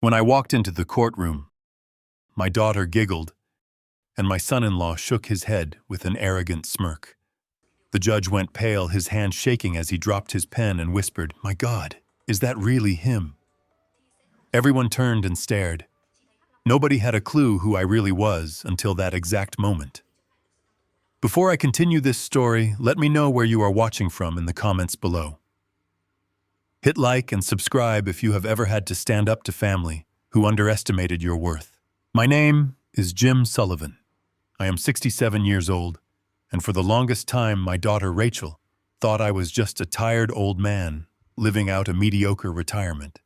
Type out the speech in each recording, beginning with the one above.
When I walked into the courtroom, my daughter giggled, and my son-in-law shook his head with an arrogant smirk. The judge went pale, his hand shaking as he dropped his pen and whispered, "My God, is that really him?" Everyone turned and stared. Nobody had a clue who I really was until that exact moment. Before I continue this story, let me know where you are watching from in the comments below. Hit like and subscribe if you have ever had to stand up to family who underestimated your worth. My name is Jim Sullivan. I am 67 years old, and for the longest time my daughter Rachel thought I was just a tired old man living out a mediocre retirement.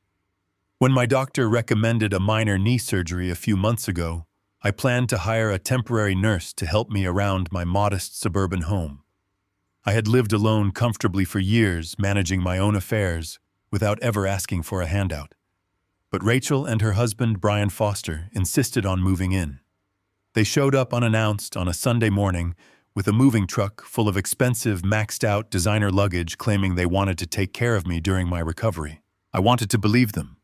When my doctor recommended a minor knee surgery a few months ago, I planned to hire a temporary nurse to help me around my modest suburban home. I had lived alone comfortably for years, managing my own affairs without ever asking for a handout. But Rachel and her husband, Brian Foster, insisted on moving in. They showed up unannounced on a Sunday morning with a moving truck full of expensive, maxed-out designer luggage, claiming they wanted to take care of me during my recovery. I wanted to believe them.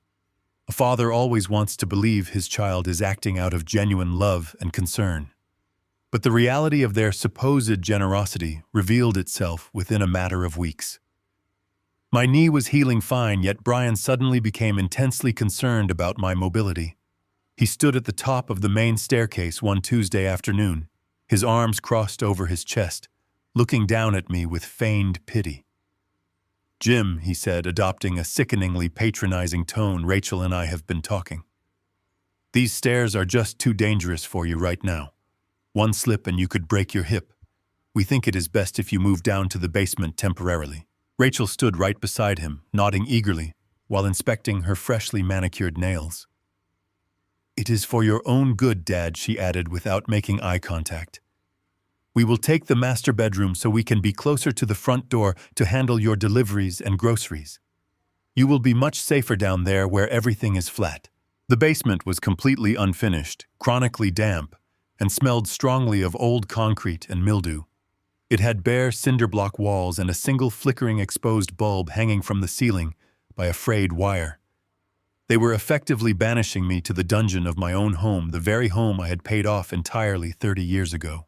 A father always wants to believe his child is acting out of genuine love and concern. But the reality of their supposed generosity revealed itself within a matter of weeks. My knee was healing fine, yet Brian suddenly became intensely concerned about my mobility. He stood at the top of the main staircase one Tuesday afternoon, his arms crossed over his chest, looking down at me with feigned pity. "Jim," he said, adopting a sickeningly patronizing tone, "Rachel and I have been talking. These stairs are just too dangerous for you right now. One slip and you could break your hip. We think it is best if you move down to the basement temporarily." Rachel stood right beside him, nodding eagerly, while inspecting her freshly manicured nails. "It is for your own good, Dad," she added without making eye contact. "We will take the master bedroom so we can be closer to the front door to handle your deliveries and groceries. You will be much safer down there where everything is flat." The basement was completely unfinished, chronically damp, and smelled strongly of old concrete and mildew. It had bare cinder-block walls and a single flickering exposed bulb hanging from the ceiling by a frayed wire. They were effectively banishing me to the dungeon of my own home, the very home I had paid off entirely 30 years ago.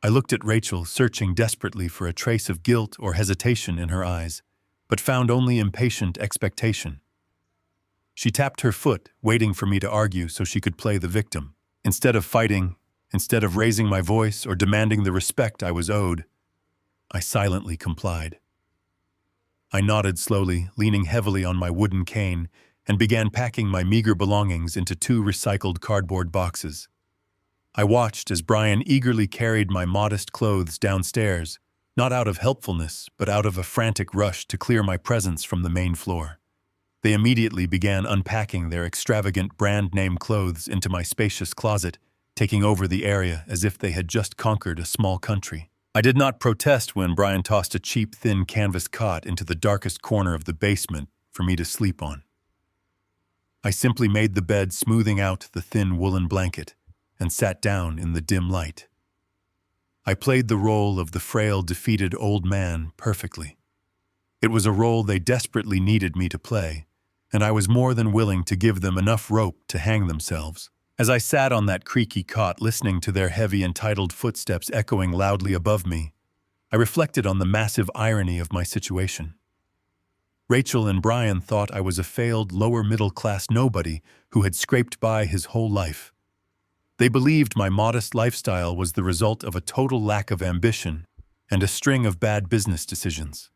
I looked at Rachel, searching desperately for a trace of guilt or hesitation in her eyes, but found only impatient expectation. She tapped her foot, waiting for me to argue so she could play the victim. Instead of fighting, instead of raising my voice or demanding the respect I was owed, I silently complied. I nodded slowly, leaning heavily on my wooden cane, and began packing my meager belongings into 2 recycled cardboard boxes. I watched as Brian eagerly carried my modest clothes downstairs, not out of helpfulness, but out of a frantic rush to clear my presence from the main floor. They immediately began unpacking their extravagant brand-name clothes into my spacious closet, taking over the area as if they had just conquered a small country. I did not protest when Brian tossed a cheap, thin canvas cot into the darkest corner of the basement for me to sleep on. I simply made the bed, smoothing out the thin woolen blanket, and sat down in the dim light. I played the role of the frail, defeated old man perfectly. It was a role they desperately needed me to play, and I was more than willing to give them enough rope to hang themselves. As I sat on that creaky cot, listening to their heavy, entitled footsteps echoing loudly above me, I reflected on the massive irony of my situation. Rachel and Brian thought I was a failed, lower-middle-class nobody who had scraped by his whole life. They believed my modest lifestyle was the result of a total lack of ambition and a string of bad business decisions.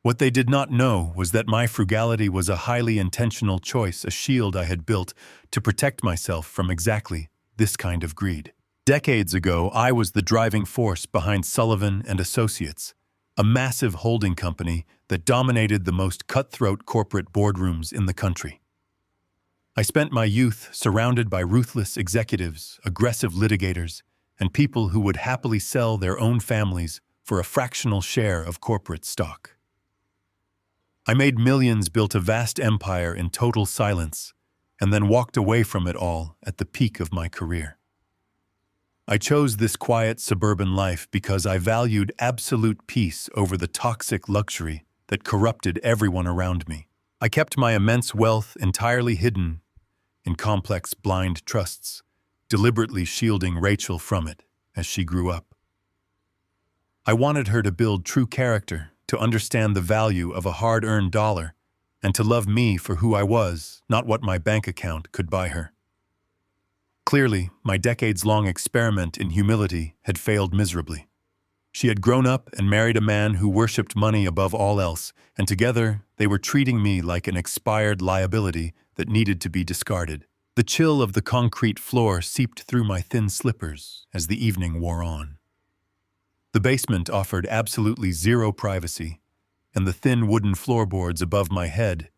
What they did not know was that my frugality was a highly intentional choice, a shield I had built to protect myself from exactly this kind of greed. Decades ago, I was the driving force behind Sullivan and Associates, a massive holding company that dominated the most cutthroat corporate boardrooms in the country. I spent my youth surrounded by ruthless executives, aggressive litigators, and people who would happily sell their own families for a fractional share of corporate stock. I made millions, built a vast empire in total silence, and then walked away from it all at the peak of my career. I chose this quiet suburban life because I valued absolute peace over the toxic luxury that corrupted everyone around me. I kept my immense wealth entirely hidden in complex blind trusts, deliberately shielding Rachel from it as she grew up. I wanted her to build true character, to understand the value of a hard-earned dollar, and to love me for who I was, not what my bank account could buy her. Clearly, my decades-long experiment in humility had failed miserably. She had grown up and married a man who worshipped money above all else, and together they were treating me like an expired liability that needed to be discarded. The chill of the concrete floor seeped through my thin slippers as the evening wore on. The basement offered absolutely zero privacy, and the thin wooden floorboards above my head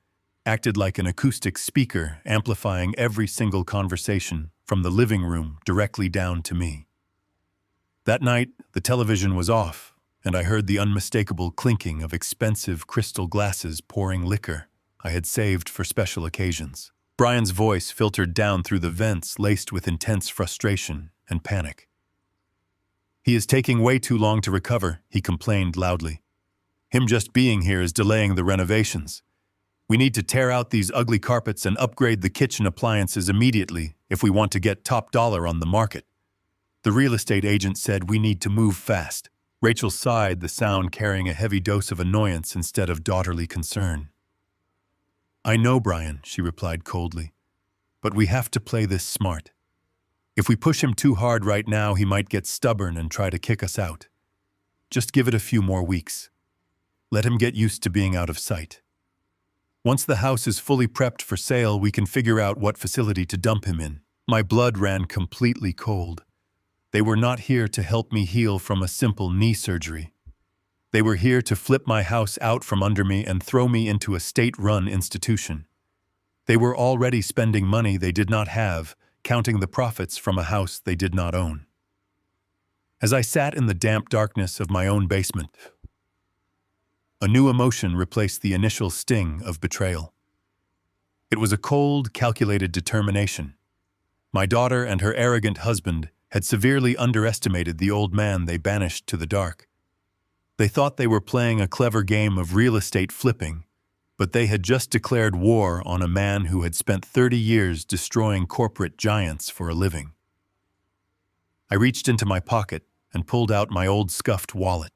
acted like an acoustic speaker amplifying every single conversation from the living room directly down to me. That night, the television was off, and I heard the unmistakable clinking of expensive crystal glasses pouring liquor I had saved for special occasions. Brian's voice filtered down through the vents laced with intense frustration and panic. "He is taking way too long to recover," he complained loudly. "Him just being here is delaying the renovations. We need to tear out these ugly carpets and upgrade the kitchen appliances immediately if we want to get top dollar on the market. The real estate agent said we need to move fast." Rachel sighed, the sound carrying a heavy dose of annoyance instead of daughterly concern. "I know, Brian," she replied coldly, "but we have to play this smart. If we push him too hard right now, he might get stubborn and try to kick us out. Just give it a few more weeks. Let him get used to being out of sight. Once the house is fully prepped for sale, we can figure out what facility to dump him in." My blood ran completely cold. They were not here to help me heal from a simple knee surgery. They were here to flip my house out from under me and throw me into a state-run institution. They were already spending money they did not have, counting the profits from a house they did not own. As I sat in the damp darkness of my own basement, a new emotion replaced the initial sting of betrayal. It was a cold, calculated determination. My daughter and her arrogant husband had severely underestimated the old man they banished to the dark. They thought they were playing a clever game of real estate flipping, but they had just declared war on a man who had spent 30 years destroying corporate giants for a living. I reached into my pocket and pulled out my old scuffed wallet.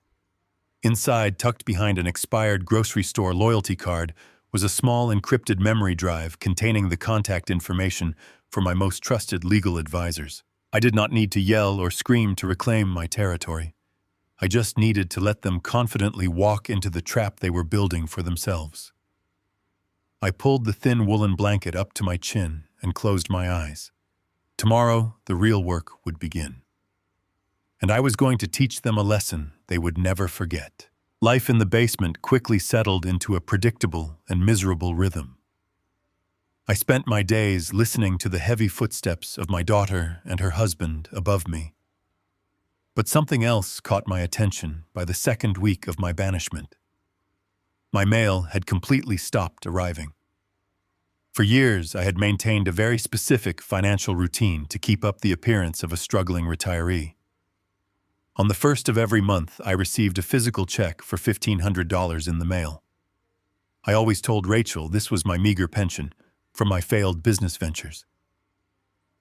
Inside, tucked behind an expired grocery store loyalty card, was a small encrypted memory drive containing the contact information for my most trusted legal advisors. I did not need to yell or scream to reclaim my territory. I just needed to let them confidently walk into the trap they were building for themselves. I pulled the thin woolen blanket up to my chin and closed my eyes. Tomorrow, the real work would begin. And I was going to teach them a lesson they would never forget. Life in the basement quickly settled into a predictable and miserable rhythm. I spent my days listening to the heavy footsteps of my daughter and her husband above me. But something else caught my attention by the second week of my banishment. My mail had completely stopped arriving. For years, I had maintained a very specific financial routine to keep up the appearance of a struggling retiree. On the first of every month, I received a physical check for $1,500 in the mail. I always told Rachel this was my meager pension from my failed business ventures.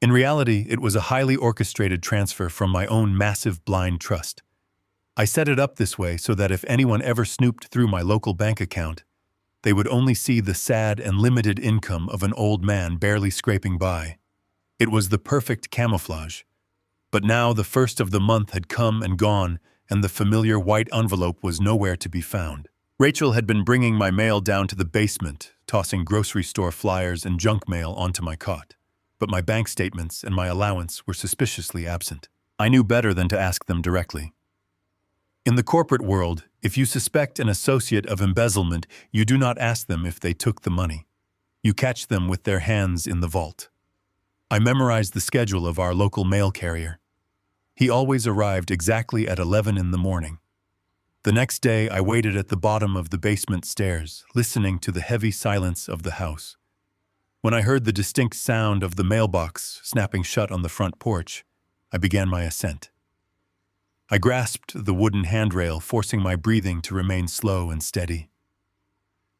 In reality, it was a highly orchestrated transfer from my own massive blind trust. I set it up this way so that if anyone ever snooped through my local bank account, they would only see the sad and limited income of an old man barely scraping by. It was the perfect camouflage. But now the first of the month had come and gone, and the familiar white envelope was nowhere to be found. Rachel had been bringing my mail down to the basement, tossing grocery store flyers and junk mail onto my cot. But my bank statements and my allowance were suspiciously absent. I knew better than to ask them directly. In the corporate world, if you suspect an associate of embezzlement, you do not ask them if they took the money. You catch them with their hands in the vault. I memorized the schedule of our local mail carrier. He always arrived exactly at 11 in the morning. The next day, I waited at the bottom of the basement stairs, listening to the heavy silence of the house. When I heard the distinct sound of the mailbox snapping shut on the front porch, I began my ascent. I grasped the wooden handrail, forcing my breathing to remain slow and steady.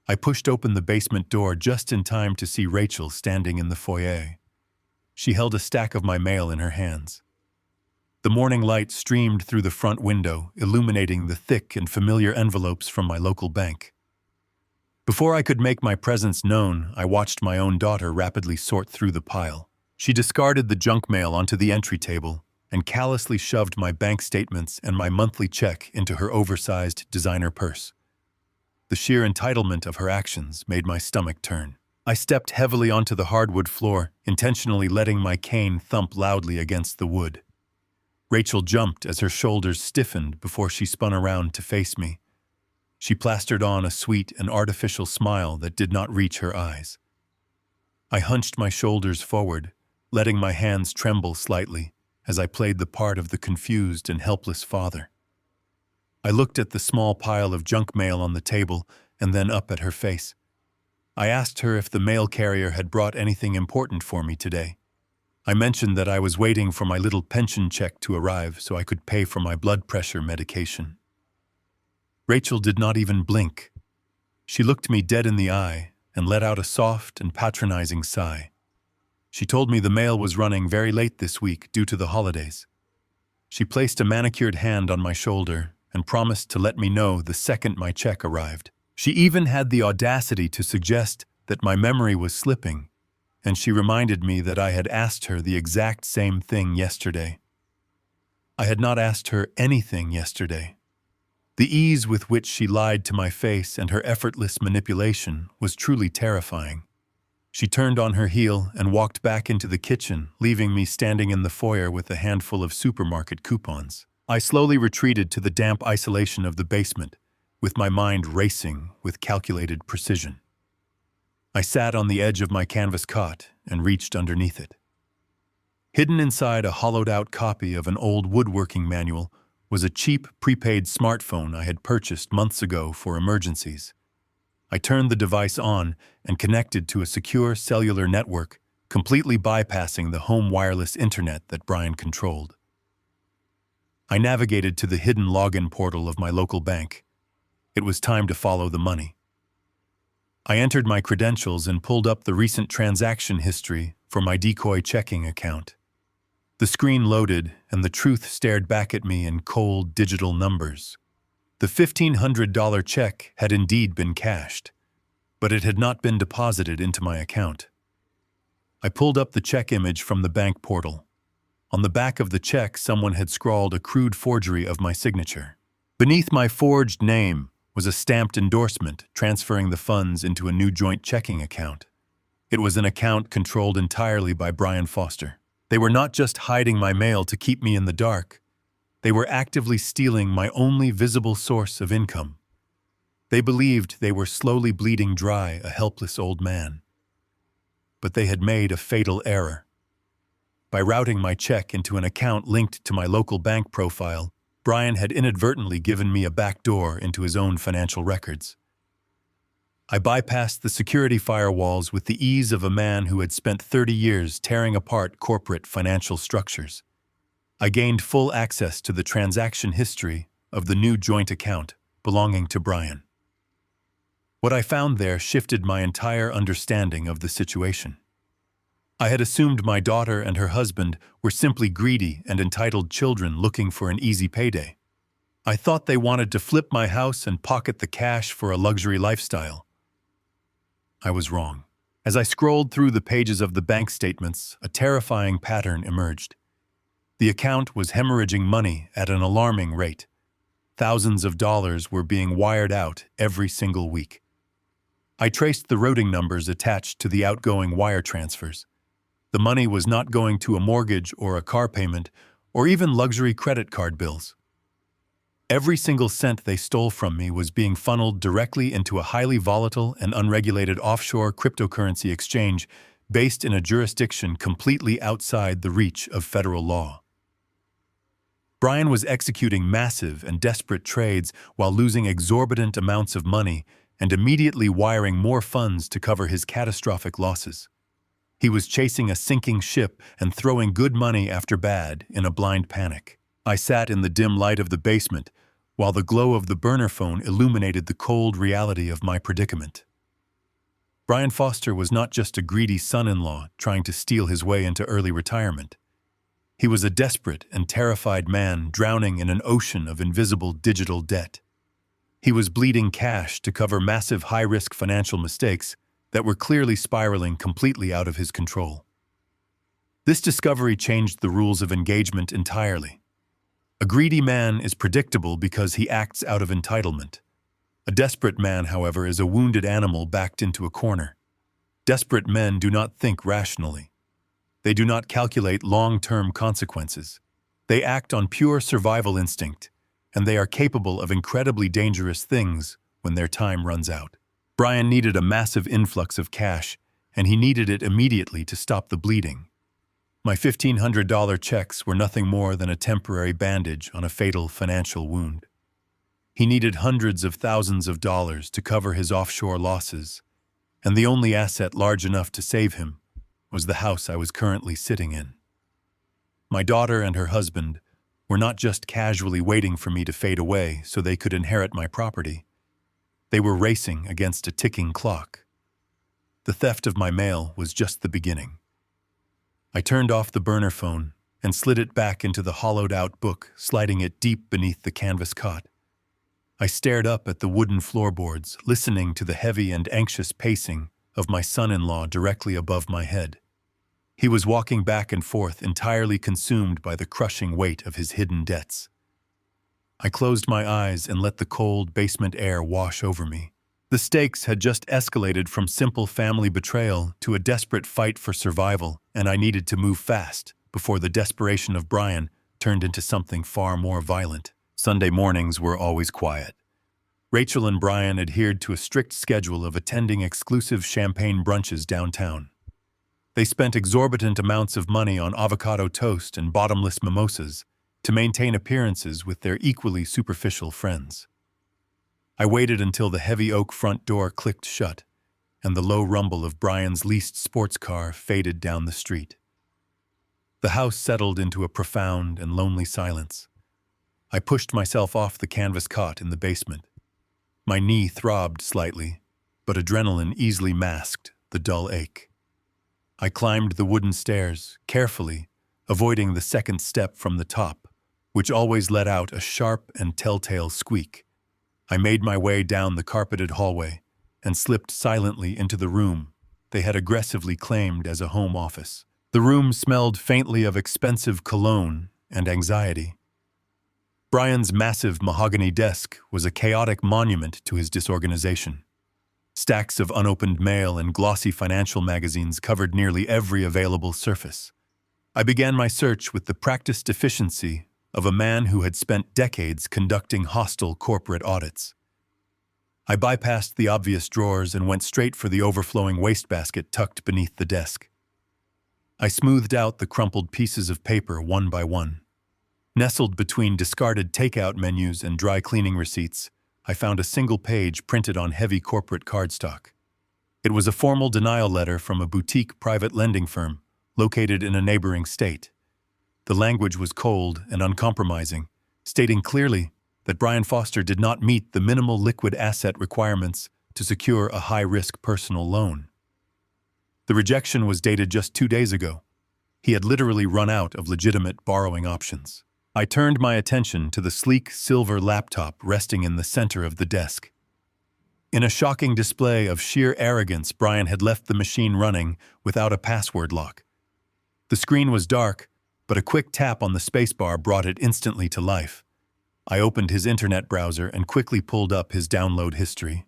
I pushed open the basement door just in time to see Rachel standing in the foyer. She held a stack of my mail in her hands. The morning light streamed through the front window, illuminating the thick and familiar envelopes from my local bank. Before I could make my presence known, I watched my own daughter rapidly sort through the pile. She discarded the junk mail onto the entry table and callously shoved my bank statements and my monthly check into her oversized designer purse. The sheer entitlement of her actions made my stomach turn. I stepped heavily onto the hardwood floor, intentionally letting my cane thump loudly against the wood. Rachel jumped as her shoulders stiffened before she spun around to face me. She plastered on a sweet and artificial smile that did not reach her eyes. I hunched my shoulders forward, letting my hands tremble slightly as I played the part of the confused and helpless father. I looked at the small pile of junk mail on the table and then up at her face. I asked her if the mail carrier had brought anything important for me today. I mentioned that I was waiting for my little pension check to arrive so I could pay for my blood pressure medication. Rachel did not even blink. She looked me dead in the eye and let out a soft and patronizing sigh. She told me the mail was running very late this week due to the holidays. She placed a manicured hand on my shoulder and promised to let me know the second my check arrived. She even had the audacity to suggest that my memory was slipping, and she reminded me that I had asked her the exact same thing yesterday. I had not asked her anything yesterday. The ease with which she lied to my face and her effortless manipulation was truly terrifying. She turned on her heel and walked back into the kitchen, leaving me standing in the foyer with a handful of supermarket coupons. I slowly retreated to the damp isolation of the basement, with my mind racing with calculated precision. I sat on the edge of my canvas cot and reached underneath it. Hidden inside a hollowed-out copy of an old woodworking manual was a cheap prepaid smartphone I had purchased months ago for emergencies. I turned the device on and connected to a secure cellular network, completely bypassing the home wireless internet that Brian controlled. I navigated to the hidden login portal of my local bank. It was time to follow the money. I entered my credentials and pulled up the recent transaction history for my decoy checking account. The screen loaded, and the truth stared back at me in cold digital numbers. The $1,500 check had indeed been cashed, but it had not been deposited into my account. I pulled up the check image from the bank portal. On the back of the check, someone had scrawled a crude forgery of my signature. Beneath my forged name was a stamped endorsement transferring the funds into a new joint checking account. It was an account controlled entirely by Brian Foster. They were not just hiding my mail to keep me in the dark. They were actively stealing my only visible source of income. They believed they were slowly bleeding dry a helpless old man. But they had made a fatal error. By routing my check into an account linked to my local bank profile, Brian had inadvertently given me a backdoor into his own financial records. I bypassed the security firewalls with the ease of a man who had spent 30 years tearing apart corporate financial structures. I gained full access to the transaction history of the new joint account belonging to Brian. What I found there shifted my entire understanding of the situation. I had assumed my daughter and her husband were simply greedy and entitled children looking for an easy payday. I thought they wanted to flip my house and pocket the cash for a luxury lifestyle. I was wrong. As I scrolled through the pages of the bank statements, a terrifying pattern emerged. The account was hemorrhaging money at an alarming rate. Thousands of dollars were being wired out every single week. I traced the routing numbers attached to the outgoing wire transfers. The money was not going to a mortgage or a car payment or even luxury credit card bills. Every single cent they stole from me was being funneled directly into a highly volatile and unregulated offshore cryptocurrency exchange based in a jurisdiction completely outside the reach of federal law. Brian was executing massive and desperate trades while losing exorbitant amounts of money and immediately wiring more funds to cover his catastrophic losses. He was chasing a sinking ship and throwing good money after bad in a blind panic. I sat in the dim light of the basement, while the glow of the burner phone illuminated the cold reality of my predicament. Brian Foster was not just a greedy son-in-law trying to steal his way into early retirement. He was a desperate and terrified man drowning in an ocean of invisible digital debt. He was bleeding cash to cover massive high-risk financial mistakes that were clearly spiraling completely out of his control. This discovery changed the rules of engagement entirely. A greedy man is predictable because he acts out of entitlement. A desperate man, however, is a wounded animal backed into a corner. Desperate men do not think rationally. They do not calculate long-term consequences. They act on pure survival instinct, and they are capable of incredibly dangerous things when their time runs out. Brian needed a massive influx of cash, and he needed it immediately to stop the bleeding. My $1,500 checks were nothing more than a temporary bandage on a fatal financial wound. He needed hundreds of thousands of dollars to cover his offshore losses, and the only asset large enough to save him was the house I was currently sitting in. My daughter and her husband were not just casually waiting for me to fade away so they could inherit my property. They were racing against a ticking clock. The theft of my mail was just the beginning. I turned off the burner phone and slid it back into the hollowed-out book, sliding it deep beneath the canvas cot. I stared up at the wooden floorboards, listening to the heavy and anxious pacing of my son-in-law directly above my head. He was walking back and forth, entirely consumed by the crushing weight of his hidden debts. I closed my eyes and let the cold basement air wash over me. The stakes had just escalated from simple family betrayal to a desperate fight for survival, and I needed to move fast before the desperation of Brian turned into something far more violent. Sunday mornings were always quiet. Rachel and Brian adhered to a strict schedule of attending exclusive champagne brunches downtown. They spent exorbitant amounts of money on avocado toast and bottomless mimosas to maintain appearances with their equally superficial friends. I waited until the heavy oak front door clicked shut and the low rumble of Brian's leased sports car faded down the street. The house settled into a profound and lonely silence. I pushed myself off the canvas cot in the basement. My knee throbbed slightly, but adrenaline easily masked the dull ache. I climbed the wooden stairs, carefully, avoiding the second step from the top, which always let out a sharp and telltale squeak. I made my way down the carpeted hallway and slipped silently into the room they had aggressively claimed as a home office. The room smelled faintly of expensive cologne and anxiety. Brian's massive mahogany desk was a chaotic monument to his disorganization. Stacks of unopened mail and glossy financial magazines covered nearly every available surface. I began my search with the practiced efficiency of a man who had spent decades conducting hostile corporate audits. I bypassed the obvious drawers and went straight for the overflowing wastebasket tucked beneath the desk. I smoothed out the crumpled pieces of paper one by one. Nestled between discarded takeout menus and dry cleaning receipts, I found a single page printed on heavy corporate cardstock. It was a formal denial letter from a boutique private lending firm located in a neighboring state. The language was cold and uncompromising, stating clearly that Brian Foster did not meet the minimal liquid asset requirements to secure a high-risk personal loan. The rejection was dated just 2 days ago. He had literally run out of legitimate borrowing options. I turned my attention to the sleek silver laptop resting in the center of the desk. In a shocking display of sheer arrogance, Brian had left the machine running without a password lock. The screen was dark, but a quick tap on the spacebar brought it instantly to life. I opened his internet browser and quickly pulled up his download history.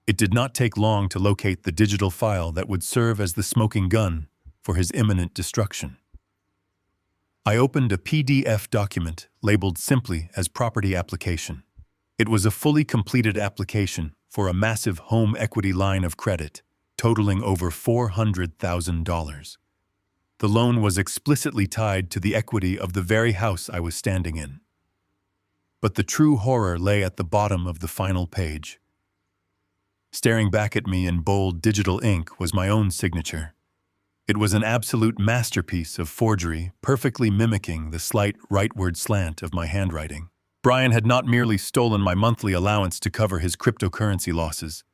It did not take long to locate the digital file that would serve as the smoking gun for his imminent destruction. I opened a PDF document labeled simply as Property Application. It was a fully completed application for a massive home equity line of credit, totaling over $400,000. The loan was explicitly tied to the equity of the very house I was standing in. But the true horror lay at the bottom of the final page. Staring back at me in bold digital ink was my own signature. It was an absolute masterpiece of forgery, perfectly mimicking the slight rightward slant of my handwriting. Brian had not merely stolen my monthly allowance to cover his cryptocurrency losses.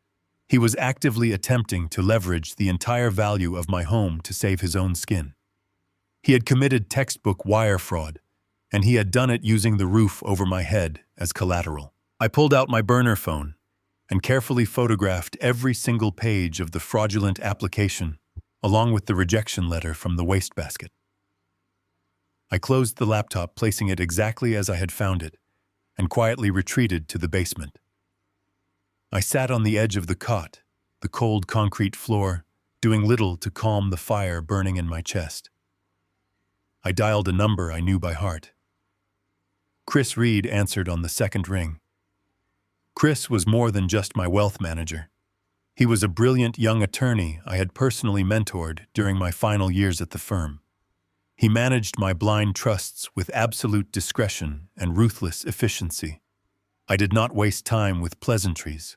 He was actively attempting to leverage the entire value of my home to save his own skin. He had committed textbook wire fraud, and he had done it using the roof over my head as collateral. I pulled out my burner phone and carefully photographed every single page of the fraudulent application, along with the rejection letter from the wastebasket. I closed the laptop, placing it exactly as I had found it, and quietly retreated to the basement. I sat on the edge of the cot, the cold concrete floor, doing little to calm the fire burning in my chest. I dialed a number I knew by heart. Chris Reed answered on the second ring. Chris was more than just my wealth manager. He was a brilliant young attorney I had personally mentored during my final years at the firm. He managed my blind trusts with absolute discretion and ruthless efficiency. I did not waste time with pleasantries.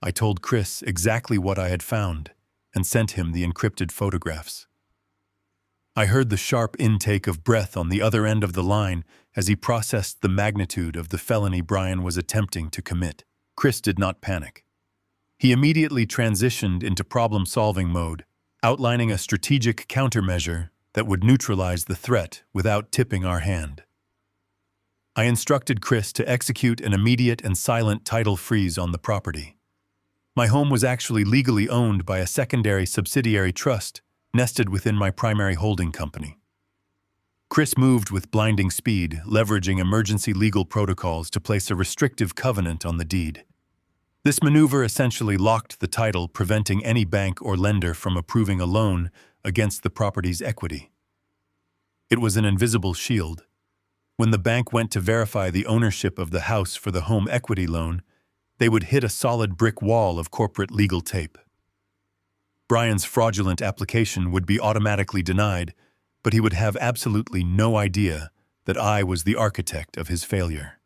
I told Chris exactly what I had found and sent him the encrypted photographs. I heard the sharp intake of breath on the other end of the line as he processed the magnitude of the felony Brian was attempting to commit. Chris did not panic. He immediately transitioned into problem-solving mode, outlining a strategic countermeasure that would neutralize the threat without tipping our hand. I instructed Chris to execute an immediate and silent title freeze on the property. My home was actually legally owned by a secondary subsidiary trust nested within my primary holding company. Chris moved with blinding speed, leveraging emergency legal protocols to place a restrictive covenant on the deed. This maneuver essentially locked the title, preventing any bank or lender from approving a loan against the property's equity. It was an invisible shield. When the bank went to verify the ownership of the house for the home equity loan, they would hit a solid brick wall of corporate legal tape. Brian's fraudulent application would be automatically denied, but he would have absolutely no idea that I was the architect of his failure.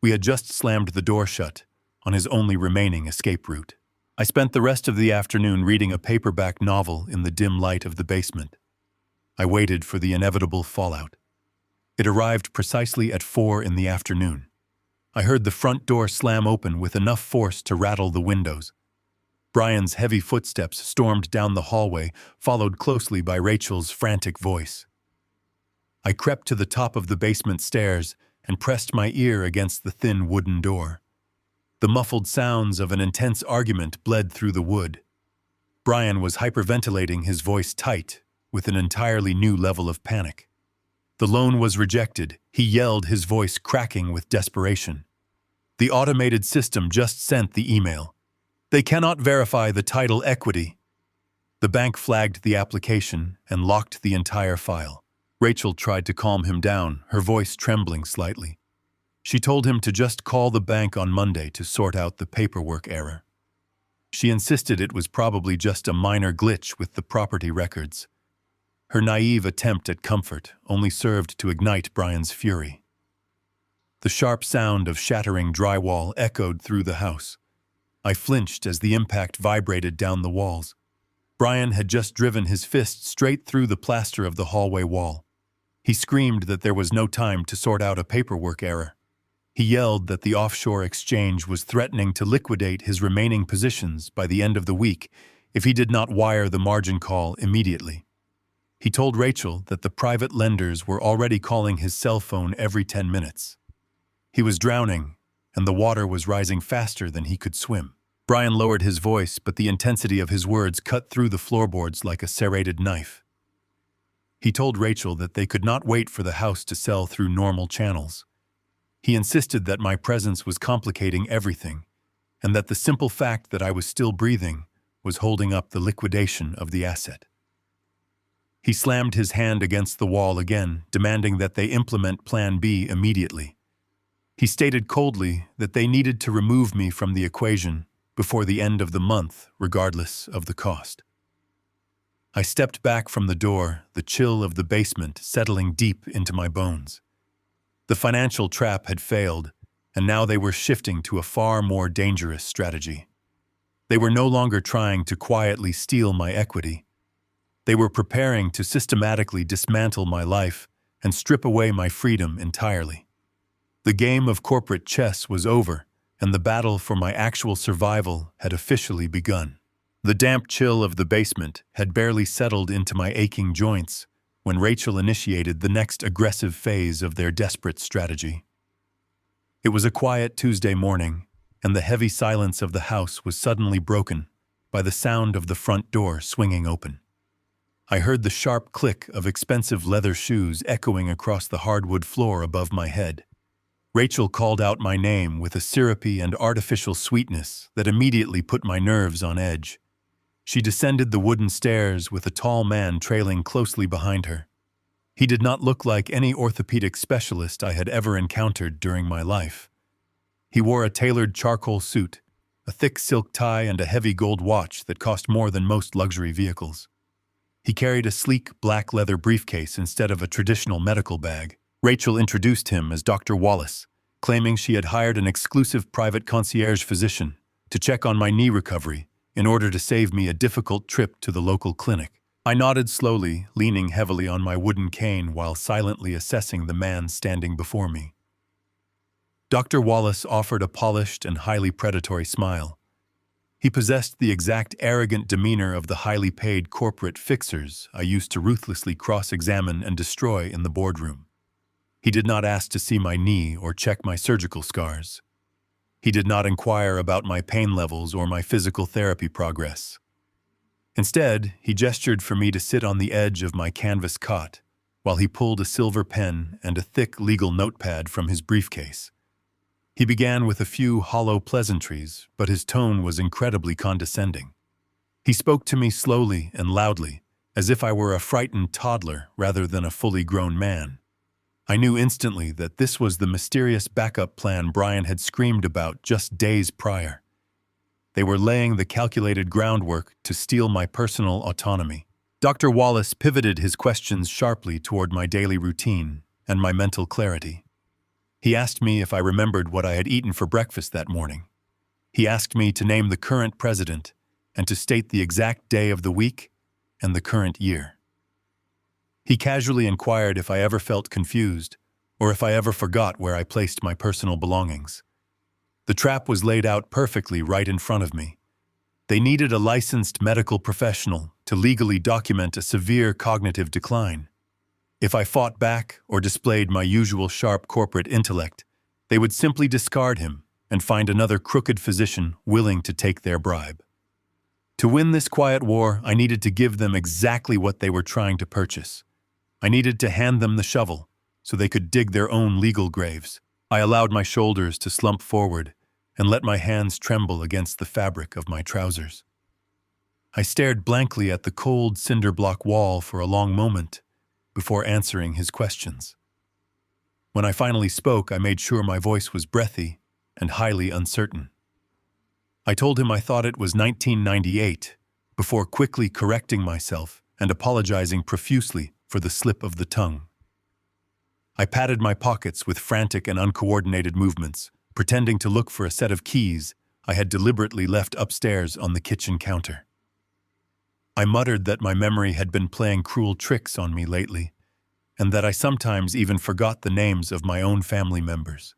We had just slammed the door shut on his only remaining escape route. I spent the rest of the afternoon reading a paperback novel in the dim light of the basement. I waited for the inevitable fallout. It arrived precisely at 4 in the afternoon. I heard the front door slam open with enough force to rattle the windows. Brian's heavy footsteps stormed down the hallway, followed closely by Rachel's frantic voice. I crept to the top of the basement stairs and pressed my ear against the thin wooden door. The muffled sounds of an intense argument bled through the wood. Brian was hyperventilating, his voice tight, with an entirely new level of panic. The loan was rejected, he yelled, his voice cracking with desperation. The automated system just sent the email. They cannot verify the title equity. The bank flagged the application and locked the entire file. Rachel tried to calm him down, her voice trembling slightly. She told him to just call the bank on Monday to sort out the paperwork error. She insisted it was probably just a minor glitch with the property records. Her naive attempt at comfort only served to ignite Brian's fury. The sharp sound of shattering drywall echoed through the house. I flinched as the impact vibrated down the walls. Brian had just driven his fist straight through the plaster of the hallway wall. He screamed that there was no time to sort out a paperwork error. He yelled that the offshore exchange was threatening to liquidate his remaining positions by the end of the week if he did not wire the margin call immediately. He told Rachel that the private lenders were already calling his cell phone every 10 minutes. He was drowning, and the water was rising faster than he could swim. Brian lowered his voice, but the intensity of his words cut through the floorboards like a serrated knife. He told Rachel that they could not wait for the house to sell through normal channels. He insisted that my presence was complicating everything, and that the simple fact that I was still breathing was holding up the liquidation of the asset. He slammed his hand against the wall again, demanding that they implement Plan B immediately. He stated coldly that they needed to remove me from the equation before the end of the month, regardless of the cost. I stepped back from the door, the chill of the basement settling deep into my bones. The financial trap had failed, and now they were shifting to a far more dangerous strategy. They were no longer trying to quietly steal my equity. They were preparing to systematically dismantle my life and strip away my freedom entirely. The game of corporate chess was over, and the battle for my actual survival had officially begun. The damp chill of the basement had barely settled into my aching joints when Rachel initiated the next aggressive phase of their desperate strategy. It was a quiet Tuesday morning, and the heavy silence of the house was suddenly broken by the sound of the front door swinging open. I heard the sharp click of expensive leather shoes echoing across the hardwood floor above my head. Rachel called out my name with a syrupy and artificial sweetness that immediately put my nerves on edge. She descended the wooden stairs with a tall man trailing closely behind her. He did not look like any orthopedic specialist I had ever encountered during my life. He wore a tailored charcoal suit, a thick silk tie, and a heavy gold watch that cost more than most luxury vehicles. He carried a sleek black leather briefcase instead of a traditional medical bag. Rachel introduced him as Dr. Wallace, claiming she had hired an exclusive private concierge physician to check on my knee recovery in order to save me a difficult trip to the local clinic. I nodded slowly, leaning heavily on my wooden cane while silently assessing the man standing before me. Dr. Wallace offered a polished and highly predatory smile. He possessed the exact arrogant demeanor of the highly paid corporate fixers I used to ruthlessly cross-examine and destroy in the boardroom. He did not ask to see my knee or check my surgical scars. He did not inquire about my pain levels or my physical therapy progress. Instead, he gestured for me to sit on the edge of my canvas cot while he pulled a silver pen and a thick legal notepad from his briefcase. He began with a few hollow pleasantries, but his tone was incredibly condescending. He spoke to me slowly and loudly, as if I were a frightened toddler rather than a fully grown man. I knew instantly that this was the mysterious backup plan Brian had screamed about just days prior. They were laying the calculated groundwork to steal my personal autonomy. Dr. Wallace pivoted his questions sharply toward my daily routine and my mental clarity. He asked me if I remembered what I had eaten for breakfast that morning. He asked me to name the current president and to state the exact day of the week and the current year. He casually inquired if I ever felt confused or if I ever forgot where I placed my personal belongings. The trap was laid out perfectly right in front of me. They needed a licensed medical professional to legally document a severe cognitive decline. If I fought back or displayed my usual sharp corporate intellect, they would simply discard him and find another crooked physician willing to take their bribe. To win this quiet war, I needed to give them exactly what they were trying to purchase. I needed to hand them the shovel so they could dig their own legal graves. I allowed my shoulders to slump forward and let my hands tremble against the fabric of my trousers. I stared blankly at the cold cinder block wall for a long moment before answering his questions. When I finally spoke, I made sure my voice was breathy and highly uncertain. I told him I thought it was 1998, before quickly correcting myself and apologizing profusely for the slip of the tongue. I patted my pockets with frantic and uncoordinated movements, pretending to look for a set of keys I had deliberately left upstairs on the kitchen counter. I muttered that my memory had been playing cruel tricks on me lately, and that I sometimes even forgot the names of my own family members.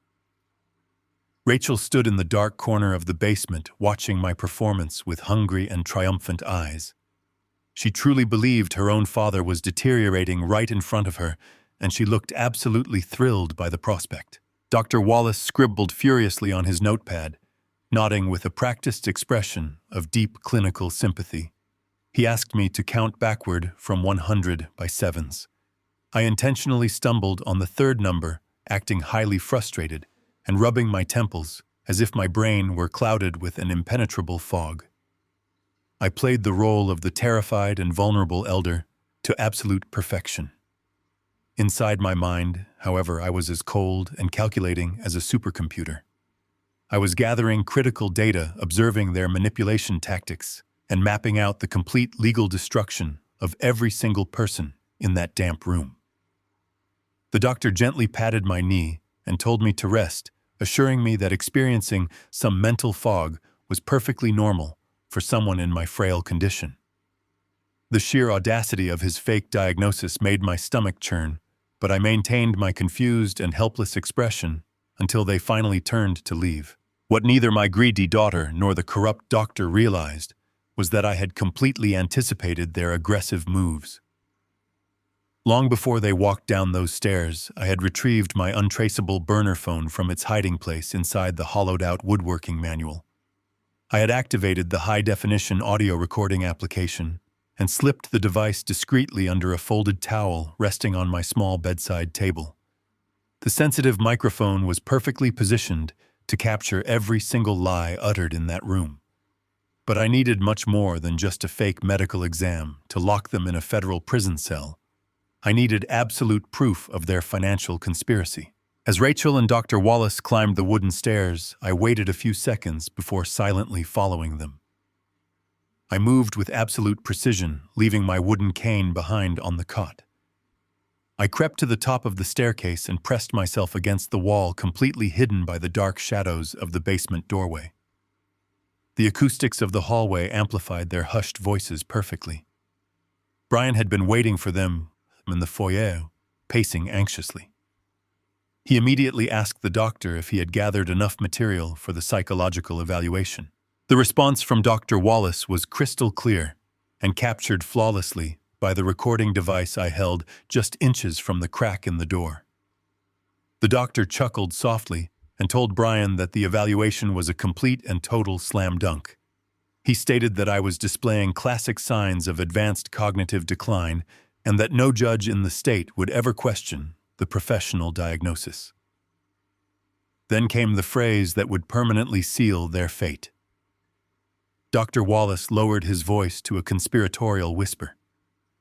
Rachel stood in the dark corner of the basement, watching my performance with hungry and triumphant eyes. She truly believed her own father was deteriorating right in front of her, and she looked absolutely thrilled by the prospect. Dr. Wallace scribbled furiously on his notepad, nodding with a practiced expression of deep clinical sympathy. He asked me to count backward from 100 by sevens. I intentionally stumbled on the third number, acting highly frustrated and rubbing my temples as if my brain were clouded with an impenetrable fog. I played the role of the terrified and vulnerable elder to absolute perfection. Inside my mind, however, I was as cold and calculating as a supercomputer. I was gathering critical data, observing their manipulation tactics, and mapping out the complete legal destruction of every single person in that damp room. The doctor gently patted my knee and told me to rest, assuring me that experiencing some mental fog was perfectly normal for someone in my frail condition. The sheer audacity of his fake diagnosis made my stomach churn, but I maintained my confused and helpless expression until they finally turned to leave. What neither my greedy daughter nor the corrupt doctor realized was that I had completely anticipated their aggressive moves. Long before they walked down those stairs, I had retrieved my untraceable burner phone from its hiding place inside the hollowed-out woodworking manual. I had activated the high-definition audio recording application and slipped the device discreetly under a folded towel resting on my small bedside table. The sensitive microphone was perfectly positioned to capture every single lie uttered in that room. But I needed much more than just a fake medical exam to lock them in a federal prison cell. I needed absolute proof of their financial conspiracy. As Rachel and Dr. Wallace climbed the wooden stairs, I waited a few seconds before silently following them. I moved with absolute precision, leaving my wooden cane behind on the cot. I crept to the top of the staircase and pressed myself against the wall, completely hidden by the dark shadows of the basement doorway. The acoustics of the hallway amplified their hushed voices perfectly. Brian had been waiting for them in the foyer, pacing anxiously. He immediately asked the doctor if he had gathered enough material for the psychological evaluation. The response from Dr. Wallace was crystal clear and captured flawlessly by the recording device I held just inches from the crack in the door. The doctor chuckled softly and told Brian that the evaluation was a complete and total slam dunk. He stated that I was displaying classic signs of advanced cognitive decline and that no judge in the state would ever question the professional diagnosis. Then came the phrase that would permanently seal their fate. Dr. Wallace lowered his voice to a conspiratorial whisper.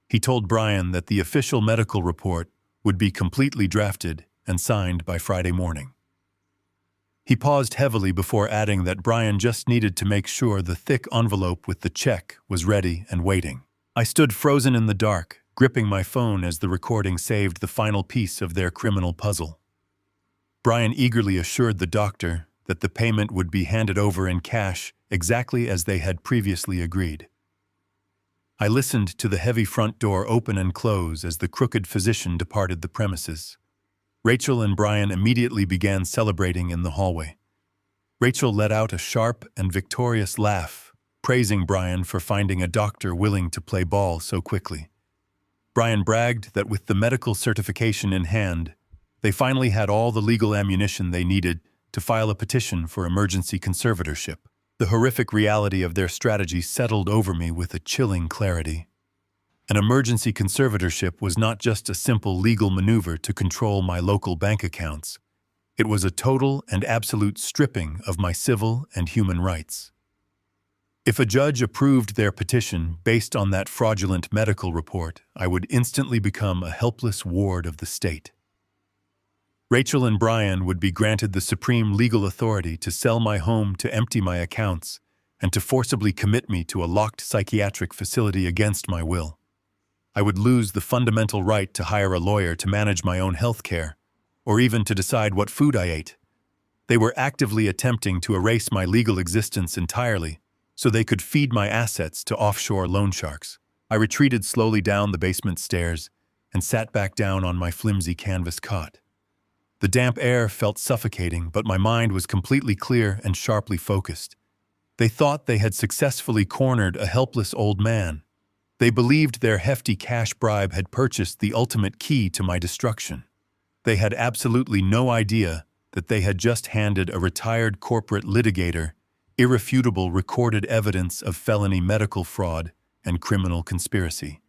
He told Brian that the official medical report would be completely drafted and signed by Friday morning. He paused heavily before adding that Brian just needed to make sure the thick envelope with the check was ready and waiting. I stood frozen in the dark, gripping my phone as the recording saved the final piece of their criminal puzzle. Brian eagerly assured the doctor that the payment would be handed over in cash exactly as they had previously agreed. I listened to the heavy front door open and close as the crooked physician departed the premises. Rachel and Brian immediately began celebrating in the hallway. Rachel let out a sharp and victorious laugh, praising Brian for finding a doctor willing to play ball so quickly. Brian bragged that with the medical certification in hand, they finally had all the legal ammunition they needed to file a petition for emergency conservatorship. The horrific reality of their strategy settled over me with a chilling clarity. An emergency conservatorship was not just a simple legal maneuver to control my local bank accounts. It was a total and absolute stripping of my civil and human rights. If a judge approved their petition based on that fraudulent medical report, I would instantly become a helpless ward of the state. Rachel and Brian would be granted the supreme legal authority to sell my home, to empty my accounts, and to forcibly commit me to a locked psychiatric facility against my will. I would lose the fundamental right to hire a lawyer to manage my own health care, or even to decide what food I ate. They were actively attempting to erase my legal existence entirely, so they could feed my assets to offshore loan sharks. I retreated slowly down the basement stairs and sat back down on my flimsy canvas cot. The damp air felt suffocating, but my mind was completely clear and sharply focused. They thought they had successfully cornered a helpless old man. They believed their hefty cash bribe had purchased the ultimate key to my destruction. They had absolutely no idea that they had just handed a retired corporate litigator irrefutable recorded evidence of felony medical fraud and criminal conspiracy.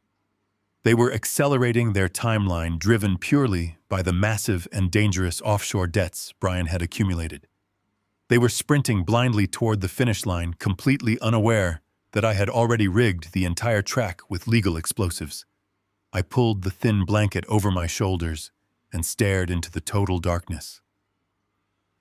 They were accelerating their timeline, driven purely by the massive and dangerous offshore debts Brian had accumulated. They were sprinting blindly toward the finish line, completely unaware that I had already rigged the entire track with legal explosives. I pulled the thin blanket over my shoulders and stared into the total darkness.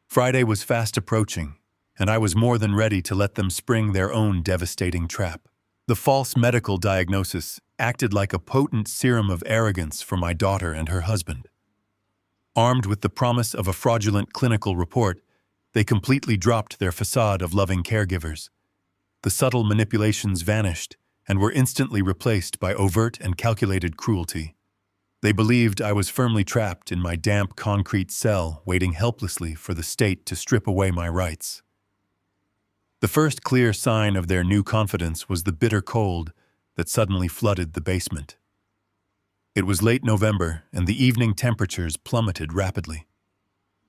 Friday was fast approaching, and I was more than ready to let them spring their own devastating trap. The false medical diagnosis acted like a potent serum of arrogance for my daughter and her husband. Armed with the promise of a fraudulent clinical report, they completely dropped their facade of loving caregivers. The subtle manipulations vanished and were instantly replaced by overt and calculated cruelty. They believed I was firmly trapped in my damp concrete cell, waiting helplessly for the state to strip away my rights. The first clear sign of their new confidence was the bitter cold that suddenly flooded the basement. It was late November, and the evening temperatures plummeted rapidly.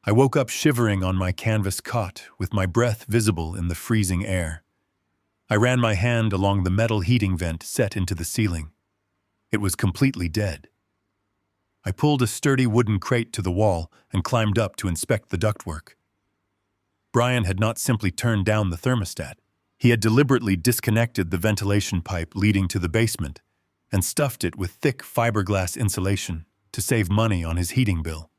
I woke up shivering on my canvas cot, with my breath visible in the freezing air. I ran my hand along the metal heating vent set into the ceiling. It was completely dead. I pulled a sturdy wooden crate to the wall and climbed up to inspect the ductwork. Brian had not simply turned down the thermostat. He had deliberately disconnected the ventilation pipe leading to the basement and stuffed it with thick fiberglass insulation to save money on his heating bill.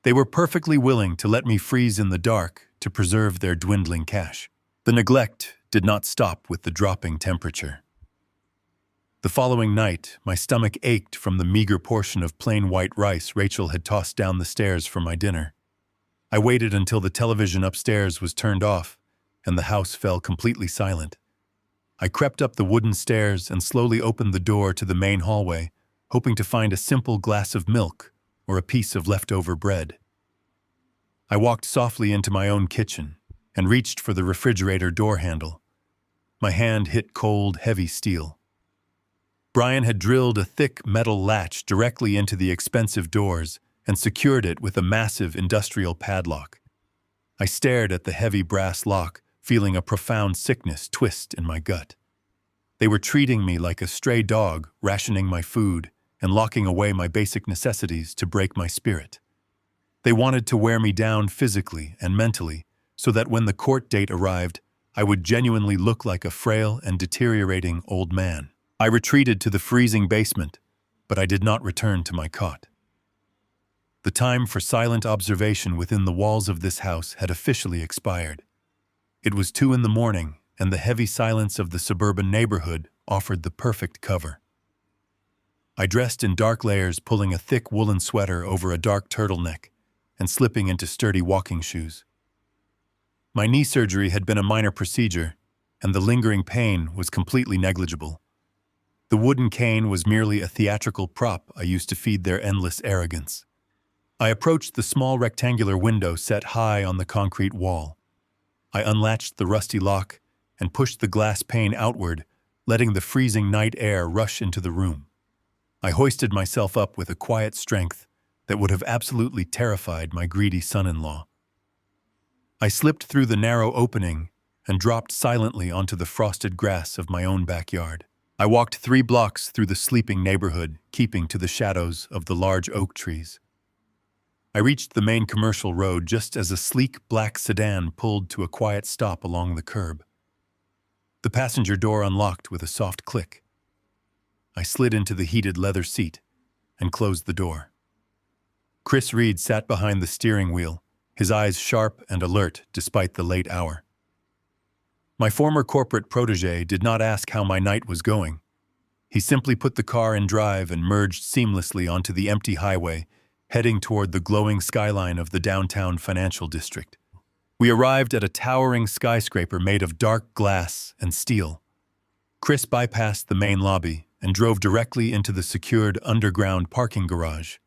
They were perfectly willing to let me freeze in the dark to preserve their dwindling cash. The neglect did not stop with the dropping temperature. The following night, my stomach ached from the meager portion of plain white rice Rachel had tossed down the stairs for my dinner. I waited until the television upstairs was turned off and the house fell completely silent. I crept up the wooden stairs and slowly opened the door to the main hallway, hoping to find a simple glass of milk or a piece of leftover bread. I walked softly into my own kitchen and reached for the refrigerator door handle. My hand hit cold, heavy steel. Brian had drilled a thick metal latch directly into the expensive doors and secured it with a massive industrial padlock. I stared at the heavy brass lock, feeling a profound sickness twist in my gut. They were treating me like a stray dog, rationing my food and locking away my basic necessities to break my spirit. They wanted to wear me down physically and mentally so that when the court date arrived, I would genuinely look like a frail and deteriorating old man. I retreated to the freezing basement, but I did not return to my cot. The time for silent observation within the walls of this house had officially expired. It was 2 a.m, and the heavy silence of the suburban neighborhood offered the perfect cover. I dressed in dark layers, pulling a thick woolen sweater over a dark turtleneck and slipping into sturdy walking shoes. My knee surgery had been a minor procedure, and the lingering pain was completely negligible. The wooden cane was merely a theatrical prop I used to feed their endless arrogance. I approached the small rectangular window set high on the concrete wall. I unlatched the rusty lock and pushed the glass pane outward, letting the freezing night air rush into the room. I hoisted myself up with a quiet strength that would have absolutely terrified my greedy son-in-law. I slipped through the narrow opening and dropped silently onto the frosted grass of my own backyard. I walked 3 blocks through the sleeping neighborhood, keeping to the shadows of the large oak trees. I reached the main commercial road just as a sleek black sedan pulled to a quiet stop along the curb. The passenger door unlocked with a soft click. I slid into the heated leather seat and closed the door. Chris Reed sat behind the steering wheel, his eyes sharp and alert despite the late hour. My former corporate protege did not ask how my night was going. He simply put the car in drive and merged seamlessly onto the empty highway, heading toward the glowing skyline of the downtown financial district. We arrived at a towering skyscraper made of dark glass and steel. Chris bypassed the main lobby and drove directly into the secured underground parking garage.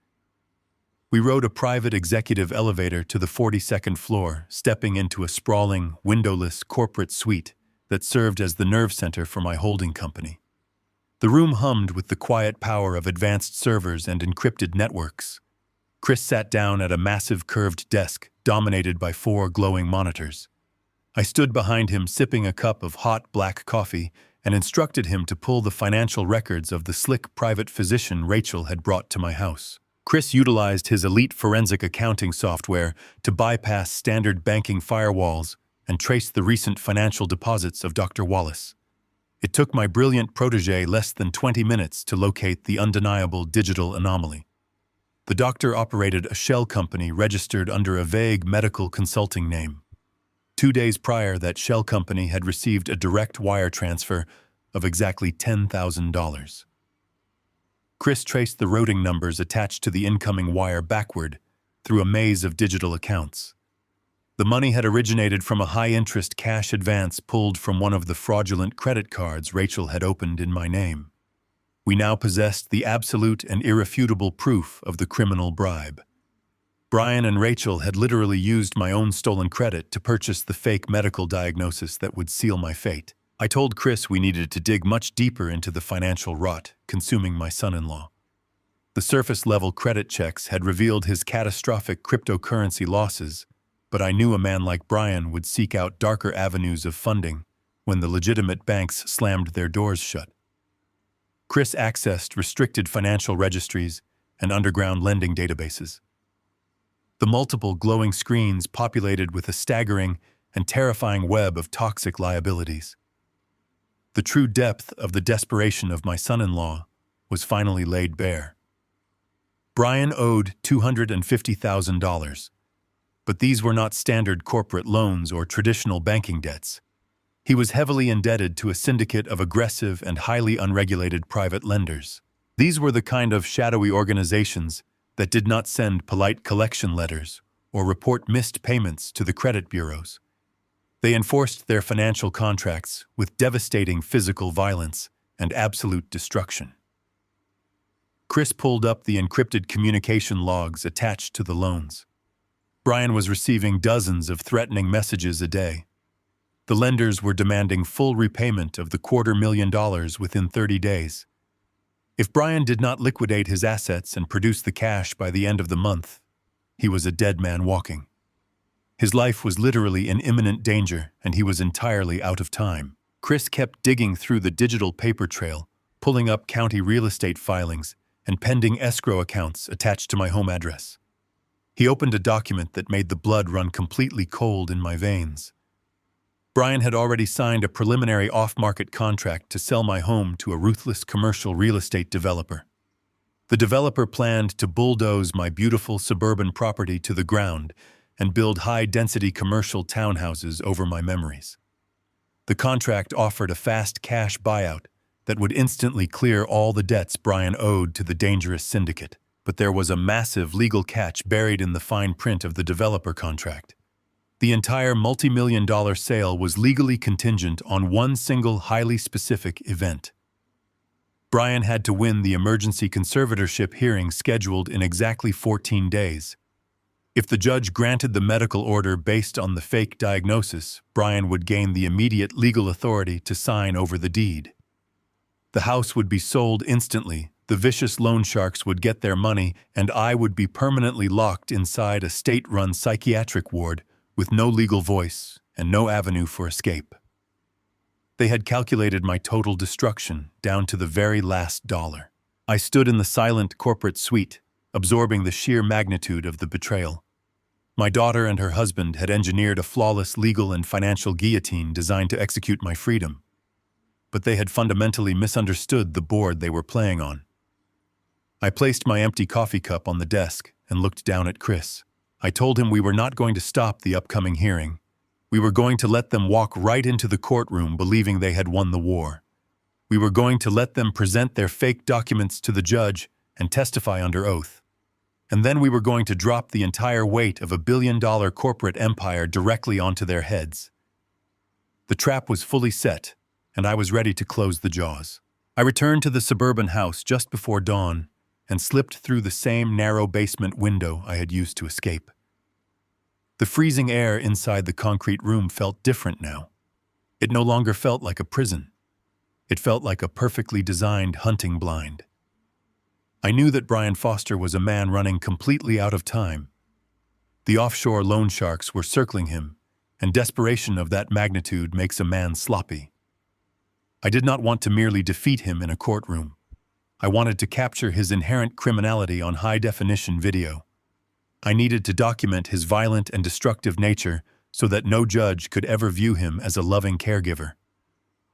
We rode a private executive elevator to the 42nd floor, stepping into a sprawling, windowless corporate suite that served as the nerve center for my holding company. The room hummed with the quiet power of advanced servers and encrypted networks. Chris sat down at a massive curved desk dominated by 4 glowing monitors. I stood behind him sipping a cup of hot black coffee and instructed him to pull the financial records of the slick private physician Rachel had brought to my house. Chris utilized his elite forensic accounting software to bypass standard banking firewalls and trace the recent financial deposits of Dr. Wallace. It took my brilliant protege less than 20 minutes to locate the undeniable digital anomaly. The doctor operated a shell company registered under a vague medical consulting name. 2 days prior, that shell company had received a direct wire transfer of exactly $10,000. Chris traced the routing numbers attached to the incoming wire backward through a maze of digital accounts. The money had originated from a high-interest cash advance pulled from one of the fraudulent credit cards Rachel had opened in my name. We now possessed the absolute and irrefutable proof of the criminal bribe. Brian and Rachel had literally used my own stolen credit to purchase the fake medical diagnosis that would seal my fate. I told Chris we needed to dig much deeper into the financial rot consuming my son-in-law. The surface-level credit checks had revealed his catastrophic cryptocurrency losses, but I knew a man like Brian would seek out darker avenues of funding when the legitimate banks slammed their doors shut. Chris accessed restricted financial registries and underground lending databases. The multiple glowing screens populated with a staggering and terrifying web of toxic liabilities. The true depth of the desperation of my son-in-law was finally laid bare. Brian owed $250,000, but these were not standard corporate loans or traditional banking debts. He was heavily indebted to a syndicate of aggressive and highly unregulated private lenders. These were the kind of shadowy organizations that did not send polite collection letters or report missed payments to the credit bureaus. They enforced their financial contracts with devastating physical violence and absolute destruction. Chris pulled up the encrypted communication logs attached to the loans. Brian was receiving dozens of threatening messages a day. The lenders were demanding full repayment of the $250,000 within 30 days. If Brian did not liquidate his assets and produce the cash by the end of the month, he was a dead man walking. His life was literally in imminent danger, and he was entirely out of time. Chris kept digging through the digital paper trail, pulling up county real estate filings and pending escrow accounts attached to my home address. He opened a document that made the blood run completely cold in my veins. Brian had already signed a preliminary off-market contract to sell my home to a ruthless commercial real estate developer. The developer planned to bulldoze my beautiful suburban property to the ground and build high-density commercial townhouses over my memories. The contract offered a fast cash buyout that would instantly clear all the debts Brian owed to the dangerous syndicate. But there was a massive legal catch buried in the fine print of the developer contract. The entire multi-million-dollar sale was legally contingent on one single highly specific event. Brian had to win the emergency conservatorship hearing scheduled in exactly 14 days. If the judge granted the medical order based on the fake diagnosis, Brian would gain the immediate legal authority to sign over the deed. The house would be sold instantly, the vicious loan sharks would get their money, and I would be permanently locked inside a state-run psychiatric ward with no legal voice and no avenue for escape. They had calculated my total destruction down to the very last dollar. I stood in the silent corporate suite, absorbing the sheer magnitude of the betrayal. My daughter and her husband had engineered a flawless legal and financial guillotine designed to execute my freedom. But they had fundamentally misunderstood the board they were playing on. I placed my empty coffee cup on the desk and looked down at Chris. I told him we were not going to stop the upcoming hearing. We were going to let them walk right into the courtroom believing they had won the war. We were going to let them present their fake documents to the judge and testify under oath. And then we were going to drop the entire weight of a billion-dollar corporate empire directly onto their heads. The trap was fully set, and I was ready to close the jaws. I returned to the suburban house just before dawn and slipped through the same narrow basement window I had used to escape. The freezing air inside the concrete room felt different now. It no longer felt like a prison. It felt like a perfectly designed hunting blind. I knew that Brian Foster was a man running completely out of time. The offshore loan sharks were circling him, and desperation of that magnitude makes a man sloppy. I did not want to merely defeat him in a courtroom. I wanted to capture his inherent criminality on high-definition video. I needed to document his violent and destructive nature so that no judge could ever view him as a loving caregiver.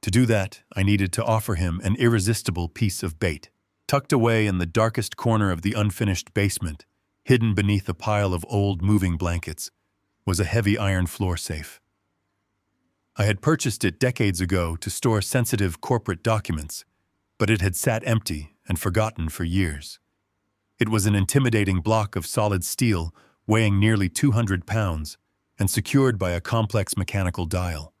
To do that, I needed to offer him an irresistible piece of bait. Tucked away in the darkest corner of the unfinished basement, hidden beneath a pile of old moving blankets, was a heavy iron floor safe. I had purchased it decades ago to store sensitive corporate documents, but it had sat empty and forgotten for years. It was an intimidating block of solid steel weighing nearly 200 pounds and secured by a complex mechanical dial.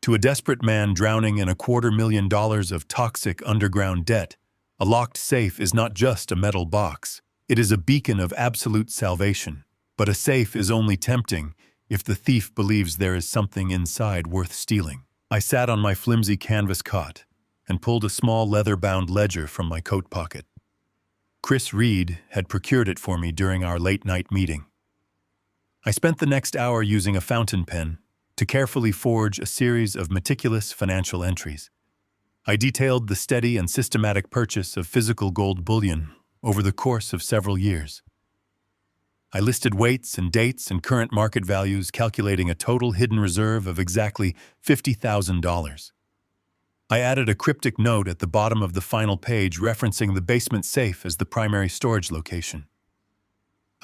To a desperate man drowning in $250,000 of toxic underground debt, a locked safe is not just a metal box. It is a beacon of absolute salvation, but a safe is only tempting if the thief believes there is something inside worth stealing. I sat on my flimsy canvas cot and pulled a small leather-bound ledger from my coat pocket. Chris Reed had procured it for me during our late-night meeting. I spent the next hour using a fountain pen to carefully forge a series of meticulous financial entries. I detailed the steady and systematic purchase of physical gold bullion over the course of several years. I listed weights and dates and current market values, calculating a total hidden reserve of exactly $50,000. I added a cryptic note at the bottom of the final page referencing the basement safe as the primary storage location.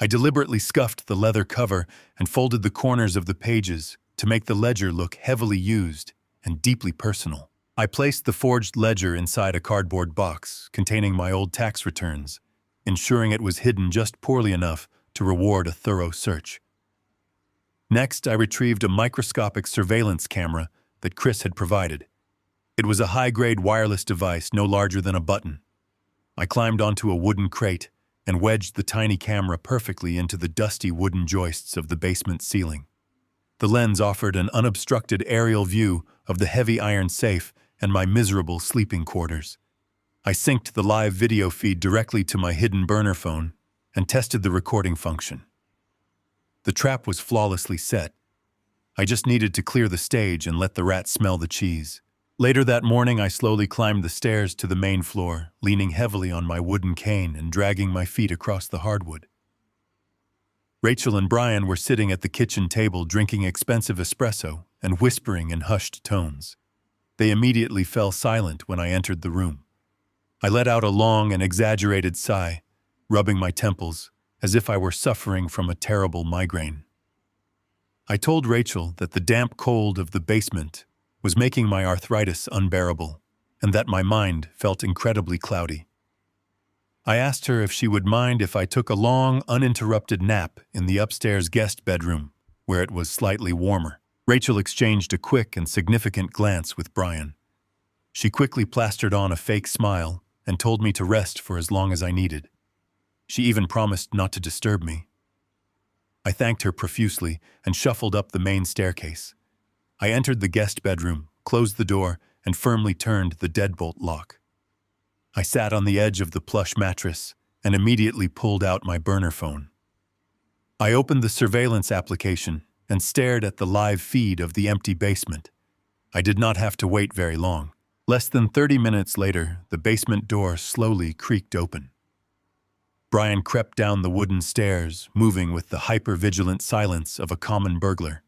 I deliberately scuffed the leather cover and folded the corners of the pages to make the ledger look heavily used and deeply personal. I placed the forged ledger inside a cardboard box containing my old tax returns, ensuring it was hidden just poorly enough to reward a thorough search. Next, I retrieved a microscopic surveillance camera that Chris had provided. It was a high-grade wireless device no larger than a button. I climbed onto a wooden crate and wedged the tiny camera perfectly into the dusty wooden joists of the basement ceiling. The lens offered an unobstructed aerial view of the heavy iron safe and my miserable sleeping quarters. I synced the live video feed directly to my hidden burner phone and tested the recording function. The trap was flawlessly set. I just needed to clear the stage and let the rat smell the cheese. Later that morning, I slowly climbed the stairs to the main floor, leaning heavily on my wooden cane and dragging my feet across the hardwood. Rachel and Brian were sitting at the kitchen table drinking expensive espresso and whispering in hushed tones. They immediately fell silent when I entered the room. I let out a long and exaggerated sigh, rubbing my temples as if I were suffering from a terrible migraine. I told Rachel that the damp cold of the basement was making my arthritis unbearable, and that my mind felt incredibly cloudy. I asked her if she would mind if I took a long, uninterrupted nap in the upstairs guest bedroom, where it was slightly warmer. Rachel exchanged a quick and significant glance with Brian. She quickly plastered on a fake smile and told me to rest for as long as I needed. She even promised not to disturb me. I thanked her profusely and shuffled up the main staircase. I entered the guest bedroom, closed the door, and firmly turned the deadbolt lock. I sat on the edge of the plush mattress and immediately pulled out my burner phone. I opened the surveillance application and stared at the live feed of the empty basement. I did not have to wait very long. Less than 30 minutes later, the basement door slowly creaked open. Brian crept down the wooden stairs, moving with the hyper-vigilant silence of a common burglar.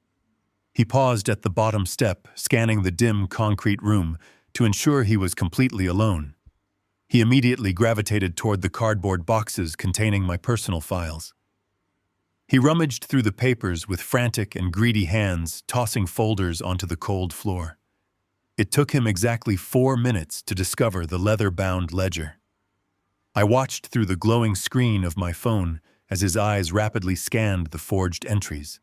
He paused at the bottom step, scanning the dim concrete room to ensure he was completely alone. He immediately gravitated toward the cardboard boxes containing my personal files. He rummaged through the papers with frantic and greedy hands, tossing folders onto the cold floor. It took him exactly 4 minutes to discover the leather-bound ledger. I watched through the glowing screen of my phone as his eyes rapidly scanned the forged entries.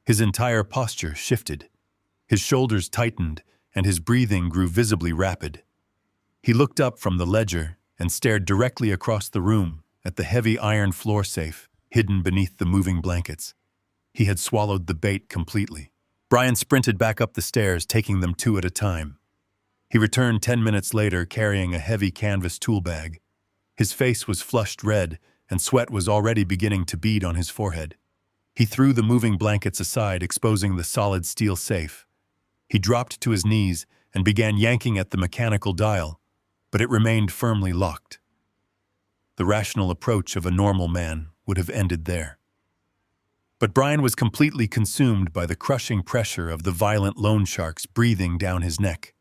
His entire posture shifted. His shoulders tightened, and his breathing grew visibly rapid. He looked up from the ledger and stared directly across the room at the heavy iron floor safe hidden beneath the moving blankets. He had swallowed the bait completely. Brian sprinted back up the stairs, taking them 2 at a time. He returned 10 minutes later carrying a heavy canvas tool bag. His face was flushed red, and sweat was already beginning to bead on his forehead. He threw the moving blankets aside, exposing the solid steel safe. He dropped to his knees and began yanking at the mechanical dial, but it remained firmly locked. The rational approach of a normal man would have ended there. But Brian was completely consumed by the crushing pressure of the violent loan sharks breathing down his neck.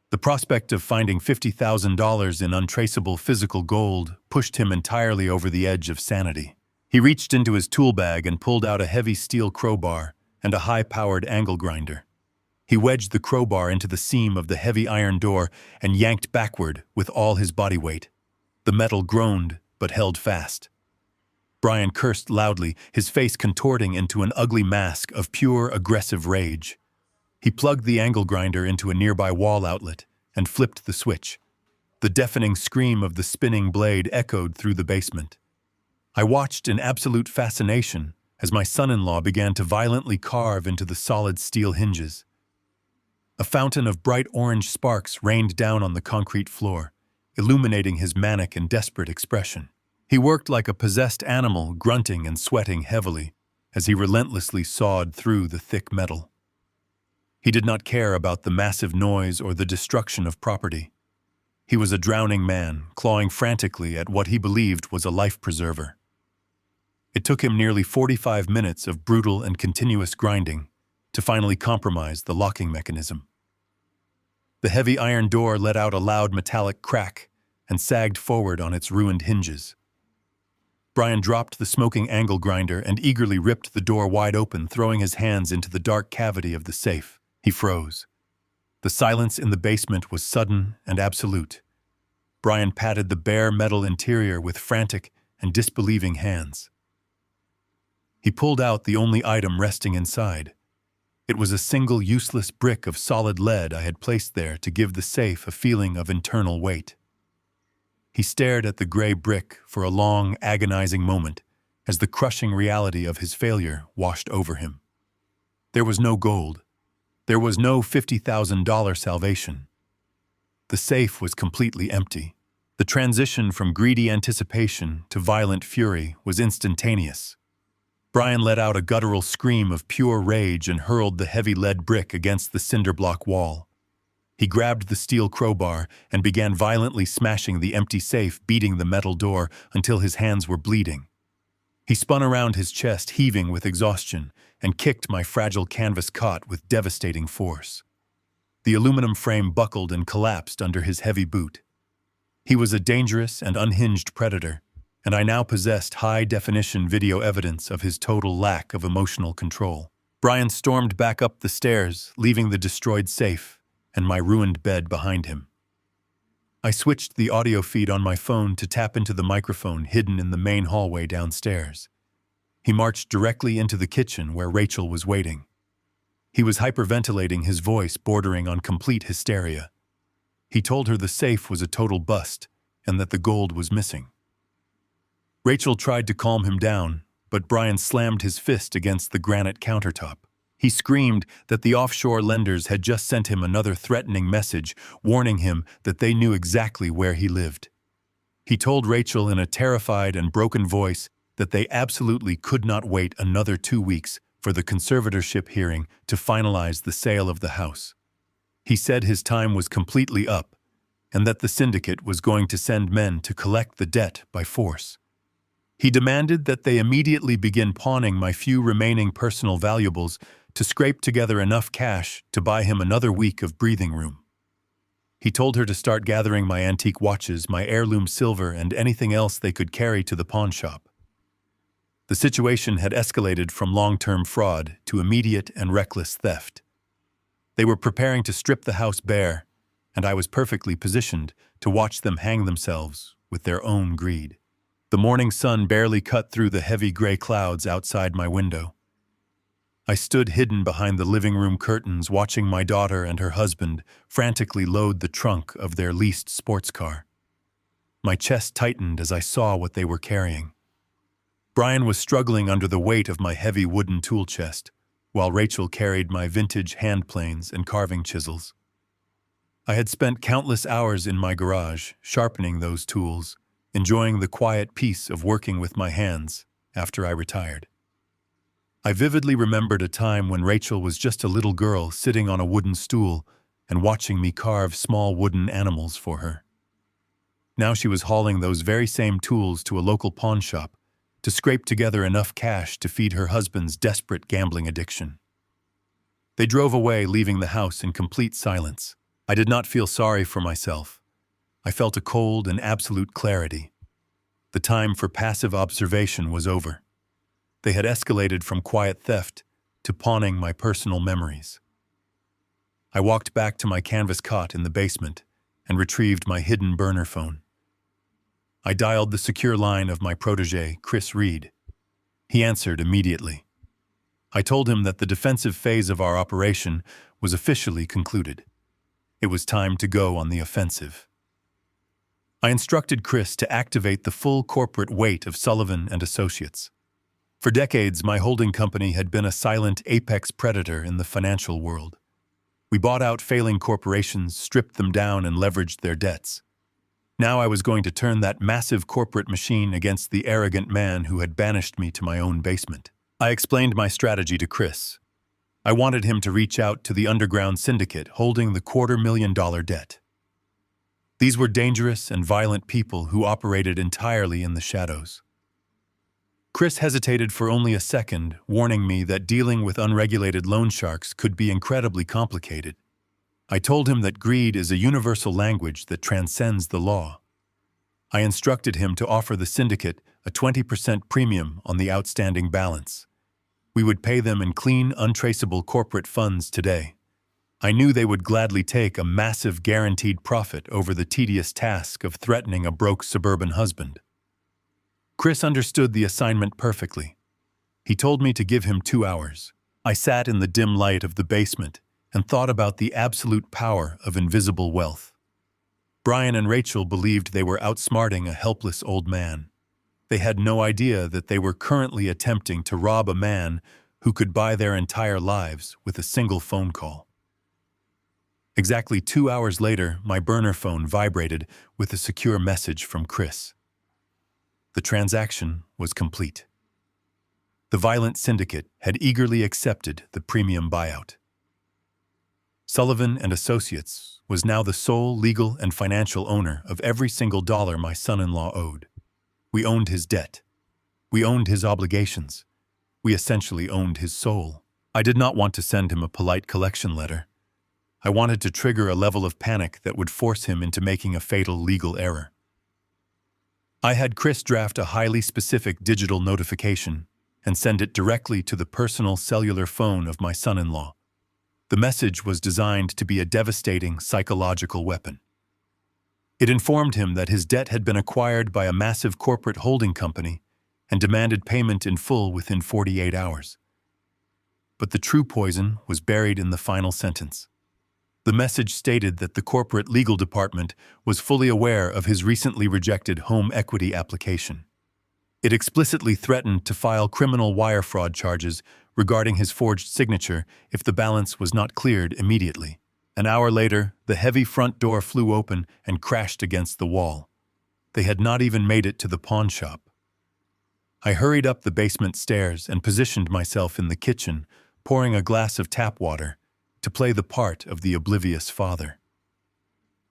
The prospect of finding $50,000 in untraceable physical gold pushed him entirely over the edge of sanity. He reached into his tool bag and pulled out a heavy steel crowbar and a high-powered angle grinder. He wedged the crowbar into the seam of the heavy iron door and yanked backward with all his body weight. The metal groaned, but held fast. Brian cursed loudly, his face contorting into an ugly mask of pure, aggressive rage. He plugged the angle grinder into a nearby wall outlet and flipped the switch. The deafening scream of the spinning blade echoed through the basement. I watched in absolute fascination as my son-in-law began to violently carve into the solid steel hinges. A fountain of bright orange sparks rained down on the concrete floor, illuminating his manic and desperate expression. He worked like a possessed animal, grunting and sweating heavily as he relentlessly sawed through the thick metal. He did not care about the massive noise or the destruction of property. He was a drowning man, clawing frantically at what he believed was a life preserver. It took him nearly 45 minutes of brutal and continuous grinding to finally compromise the locking mechanism. The heavy iron door let out a loud metallic crack and sagged forward on its ruined hinges. Brian dropped the smoking angle grinder and eagerly ripped the door wide open, throwing his hands into the dark cavity of the safe. He froze. The silence in the basement was sudden and absolute. Brian patted the bare metal interior with frantic and disbelieving hands. He pulled out the only item resting inside. It was a single useless brick of solid lead I had placed there to give the safe a feeling of internal weight. He stared at the gray brick for a long, agonizing moment as the crushing reality of his failure washed over him. There was no gold. There was no $50,000 salvation. The safe was completely empty. The transition from greedy anticipation to violent fury was instantaneous. Brian let out a guttural scream of pure rage and hurled the heavy lead brick against the cinder block wall. He grabbed the steel crowbar and began violently smashing the empty safe, beating the metal door until his hands were bleeding. He spun around his chest, heaving with exhaustion, and kicked my fragile canvas cot with devastating force. The aluminum frame buckled and collapsed under his heavy boot. He was a dangerous and unhinged predator, and I now possessed high-definition video evidence of his total lack of emotional control. Brian stormed back up the stairs, leaving the destroyed safe and my ruined bed behind him. I switched the audio feed on my phone to tap into the microphone hidden in the main hallway downstairs. He marched directly into the kitchen where Rachel was waiting. He was hyperventilating, his voice bordering on complete hysteria. He told her the safe was a total bust and that the gold was missing. Rachel tried to calm him down, but Brian slammed his fist against the granite countertop. He screamed that the offshore lenders had just sent him another threatening message, warning him that they knew exactly where he lived. He told Rachel in a terrified and broken voice that they absolutely could not wait another 2 weeks for the conservatorship hearing to finalize the sale of the house. He said his time was completely up, and that the syndicate was going to send men to collect the debt by force. He demanded that they immediately begin pawning my few remaining personal valuables to scrape together enough cash to buy him another week of breathing room. He told her to start gathering my antique watches, my heirloom silver, and anything else they could carry to the pawn shop. The situation had escalated from long-term fraud to immediate and reckless theft. They were preparing to strip the house bare, and I was perfectly positioned to watch them hang themselves with their own greed. The morning sun barely cut through the heavy gray clouds outside my window. I stood hidden behind the living room curtains, watching my daughter and her husband frantically load the trunk of their leased sports car. My chest tightened as I saw what they were carrying. Brian was struggling under the weight of my heavy wooden tool chest, while Rachel carried my vintage hand planes and carving chisels. I had spent countless hours in my garage, sharpening those tools, enjoying the quiet peace of working with my hands after I retired. I vividly remembered a time when Rachel was just a little girl sitting on a wooden stool and watching me carve small wooden animals for her. Now she was hauling those very same tools to a local pawn shop to scrape together enough cash to feed her husband's desperate gambling addiction. They drove away, leaving the house in complete silence. I did not feel sorry for myself. I felt a cold and absolute clarity. The time for passive observation was over. They had escalated from quiet theft to pawning my personal memories. I walked back to my canvas cot in the basement and retrieved my hidden burner phone. I dialed the secure line of my protégé, Chris Reed. He answered immediately. I told him that the defensive phase of our operation was officially concluded. It was time to go on the offensive. I instructed Chris to activate the full corporate weight of Sullivan and Associates. For decades, my holding company had been a silent apex predator in the financial world. We bought out failing corporations, stripped them down, and leveraged their debts. Now I was going to turn that massive corporate machine against the arrogant man who had banished me to my own basement. I explained my strategy to Chris. I wanted him to reach out to the underground syndicate holding the $250,000 debt. These were dangerous and violent people who operated entirely in the shadows. Chris hesitated for only a second, warning me that dealing with unregulated loan sharks could be incredibly complicated. I told him that greed is a universal language that transcends the law. I instructed him to offer the syndicate a 20% premium on the outstanding balance. We would pay them in clean, untraceable corporate funds today. I knew they would gladly take a massive guaranteed profit over the tedious task of threatening a broke suburban husband. Chris understood the assignment perfectly. He told me to give him 2 hours. I sat in the dim light of the basement and thought about the absolute power of invisible wealth. Brian and Rachel believed they were outsmarting a helpless old man. They had no idea that they were currently attempting to rob a man who could buy their entire lives with a single phone call. Exactly 2 hours later, my burner phone vibrated with a secure message from Chris. The transaction was complete. The violent syndicate had eagerly accepted the premium buyout. Sullivan and Associates was now the sole legal and financial owner of every single dollar my son-in-law owed. We owned his debt. We owned his obligations. We essentially owned his soul. I did not want to send him a polite collection letter. I wanted to trigger a level of panic that would force him into making a fatal legal error. I had Chris draft a highly specific digital notification and send it directly to the personal cellular phone of my son-in-law. The message was designed to be a devastating psychological weapon. It informed him that his debt had been acquired by a massive corporate holding company and demanded payment in full within 48 hours. But the true poison was buried in the final sentence. The message stated that the corporate legal department was fully aware of his recently rejected home equity application. It explicitly threatened to file criminal wire fraud charges regarding his forged signature if the balance was not cleared immediately. An hour later, the heavy front door flew open and crashed against the wall. They had not even made it to the pawn shop. I hurried up the basement stairs and positioned myself in the kitchen, pouring a glass of tap water, to play the part of the oblivious father.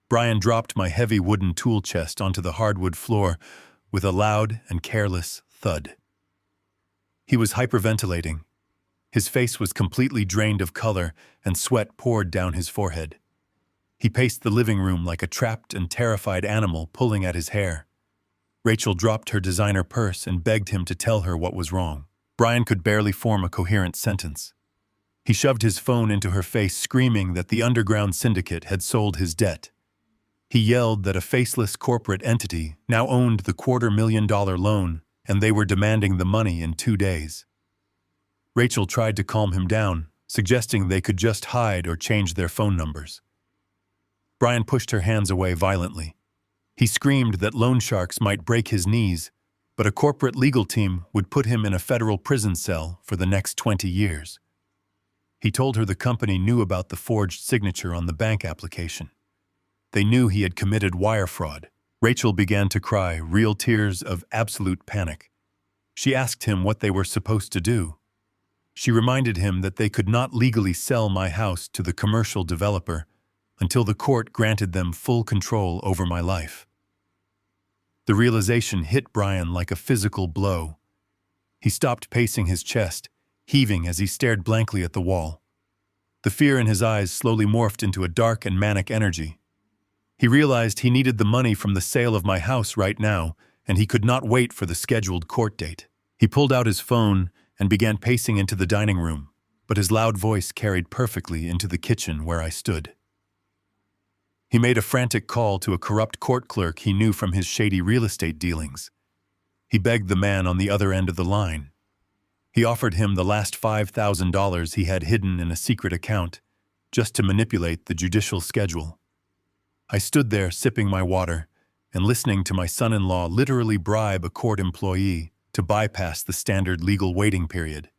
Brian dropped my heavy wooden tool chest onto the hardwood floor with a loud and careless thud. He was hyperventilating. His face was completely drained of color and sweat poured down his forehead. He paced the living room like a trapped and terrified animal pulling at his hair. Rachel dropped her designer purse and begged him to tell her what was wrong. Brian could barely form a coherent sentence. He shoved his phone into her face, screaming that the underground syndicate had sold his debt. He yelled that a faceless corporate entity now owned the $250,000 loan, and they were demanding the money in 2 days. Rachel tried to calm him down, suggesting they could just hide or change their phone numbers. Brian pushed her hands away violently. He screamed that loan sharks might break his knees, but a corporate legal team would put him in a federal prison cell for the next 20 years. He told her the company knew about the forged signature on the bank application. They knew he had committed wire fraud. Rachel began to cry, real tears of absolute panic. She asked him what they were supposed to do. She reminded him that they could not legally sell my house to the commercial developer until the court granted them full control over my life. The realization hit Brian like a physical blow. He stopped pacing his chest, heaving as he stared blankly at the wall. The fear in his eyes slowly morphed into a dark and manic energy. He realized he needed the money from the sale of my house right now, and he could not wait for the scheduled court date. He pulled out his phone and began pacing into the dining room, but his loud voice carried perfectly into the kitchen where I stood. He made a frantic call to a corrupt court clerk he knew from his shady real estate dealings. He begged the man on the other end of the line. He offered him the last $5,000 he had hidden in a secret account, just to manipulate the judicial schedule. I stood there sipping my water and listening to my son-in-law literally bribe a court employee to bypass the standard legal waiting period.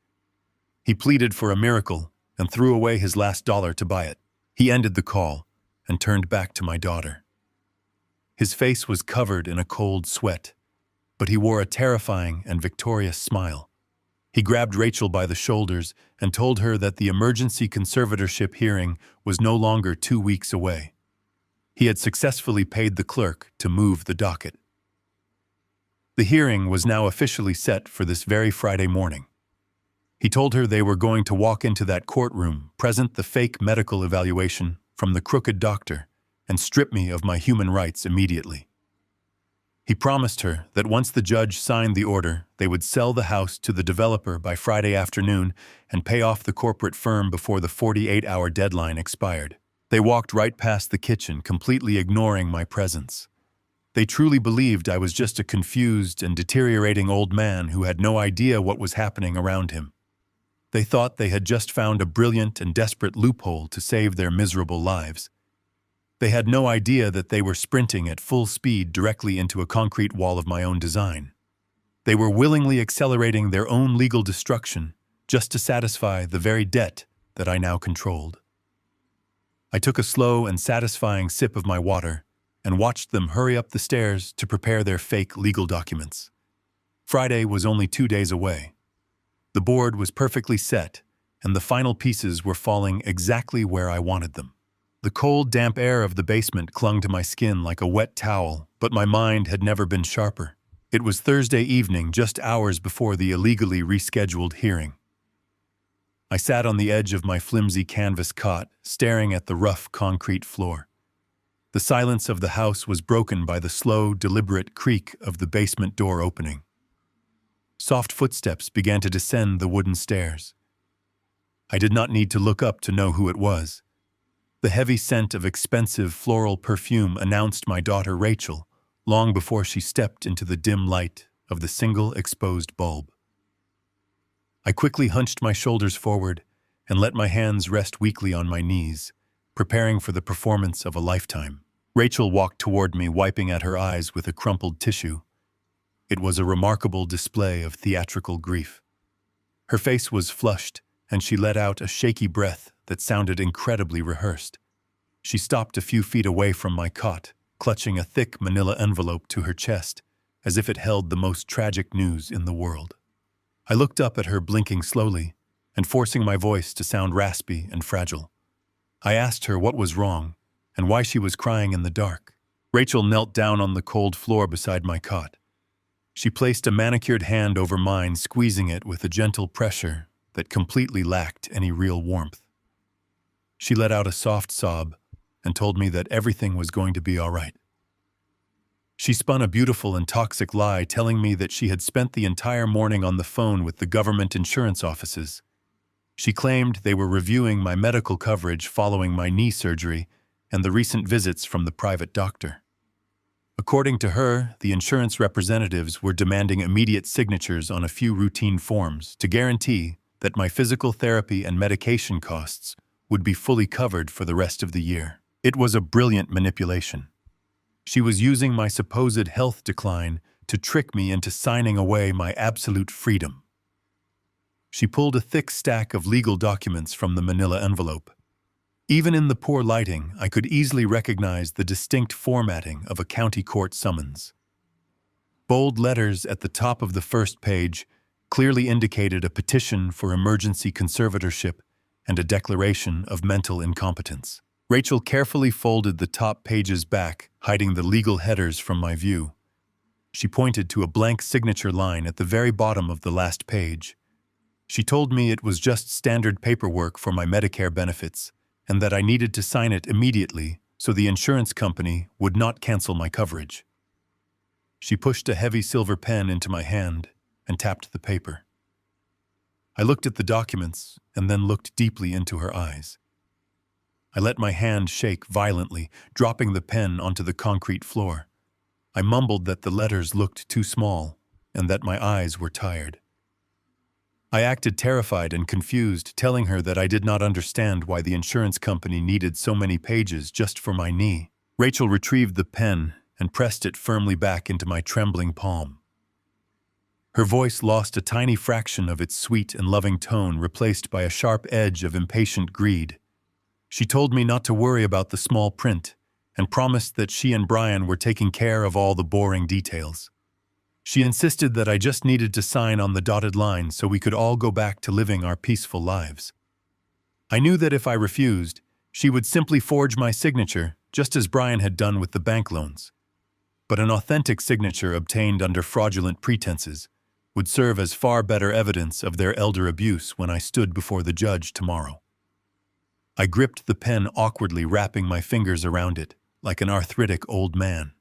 He pleaded for a miracle and threw away his last dollar to buy it. He ended the call and turned back to my daughter. His face was covered in a cold sweat, but he wore a terrifying and victorious smile. He grabbed Rachel by the shoulders and told her that the emergency conservatorship hearing was no longer 2 weeks away. He had successfully paid the clerk to move the docket. The hearing was now officially set for this very Friday morning. He told her they were going to walk into that courtroom, present the fake medical evaluation from the crooked doctor, and strip me of my human rights immediately. He promised her that once the judge signed the order, they would sell the house to the developer by Friday afternoon and pay off the corporate firm before the 48-hour deadline expired. They walked right past the kitchen, completely ignoring my presence. They truly believed I was just a confused and deteriorating old man who had no idea what was happening around him. They thought they had just found a brilliant and desperate loophole to save their miserable lives. They had no idea that they were sprinting at full speed directly into a concrete wall of my own design. They were willingly accelerating their own legal destruction just to satisfy the very debt that I now controlled. I took a slow and satisfying sip of my water and watched them hurry up the stairs to prepare their fake legal documents. Friday was only 2 days away. The board was perfectly set, and the final pieces were falling exactly where I wanted them. The cold, damp air of the basement clung to my skin like a wet towel, but my mind had never been sharper. It was Thursday evening, just hours before the illegally rescheduled hearing. I sat on the edge of my flimsy canvas cot, staring at the rough concrete floor. The silence of the house was broken by the slow, deliberate creak of the basement door opening. Soft footsteps began to descend the wooden stairs. I did not need to look up to know who it was. The heavy scent of expensive floral perfume announced my daughter Rachel long before she stepped into the dim light of the single exposed bulb. I quickly hunched my shoulders forward and let my hands rest weakly on my knees, preparing for the performance of a lifetime. Rachel walked toward me, wiping at her eyes with a crumpled tissue. It was a remarkable display of theatrical grief. Her face was flushed, and she let out a shaky breath that sounded incredibly rehearsed. She stopped a few feet away from my cot, clutching a thick manila envelope to her chest, as if it held the most tragic news in the world. I looked up at her, blinking slowly, and forcing my voice to sound raspy and fragile. I asked her what was wrong, and why she was crying in the dark. Rachel knelt down on the cold floor beside my cot. She placed a manicured hand over mine, squeezing it with a gentle pressure that completely lacked any real warmth. She let out a soft sob and told me that everything was going to be all right. She spun a beautiful and toxic lie, telling me that she had spent the entire morning on the phone with the government insurance offices. She claimed they were reviewing my medical coverage following my knee surgery and the recent visits from the private doctor. According to her, the insurance representatives were demanding immediate signatures on a few routine forms to guarantee that my physical therapy and medication costs would be fully covered for the rest of the year. It was a brilliant manipulation. She was using my supposed health decline to trick me into signing away my absolute freedom. She pulled a thick stack of legal documents from the manila envelope. Even in the poor lighting, I could easily recognize the distinct formatting of a county court summons. Bold letters at the top of the first page clearly indicated a petition for emergency conservatorship and a declaration of mental incompetence. Rachel carefully folded the top pages back, hiding the legal headers from my view. She pointed to a blank signature line at the very bottom of the last page. She told me it was just standard paperwork for my Medicare benefits, and that I needed to sign it immediately so the insurance company would not cancel my coverage. She pushed a heavy silver pen into my hand and tapped the paper. I looked at the documents and then looked deeply into her eyes. I let my hand shake violently, dropping the pen onto the concrete floor. I mumbled that the letters looked too small and that my eyes were tired. I acted terrified and confused, telling her that I did not understand why the insurance company needed so many pages just for my knee. Rachel retrieved the pen and pressed it firmly back into my trembling palm. Her voice lost a tiny fraction of its sweet and loving tone, replaced by a sharp edge of impatient greed. She told me not to worry about the small print and promised that she and Brian were taking care of all the boring details. She insisted that I just needed to sign on the dotted line so we could all go back to living our peaceful lives. I knew that if I refused, she would simply forge my signature, just as Brian had done with the bank loans. But an authentic signature obtained under fraudulent pretenses would serve as far better evidence of their elder abuse when I stood before the judge tomorrow. I gripped the pen awkwardly, wrapping my fingers around it, like an arthritic old man.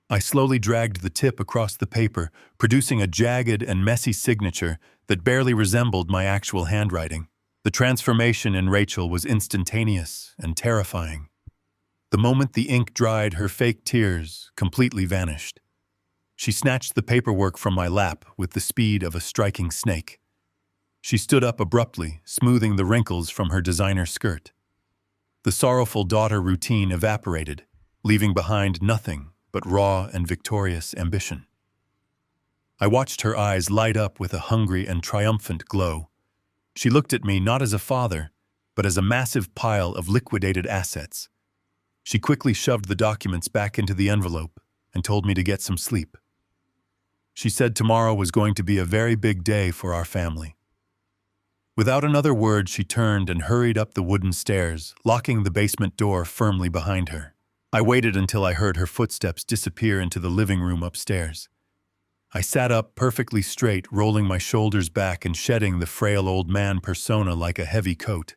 I slowly dragged the tip across the paper, producing a jagged and messy signature that barely resembled my actual handwriting. The transformation in Rachel was instantaneous and terrifying. The moment the ink dried, her fake tears completely vanished. She snatched the paperwork from my lap with the speed of a striking snake. She stood up abruptly, smoothing the wrinkles from her designer skirt. The sorrowful daughter routine evaporated, leaving behind nothing but raw and victorious ambition. I watched her eyes light up with a hungry and triumphant glow. She looked at me not as a father, but as a massive pile of liquidated assets. She quickly shoved the documents back into the envelope and told me to get some sleep. She said tomorrow was going to be a very big day for our family. Without another word, she turned and hurried up the wooden stairs, locking the basement door firmly behind her. I waited until I heard her footsteps disappear into the living room upstairs. I sat up perfectly straight, rolling my shoulders back and shedding the frail old man persona like a heavy coat.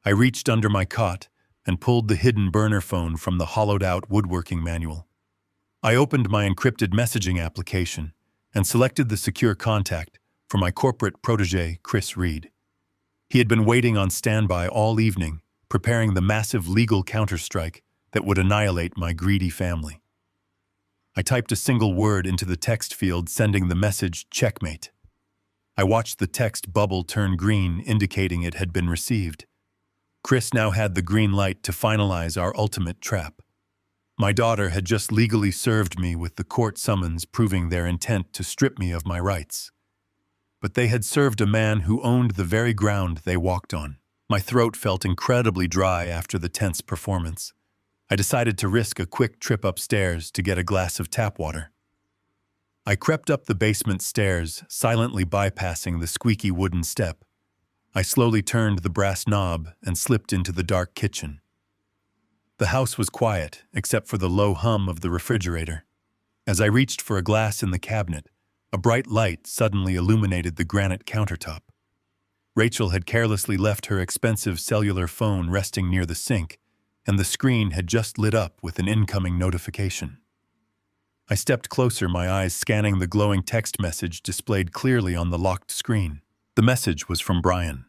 I reached under my cot and pulled the hidden burner phone from the hollowed-out woodworking manual. I opened my encrypted messaging application and selected the secure contact for my corporate protégé, Chris Reed. He had been waiting on standby all evening, preparing the massive legal counterstrike that would annihilate my greedy family. I typed a single word into the text field, sending the message, "Checkmate." I watched the text bubble turn green, indicating it had been received. Chris now had the green light to finalize our ultimate trap. My daughter had just legally served me with the court summons proving their intent to strip me of my rights. But they had served a man who owned the very ground they walked on. My throat felt incredibly dry after the tense performance. I decided to risk a quick trip upstairs to get a glass of tap water. I crept up the basement stairs, silently bypassing the squeaky wooden step. I slowly turned the brass knob and slipped into the dark kitchen. The house was quiet, except for the low hum of the refrigerator. As I reached for a glass in the cabinet, a bright light suddenly illuminated the granite countertop. Rachel had carelessly left her expensive cellular phone resting near the sink, and the screen had just lit up with an incoming notification. I stepped closer, my eyes scanning the glowing text message displayed clearly on the locked screen. The message was from Brian.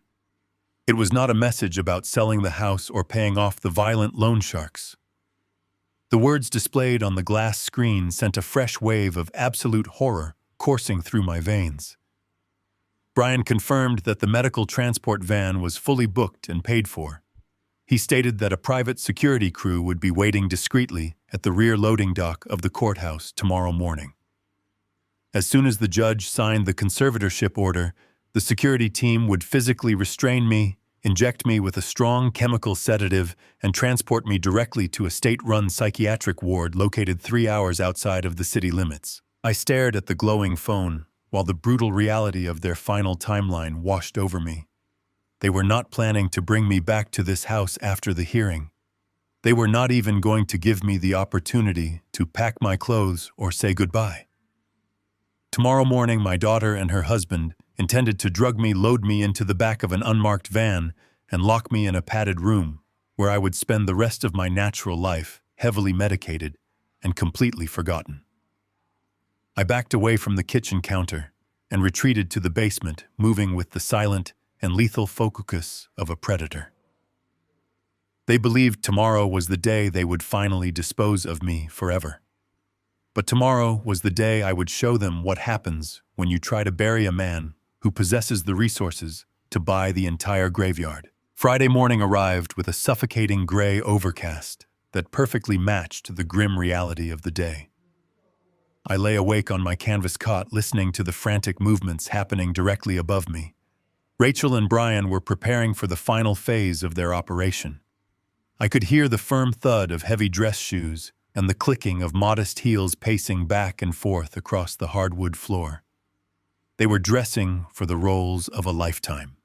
It was not a message about selling the house or paying off the violent loan sharks. The words displayed on the glass screen sent a fresh wave of absolute horror coursing through my veins. Brian confirmed that the medical transport van was fully booked and paid for. He stated that a private security crew would be waiting discreetly at the rear loading dock of the courthouse tomorrow morning. As soon as the judge signed the conservatorship order, the security team would physically restrain me, inject me with a strong chemical sedative, and transport me directly to a state-run psychiatric ward located 3 hours outside of the city limits. I stared at the glowing phone while the brutal reality of their final timeline washed over me. They were not planning to bring me back to this house after the hearing. They were not even going to give me the opportunity to pack my clothes or say goodbye. Tomorrow morning, my daughter and her husband intended to drug me, load me into the back of an unmarked van, and lock me in a padded room where I would spend the rest of my natural life, heavily medicated and completely forgotten. I backed away from the kitchen counter and retreated to the basement, moving with the silent and lethal focus of a predator. They believed tomorrow was the day they would finally dispose of me forever. But tomorrow was the day I would show them what happens when you try to bury a man who possesses the resources to buy the entire graveyard. Friday morning arrived with a suffocating gray overcast that perfectly matched the grim reality of the day. I lay awake on my canvas cot listening to the frantic movements happening directly above me. Rachel and Brian were preparing for the final phase of their operation. I could hear the firm thud of heavy dress shoes and the clicking of modest heels pacing back and forth across the hardwood floor. They were dressing for the roles of a lifetime.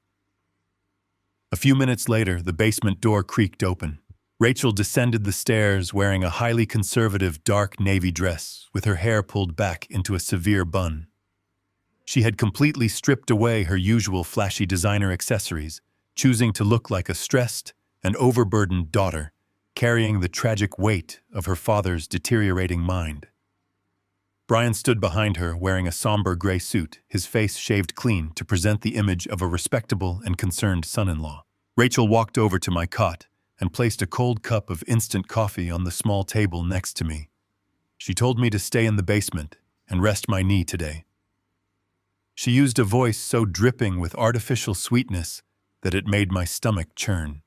A few minutes later, the basement door creaked open. Rachel descended the stairs wearing a highly conservative dark navy dress with her hair pulled back into a severe bun. She had completely stripped away her usual flashy designer accessories, choosing to look like a stressed and overburdened daughter, carrying the tragic weight of her father's deteriorating mind. Brian stood behind her wearing a somber gray suit, his face shaved clean to present the image of a respectable and concerned son-in-law. Rachel walked over to my cot and placed a cold cup of instant coffee on the small table next to me. She told me to stay in the basement and rest my knee today. She used a voice so dripping with artificial sweetness that it made my stomach churn.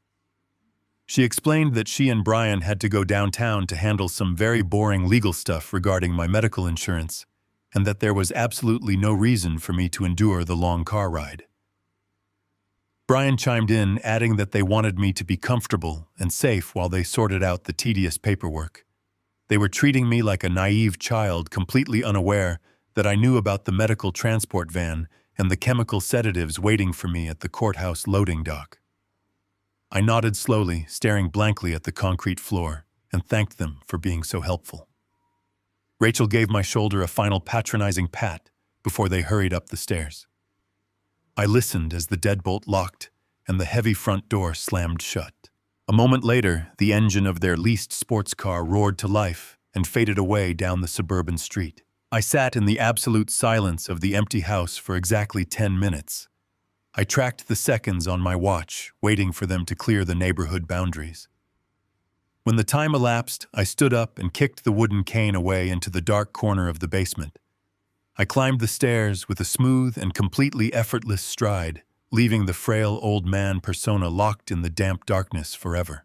She explained that she and Brian had to go downtown to handle some very boring legal stuff regarding my medical insurance, and that there was absolutely no reason for me to endure the long car ride. Brian chimed in, adding that they wanted me to be comfortable and safe while they sorted out the tedious paperwork. They were treating me like a naive child, completely unaware that I knew about the medical transport van and the chemical sedatives waiting for me at the courthouse loading dock. I nodded slowly, staring blankly at the concrete floor, and thanked them for being so helpful. Rachel gave my shoulder a final patronizing pat before they hurried up the stairs. I listened as the deadbolt locked and the heavy front door slammed shut. A moment later, the engine of their leased sports car roared to life and faded away down the suburban street. I sat in the absolute silence of the empty house for exactly 10 minutes. I tracked the seconds on my watch, waiting for them to clear the neighborhood boundaries. When the time elapsed, I stood up and kicked the wooden cane away into the dark corner of the basement. I climbed the stairs with a smooth and completely effortless stride, leaving the frail old man persona locked in the damp darkness forever.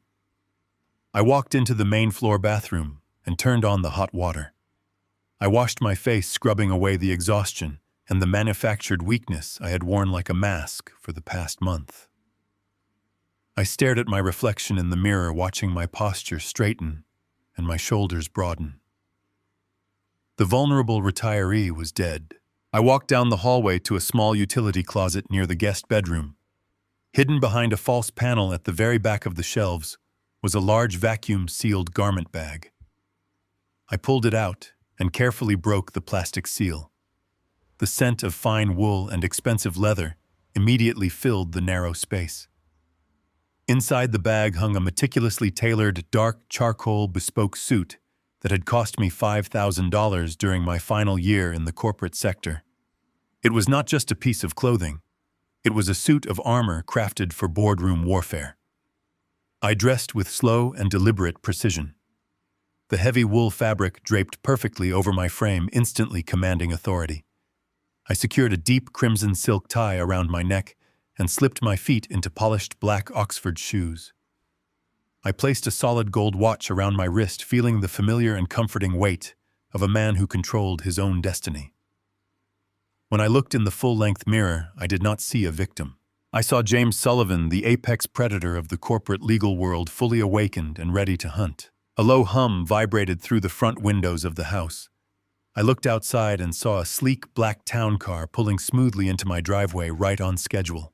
I walked into the main floor bathroom and turned on the hot water. I washed my face, scrubbing away the exhaustion and the manufactured weakness I had worn like a mask for the past month. I stared at my reflection in the mirror, watching my posture straighten and my shoulders broaden. The vulnerable retiree was dead. I walked down the hallway to a small utility closet near the guest bedroom. Hidden behind a false panel at the very back of the shelves was a large vacuum-sealed garment bag. I pulled it out and carefully broke the plastic seal. The scent of fine wool and expensive leather immediately filled the narrow space. Inside the bag hung a meticulously tailored dark charcoal bespoke suit that had cost me $5,000 during my final year in the corporate sector. It was not just a piece of clothing. It was a suit of armor crafted for boardroom warfare. I dressed with slow and deliberate precision. The heavy wool fabric draped perfectly over my frame, instantly commanding authority. I secured a deep crimson silk tie around my neck and slipped my feet into polished black Oxford shoes. I placed a solid gold watch around my wrist, feeling the familiar and comforting weight of a man who controlled his own destiny. When I looked in the full-length mirror, I did not see a victim. I saw James Sullivan, the apex predator of the corporate legal world, fully awakened and ready to hunt. A low hum vibrated through the front windows of the house. I looked outside and saw a sleek black town car pulling smoothly into my driveway right on schedule.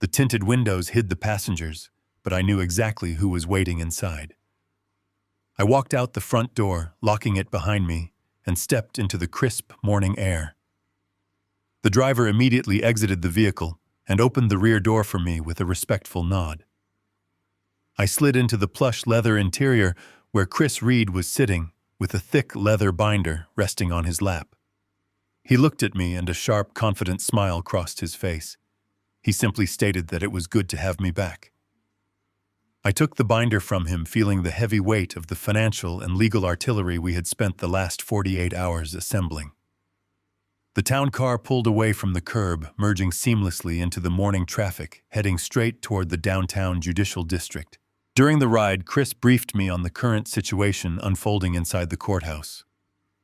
The tinted windows hid the passengers, but I knew exactly who was waiting inside. I walked out the front door, locking it behind me, and stepped into the crisp morning air. The driver immediately exited the vehicle and opened the rear door for me with a respectful nod. I slid into the plush leather interior where Chris Reed was sitting, with a thick leather binder resting on his lap. He looked at me and a sharp, confident smile crossed his face. He simply stated that it was good to have me back. I took the binder from him, feeling the heavy weight of the financial and legal artillery we had spent the last 48 hours assembling. The town car pulled away from the curb, merging seamlessly into the morning traffic, heading straight toward the downtown judicial district. During the ride, Chris briefed me on the current situation unfolding inside the courthouse.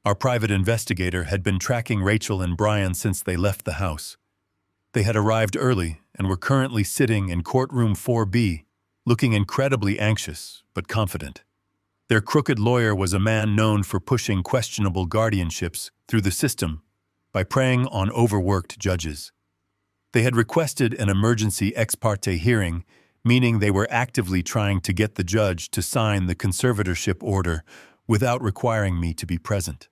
Our private investigator had been tracking Rachel and Brian since they left the house. They had arrived early and were currently sitting in courtroom 4B, looking incredibly anxious but confident. Their crooked lawyer was a man known for pushing questionable guardianships through the system by preying on overworked judges. They had requested an emergency ex parte hearing, meaning they were actively trying to get the judge to sign the conservatorship order without requiring me to be present.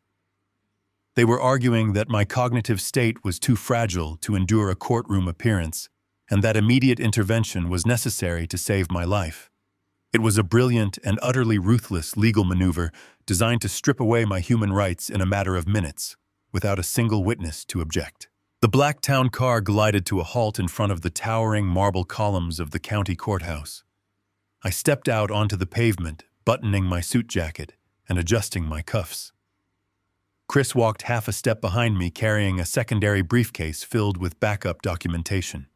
They were arguing that my cognitive state was too fragile to endure a courtroom appearance, and that immediate intervention was necessary to save my life. It was a brilliant and utterly ruthless legal maneuver designed to strip away my human rights in a matter of minutes, without a single witness to object. The black town car glided to a halt in front of the towering marble columns of the county courthouse. I stepped out onto the pavement, buttoning my suit jacket and adjusting my cuffs. Chris walked half a step behind me, carrying a secondary briefcase filled with backup documentation.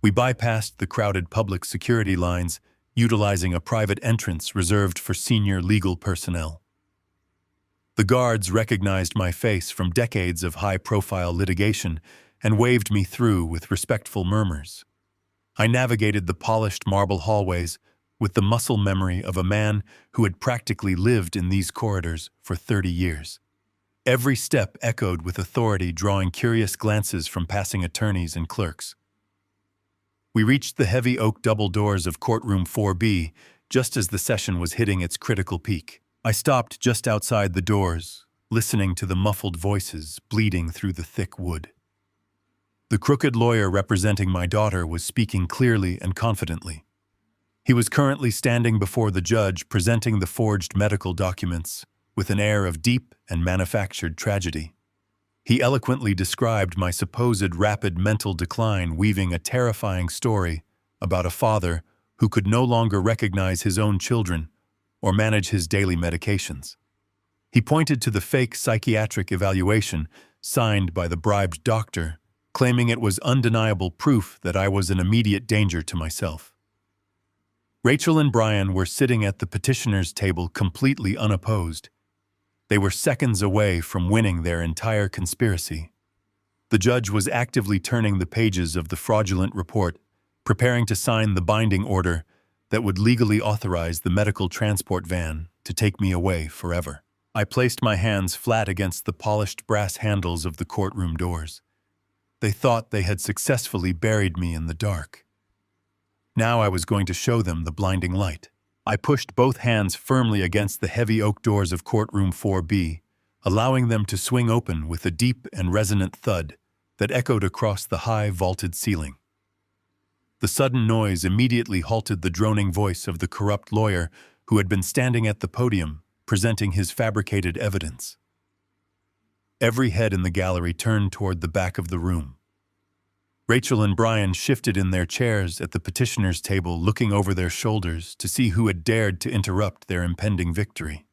We bypassed the crowded public security lines, utilizing a private entrance reserved for senior legal personnel. The guards recognized my face from decades of high-profile litigation and waved me through with respectful murmurs. I navigated the polished marble hallways with the muscle memory of a man who had practically lived in these corridors for 30 years. Every step echoed with authority, drawing curious glances from passing attorneys and clerks. We reached the heavy oak double doors of courtroom 4B just as the session was hitting its critical peak. I stopped just outside the doors, listening to the muffled voices bleeding through the thick wood. The crooked lawyer representing my daughter was speaking clearly and confidently. He was currently standing before the judge, presenting the forged medical documents with an air of deep and manufactured tragedy. He eloquently described my supposed rapid mental decline, weaving a terrifying story about a father who could no longer recognize his own children or manage his daily medications. He pointed to the fake psychiatric evaluation signed by the bribed doctor, claiming it was undeniable proof that I was an immediate danger to myself. Rachel and Brian were sitting at the petitioner's table completely unopposed. They were seconds away from winning their entire conspiracy. The judge was actively turning the pages of the fraudulent report, preparing to sign the binding order that would legally authorize the medical transport van to take me away forever. I placed my hands flat against the polished brass handles of the courtroom doors. They thought they had successfully buried me in the dark. Now I was going to show them the blinding light. I pushed both hands firmly against the heavy oak doors of courtroom 4B, allowing them to swing open with a deep and resonant thud that echoed across the high vaulted ceiling. The sudden noise immediately halted the droning voice of the corrupt lawyer who had been standing at the podium, presenting his fabricated evidence. Every head in the gallery turned toward the back of the room. Rachel and Brian shifted in their chairs at the petitioner's table, looking over their shoulders to see who had dared to interrupt their impending victory.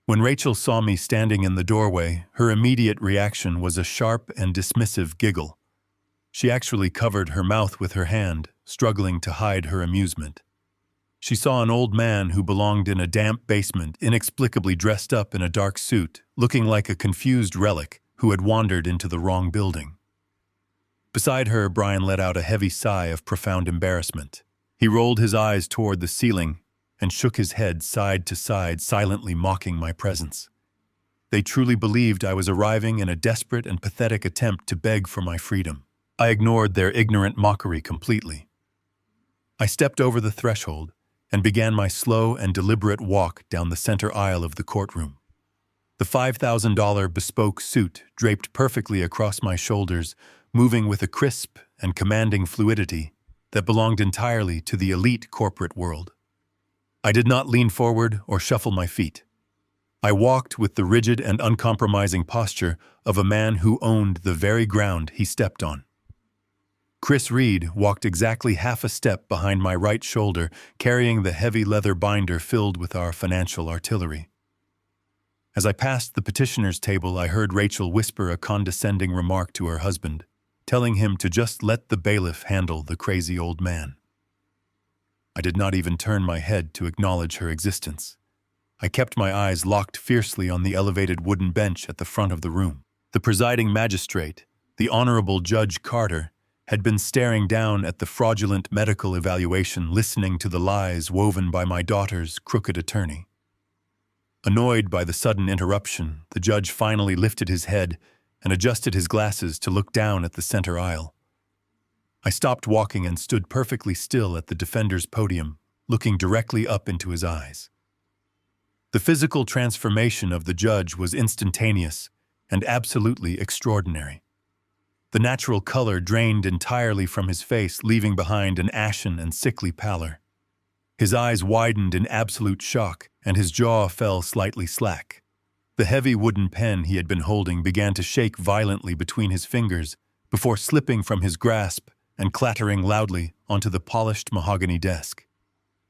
When Rachel saw me standing in the doorway, her immediate reaction was a sharp and dismissive giggle. She actually covered her mouth with her hand, struggling to hide her amusement. She saw an old man who belonged in a damp basement, inexplicably dressed up in a dark suit, looking like a confused relic who had wandered into the wrong building. Beside her, Brian let out a heavy sigh of profound embarrassment. He rolled his eyes toward the ceiling and shook his head side to side, silently mocking my presence. They truly believed I was arriving in a desperate and pathetic attempt to beg for my freedom. I ignored their ignorant mockery completely. I stepped over the threshold and began my slow and deliberate walk down the center aisle of the courtroom. The $5,000 bespoke suit draped perfectly across my shoulders, moving with a crisp and commanding fluidity that belonged entirely to the elite corporate world. I did not lean forward or shuffle my feet. I walked with the rigid and uncompromising posture of a man who owned the very ground he stepped on. Chris Reed walked exactly half a step behind my right shoulder, carrying the heavy leather binder filled with our financial artillery. As I passed the petitioner's table, I heard Rachel whisper a condescending remark to her husband, telling him to just let the bailiff handle the crazy old man. I did not even turn my head to acknowledge her existence. I kept my eyes locked fiercely on the elevated wooden bench at the front of the room. The presiding magistrate, the Honorable Judge Carter, had been staring down at the fraudulent medical evaluation, listening to the lies woven by my daughter's crooked attorney. Annoyed by the sudden interruption, the judge finally lifted his head and adjusted his glasses to look down at the center aisle. I stopped walking and stood perfectly still at the defender's podium, looking directly up into his eyes. The physical transformation of the judge was instantaneous and absolutely extraordinary. The natural color drained entirely from his face, leaving behind an ashen and sickly pallor. His eyes widened in absolute shock, and his jaw fell slightly slack. The heavy wooden pen he had been holding began to shake violently between his fingers before slipping from his grasp and clattering loudly onto the polished mahogany desk.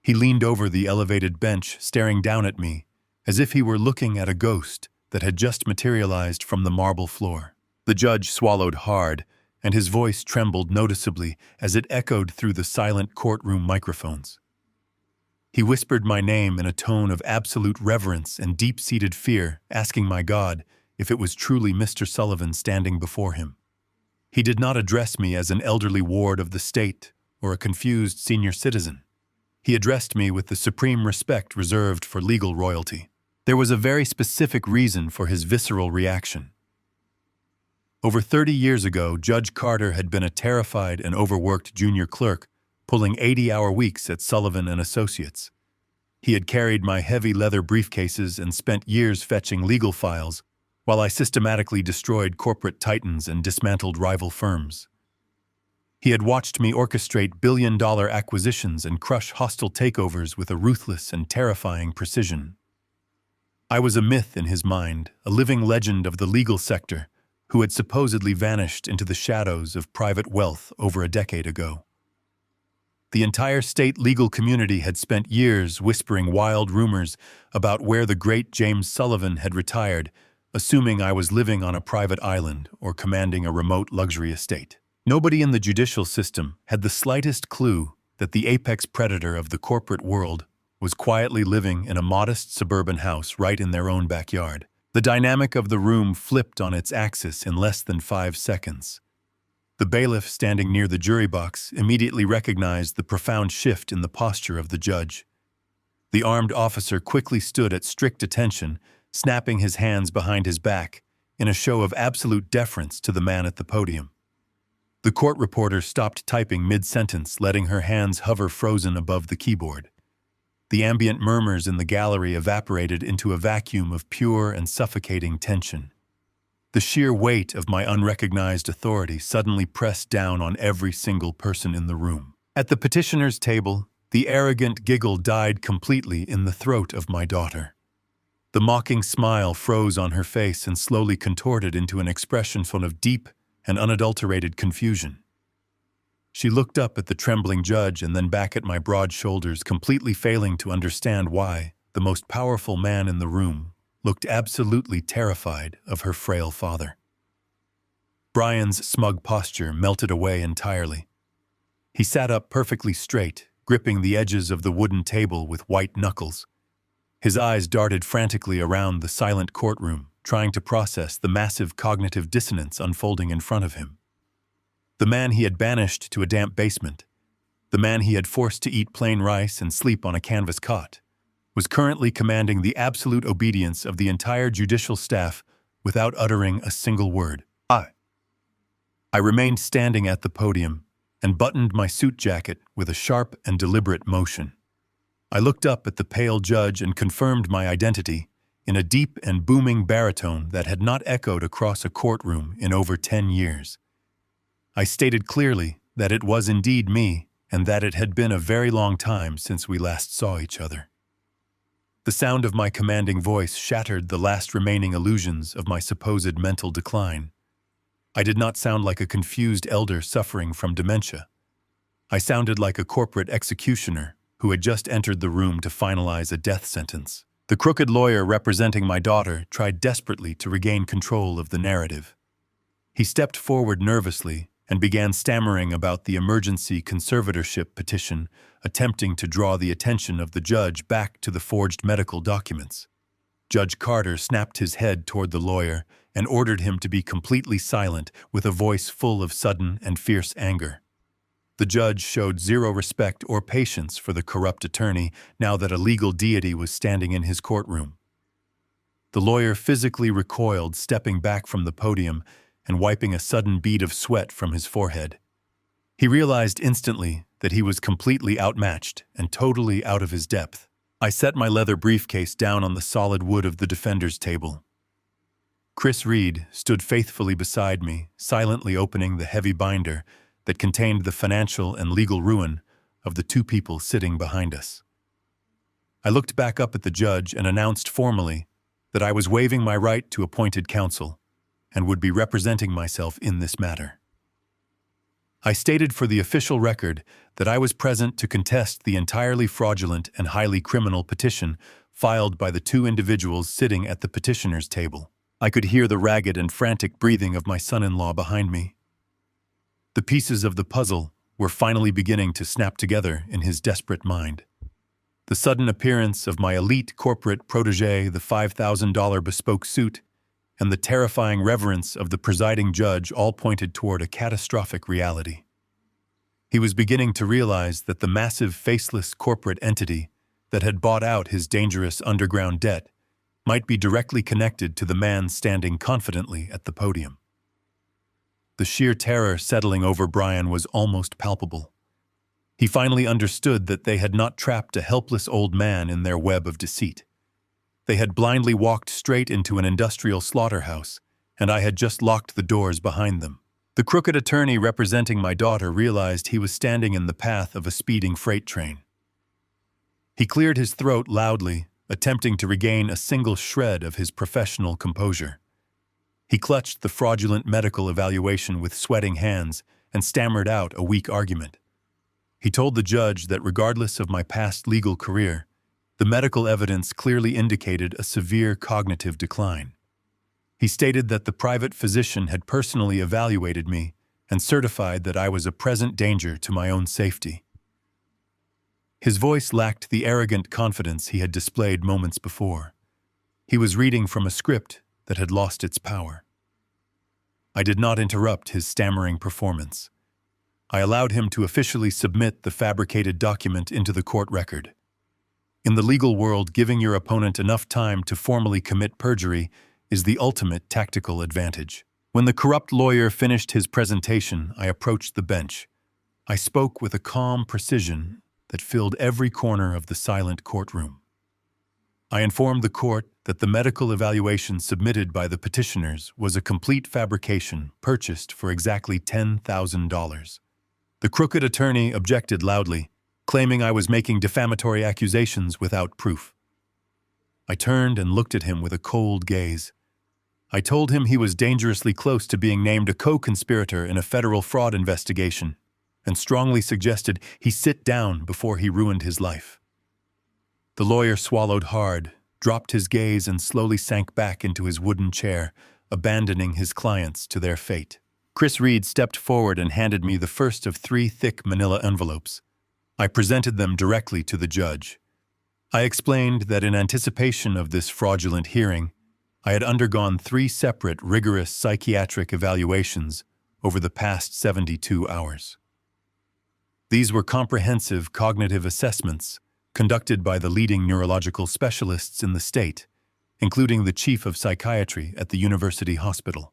He leaned over the elevated bench, staring down at me, as if he were looking at a ghost that had just materialized from the marble floor. The judge swallowed hard, and his voice trembled noticeably as it echoed through the silent courtroom microphones. He whispered my name in a tone of absolute reverence and deep-seated fear, asking my God if it was truly Mr. Sullivan standing before him. He did not address me as an elderly ward of the state or a confused senior citizen. He addressed me with the supreme respect reserved for legal royalty. There was a very specific reason for his visceral reaction. Over 30 years ago, Judge Carter had been a terrified and overworked junior clerk, pulling 80-hour weeks at Sullivan and Associates. He had carried my heavy leather briefcases and spent years fetching legal files, while I systematically destroyed corporate titans and dismantled rival firms. He had watched me orchestrate billion-dollar acquisitions and crush hostile takeovers with a ruthless and terrifying precision. I was a myth in his mind, a living legend of the legal sector, who had supposedly vanished into the shadows of private wealth over a decade ago. The entire state legal community had spent years whispering wild rumors about where the great James Sullivan had retired, assuming I was living on a private island or commanding a remote luxury estate. Nobody in the judicial system had the slightest clue that the apex predator of the corporate world was quietly living in a modest suburban house right in their own backyard. The dynamic of the room flipped on its axis in less than 5 seconds. The bailiff standing near the jury box immediately recognized the profound shift in the posture of the judge. The armed officer quickly stood at strict attention, snapping his hands behind his back in a show of absolute deference to the man at the podium. The court reporter stopped typing mid-sentence, letting her hands hover frozen above the keyboard. The ambient murmurs in the gallery evaporated into a vacuum of pure and suffocating tension. The sheer weight of my unrecognized authority suddenly pressed down on every single person in the room. At the petitioner's table, the arrogant giggle died completely in the throat of my daughter. The mocking smile froze on her face and slowly contorted into an expression full of deep and unadulterated confusion. She looked up at the trembling judge and then back at my broad shoulders, completely failing to understand why the most powerful man in the room looked absolutely terrified of her frail father. Brian's smug posture melted away entirely. He sat up perfectly straight, gripping the edges of the wooden table with white knuckles. His eyes darted frantically around the silent courtroom, trying to process the massive cognitive dissonance unfolding in front of him. The man he had banished to a damp basement, the man he had forced to eat plain rice and sleep on a canvas cot, was currently commanding the absolute obedience of the entire judicial staff without uttering a single word. I remained standing at the podium and buttoned my suit jacket with a sharp and deliberate motion. I looked up at the pale judge and confirmed my identity in a deep and booming baritone that had not echoed across a courtroom in over 10 years. I stated clearly that it was indeed me and that it had been a very long time since we last saw each other. The sound of my commanding voice shattered the last remaining illusions of my supposed mental decline. I did not sound like a confused elder suffering from dementia. I sounded like a corporate executioner who had just entered the room to finalize a death sentence. The crooked lawyer representing my daughter tried desperately to regain control of the narrative. He stepped forward nervously, and began stammering about the emergency conservatorship petition, attempting to draw the attention of the judge back to the forged medical documents. Judge Carter snapped his head toward the lawyer and ordered him to be completely silent with a voice full of sudden and fierce anger. The judge showed zero respect or patience for the corrupt attorney now that a legal deity was standing in his courtroom. The lawyer physically recoiled, stepping back from the podium and wiping a sudden bead of sweat from his forehead. He realized instantly that he was completely outmatched and totally out of his depth. I set my leather briefcase down on the solid wood of the defender's table. Chris Reed stood faithfully beside me, silently opening the heavy binder that contained the financial and legal ruin of the two people sitting behind us. I looked back up at the judge and announced formally that I was waiving my right to appointed counsel and would be representing myself in this matter. I stated for the official record that I was present to contest the entirely fraudulent and highly criminal petition filed by the two individuals sitting at the petitioner's table. I could hear the ragged and frantic breathing of my son-in-law behind me. The pieces of the puzzle were finally beginning to snap together in his desperate mind. The sudden appearance of my elite corporate protégé, the $5,000 bespoke suit, and the terrifying reverence of the presiding judge all pointed toward a catastrophic reality. He was beginning to realize that the massive faceless corporate entity that had bought out his dangerous underground debt might be directly connected to the man standing confidently at the podium. The sheer terror settling over Brian was almost palpable. He finally understood that they had not trapped a helpless old man in their web of deceit. They had blindly walked straight into an industrial slaughterhouse, and I had just locked the doors behind them. The crooked attorney representing my daughter realized he was standing in the path of a speeding freight train. He cleared his throat loudly, attempting to regain a single shred of his professional composure. He clutched the fraudulent medical evaluation with sweating hands and stammered out a weak argument. He told the judge that regardless of my past legal career, the medical evidence clearly indicated a severe cognitive decline. He stated that the private physician had personally evaluated me and certified that I was a present danger to my own safety. His voice lacked the arrogant confidence he had displayed moments before. He was reading from a script that had lost its power. I did not interrupt his stammering performance. I allowed him to officially submit the fabricated document into the court record. In the legal world, giving your opponent enough time to formally commit perjury is the ultimate tactical advantage. When the corrupt lawyer finished his presentation, I approached the bench. I spoke with a calm precision that filled every corner of the silent courtroom. I informed the court that the medical evaluation submitted by the petitioners was a complete fabrication purchased for exactly $10,000. The crooked attorney objected loudly, claiming I was making defamatory accusations without proof. I turned and looked at him with a cold gaze. I told him he was dangerously close to being named a co-conspirator in a federal fraud investigation, and strongly suggested he sit down before he ruined his life. The lawyer swallowed hard, dropped his gaze, and slowly sank back into his wooden chair, abandoning his clients to their fate. Chris Reed stepped forward and handed me the first of 3 thick manila envelopes. I presented them directly to the judge. I explained that in anticipation of this fraudulent hearing, I had undergone 3 separate rigorous psychiatric evaluations over the past 72 hours. These were comprehensive cognitive assessments conducted by the leading neurological specialists in the state, including the chief of psychiatry at the university hospital.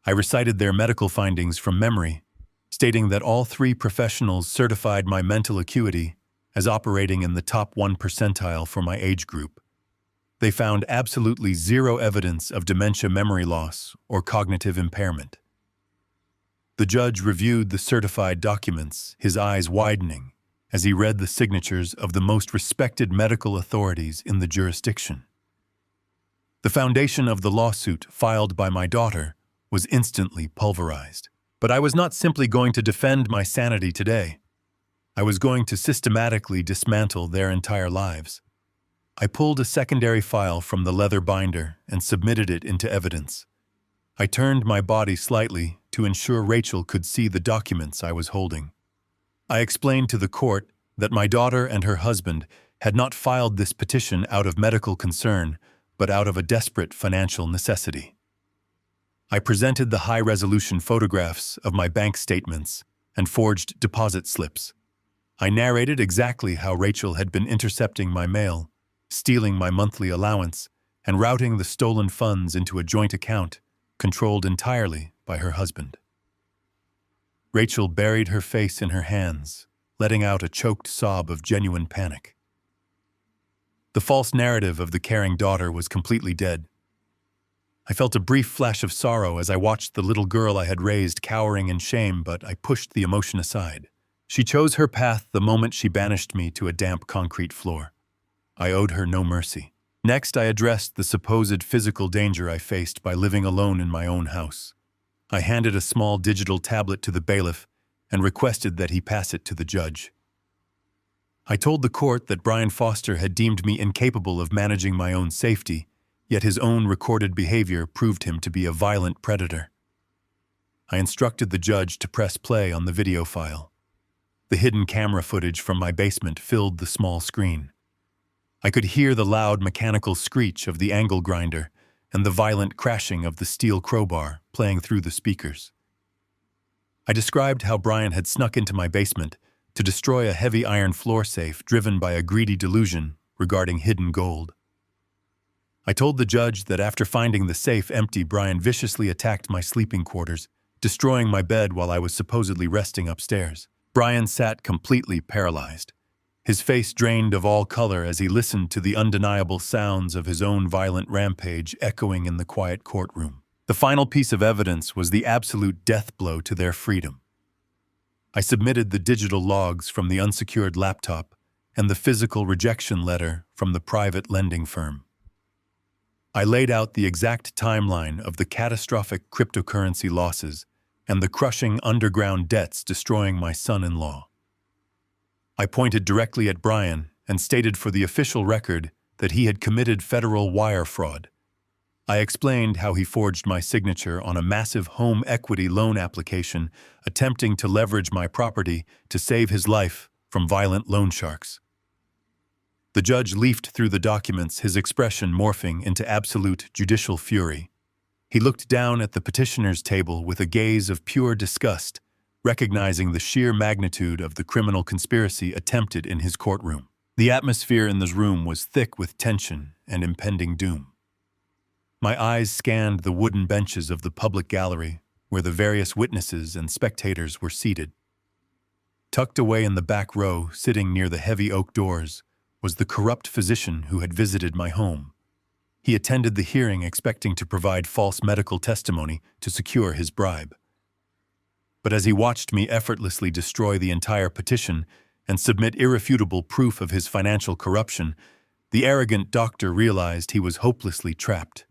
I recited their medical findings from memory, stating that all 3 professionals certified my mental acuity as operating in the top 1 percentile for my age group. They found absolutely zero evidence of dementia, memory loss, or cognitive impairment. The judge reviewed the certified documents, his eyes widening as he read the signatures of the most respected medical authorities in the jurisdiction. The foundation of the lawsuit filed by my daughter was instantly pulverized. But I was not simply going to defend my sanity today. I was going to systematically dismantle their entire lives. I pulled a secondary file from the leather binder and submitted it into evidence. I turned my body slightly, to ensure Rachel could see the documents I was holding. I explained to the court that my daughter and her husband had not filed this petition out of medical concern, but out of a desperate financial necessity. I presented the high-resolution photographs of my bank statements and forged deposit slips. I narrated exactly how Rachel had been intercepting my mail, stealing my monthly allowance, and routing the stolen funds into a joint account controlled entirely by her husband. Rachel buried her face in her hands, letting out a choked sob of genuine panic. The false narrative of the caring daughter was completely dead. I felt a brief flash of sorrow as I watched the little girl I had raised cowering in shame, but I pushed the emotion aside. She chose her path the moment she banished me to a damp concrete floor. I owed her no mercy. Next, I addressed the supposed physical danger I faced by living alone in my own house. I handed a small digital tablet to the bailiff and requested that he pass it to the judge. I told the court that Brian Foster had deemed me incapable of managing my own safety, yet his own recorded behavior proved him to be a violent predator. I instructed the judge to press play on the video file. The hidden camera footage from my basement filled the small screen. I could hear the loud mechanical screech of the angle grinder and the violent crashing of the steel crowbar playing through the speakers. I described how Brian had snuck into my basement to destroy a heavy iron floor safe driven by a greedy delusion regarding hidden gold. I told the judge that after finding the safe empty, Brian viciously attacked my sleeping quarters, destroying my bed while I was supposedly resting upstairs. Brian sat completely paralyzed, his face drained of all color as he listened to the undeniable sounds of his own violent rampage echoing in the quiet courtroom. The final piece of evidence was the absolute death blow to their freedom. I submitted the digital logs from the unsecured laptop and the physical rejection letter from the private lending firm. I laid out the exact timeline of the catastrophic cryptocurrency losses and the crushing underground debts destroying my son-in-law. I pointed directly at Brian and stated for the official record that he had committed federal wire fraud. I explained how he forged my signature on a massive home equity loan application, attempting to leverage my property to save his life from violent loan sharks. The judge leafed through the documents, his expression morphing into absolute judicial fury. He looked down at the petitioner's table with a gaze of pure disgust, recognizing the sheer magnitude of the criminal conspiracy attempted in his courtroom. The atmosphere in this room was thick with tension and impending doom. My eyes scanned the wooden benches of the public gallery where the various witnesses and spectators were seated. Tucked away in the back row, sitting near the heavy oak doors, was the corrupt physician who had visited my home. He attended the hearing expecting to provide false medical testimony to secure his bribe. But as he watched me effortlessly destroy the entire petition and submit irrefutable proof of his financial corruption, the arrogant doctor realized he was hopelessly trapped.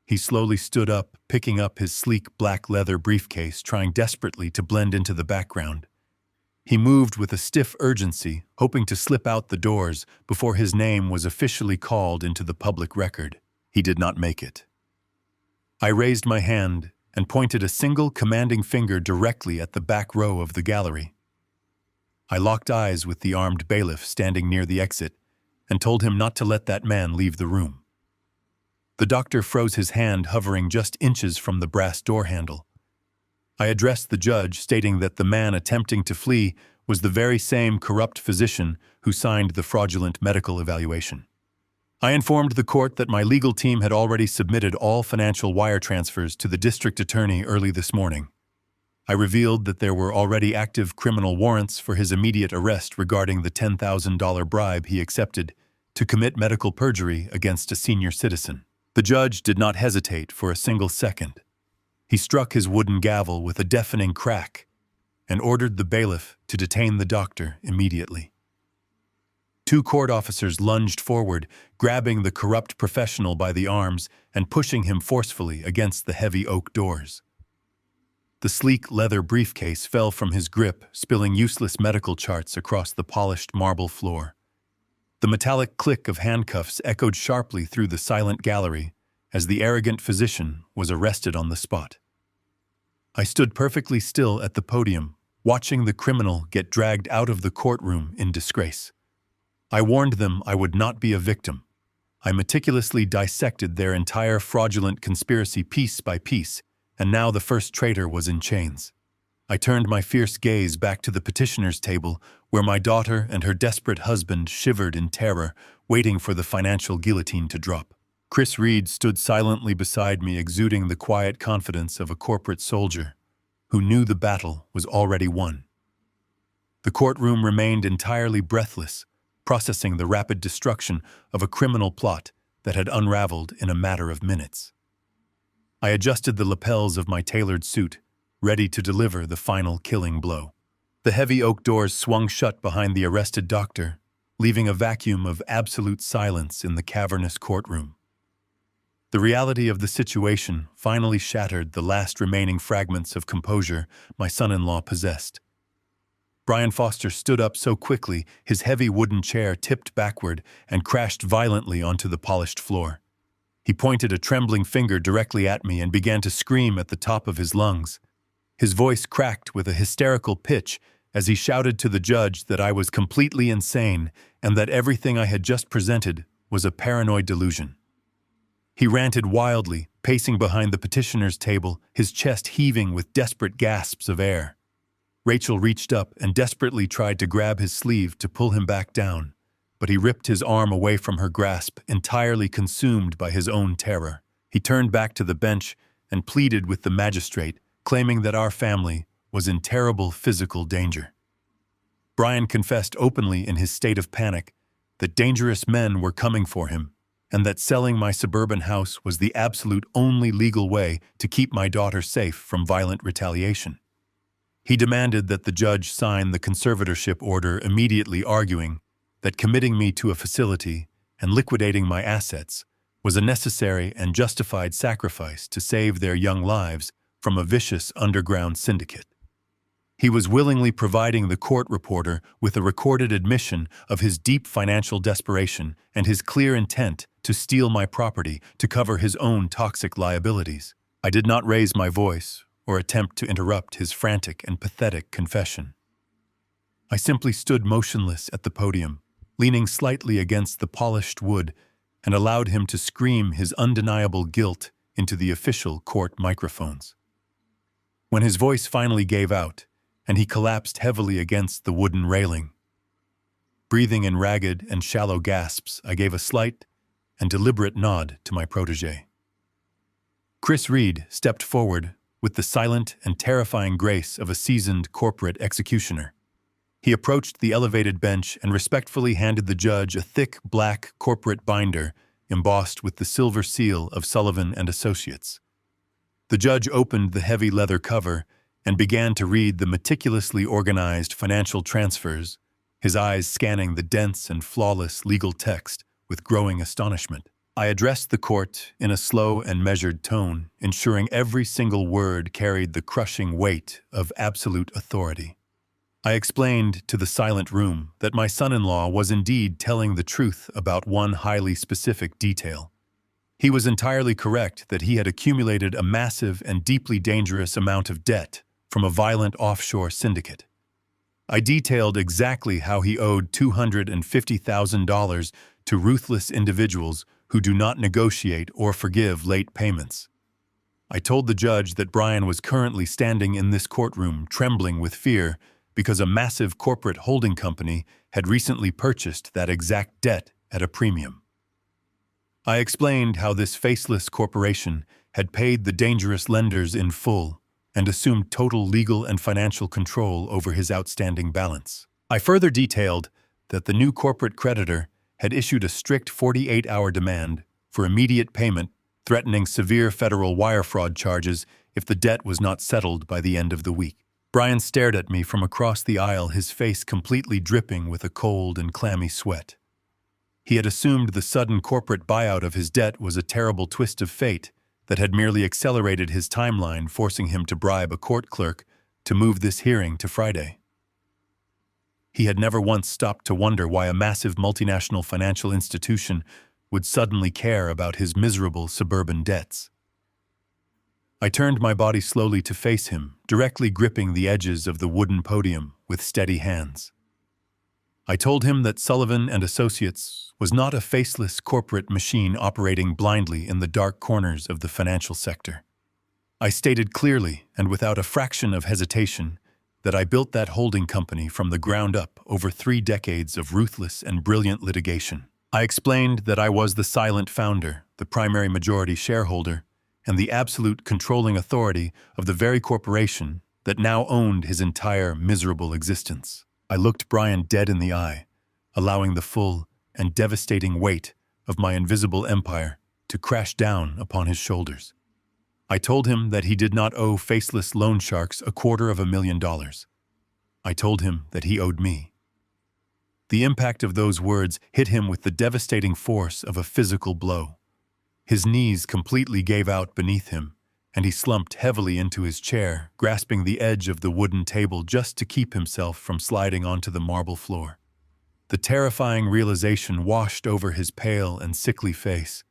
He slowly stood up, picking up his sleek black leather briefcase, trying desperately to blend into the background. He moved with a stiff urgency, hoping to slip out the doors before his name was officially called into the public record. He did not make it. I raised my hand and pointed a single commanding finger directly at the back row of the gallery. I locked eyes with the armed bailiff standing near the exit and told him not to let that man leave the room. The doctor froze his hand, hovering just inches from the brass door handle. I addressed the judge, stating that the man attempting to flee was the very same corrupt physician who signed the fraudulent medical evaluation. I informed the court that my legal team had already submitted all financial wire transfers to the district attorney early this morning. I revealed that there were already active criminal warrants for his immediate arrest regarding the $10,000 bribe he accepted to commit medical perjury against a senior citizen. The judge did not hesitate for a single second. He struck his wooden gavel with a deafening crack and ordered the bailiff to detain the doctor immediately. Two court officers lunged forward, grabbing the corrupt professional by the arms and pushing him forcefully against the heavy oak doors. The sleek leather briefcase fell from his grip, spilling useless medical charts across the polished marble floor. The metallic click of handcuffs echoed sharply through the silent gallery as the arrogant physician was arrested on the spot. I stood perfectly still at the podium, watching the criminal get dragged out of the courtroom in disgrace. I warned them I would not be a victim. I meticulously dissected their entire fraudulent conspiracy piece by piece, and now the first traitor was in chains. I turned my fierce gaze back to the petitioner's table, where my daughter and her desperate husband shivered in terror, waiting for the financial guillotine to drop. Chris Reed stood silently beside me, exuding the quiet confidence of a corporate soldier who knew the battle was already won. The courtroom remained entirely breathless, processing the rapid destruction of a criminal plot that had unraveled in a matter of minutes. I adjusted the lapels of my tailored suit, ready to deliver the final killing blow. The heavy oak doors swung shut behind the arrested doctor, leaving a vacuum of absolute silence in the cavernous courtroom. The reality of the situation finally shattered the last remaining fragments of composure my son-in-law possessed. Brian Foster stood up so quickly his heavy wooden chair tipped backward and crashed violently onto the polished floor. He pointed a trembling finger directly at me and began to scream at the top of his lungs. His voice cracked with a hysterical pitch as he shouted to the judge that I was completely insane and that everything I had just presented was a paranoid delusion. He ranted wildly, pacing behind the petitioner's table, his chest heaving with desperate gasps of air. Rachel reached up and desperately tried to grab his sleeve to pull him back down, but he ripped his arm away from her grasp, entirely consumed by his own terror. He turned back to the bench and pleaded with the magistrate, claiming that our family was in terrible physical danger. Brian confessed openly in his state of panic that dangerous men were coming for him, and that selling my suburban house was the absolute only legal way to keep my daughter safe from violent retaliation. He demanded that the judge sign the conservatorship order immediately, arguing that committing me to a facility and liquidating my assets was a necessary and justified sacrifice to save their young lives from a vicious underground syndicate. He was willingly providing the court reporter with a recorded admission of his deep financial desperation and his clear intent to steal my property to cover his own toxic liabilities. I did not raise my voice or attempt to interrupt his frantic and pathetic confession. I simply stood motionless at the podium, leaning slightly against the polished wood, and allowed him to scream his undeniable guilt into the official court microphones. When his voice finally gave out, and he collapsed heavily against the wooden railing, breathing in ragged and shallow gasps, I gave a slight and deliberate nod to my protege. Chris Reed stepped forward with the silent and terrifying grace of a seasoned corporate executioner. He approached the elevated bench and respectfully handed the judge a thick black corporate binder embossed with the silver seal of Sullivan and Associates. The judge opened the heavy leather cover and began to read the meticulously organized financial transfers, his eyes scanning the dense and flawless legal text with growing astonishment. I addressed the court in a slow and measured tone, ensuring every single word carried the crushing weight of absolute authority. I explained to the silent room that my son-in-law was indeed telling the truth about one highly specific detail. He was entirely correct that he had accumulated a massive and deeply dangerous amount of debt from a violent offshore syndicate. I detailed exactly how he owed $250,000 to ruthless individuals who do not negotiate or forgive late payments. I told the judge that Brian was currently standing in this courtroom trembling with fear because a massive corporate holding company had recently purchased that exact debt at a premium. I explained how this faceless corporation had paid the dangerous lenders in full and assumed total legal and financial control over his outstanding balance. I further detailed that the new corporate creditor had issued a strict 48-hour demand for immediate payment, threatening severe federal wire fraud charges if the debt was not settled by the end of the week. Brian stared at me from across the aisle, his face completely dripping with a cold and clammy sweat. He had assumed the sudden corporate buyout of his debt was a terrible twist of fate that had merely accelerated his timeline, forcing him to bribe a court clerk to move this hearing to Friday. He had never once stopped to wonder why a massive multinational financial institution would suddenly care about his miserable suburban debts. I turned my body slowly to face him, directly gripping the edges of the wooden podium with steady hands. I told him that Sullivan and Associates was not a faceless corporate machine operating blindly in the dark corners of the financial sector. I stated clearly and without a fraction of hesitation that I built that holding company from the ground up over 3 decades of ruthless and brilliant litigation. I explained that I was the silent founder, the primary majority shareholder, and the absolute controlling authority of the very corporation that now owned his entire miserable existence. I looked Brian dead in the eye, allowing the full and devastating weight of my invisible empire to crash down upon his shoulders. I told him that he did not owe faceless loan sharks $250,000. I told him that he owed me. The impact of those words hit him with the devastating force of a physical blow. His knees completely gave out beneath him, and he slumped heavily into his chair, grasping the edge of the wooden table just to keep himself from sliding onto the marble floor. The terrifying realization washed over his pale and sickly face.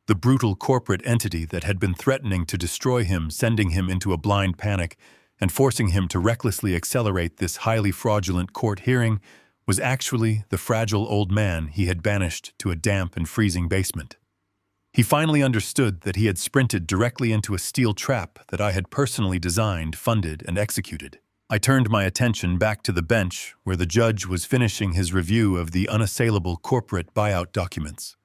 The brutal corporate entity that had been threatening to destroy him, sending him into a blind panic, and forcing him to recklessly accelerate this highly fraudulent court hearing, was actually the fragile old man he had banished to a damp and freezing basement. He finally understood that he had sprinted directly into a steel trap that I had personally designed, funded, and executed. I turned my attention back to the bench where the judge was finishing his review of the unassailable corporate buyout documents.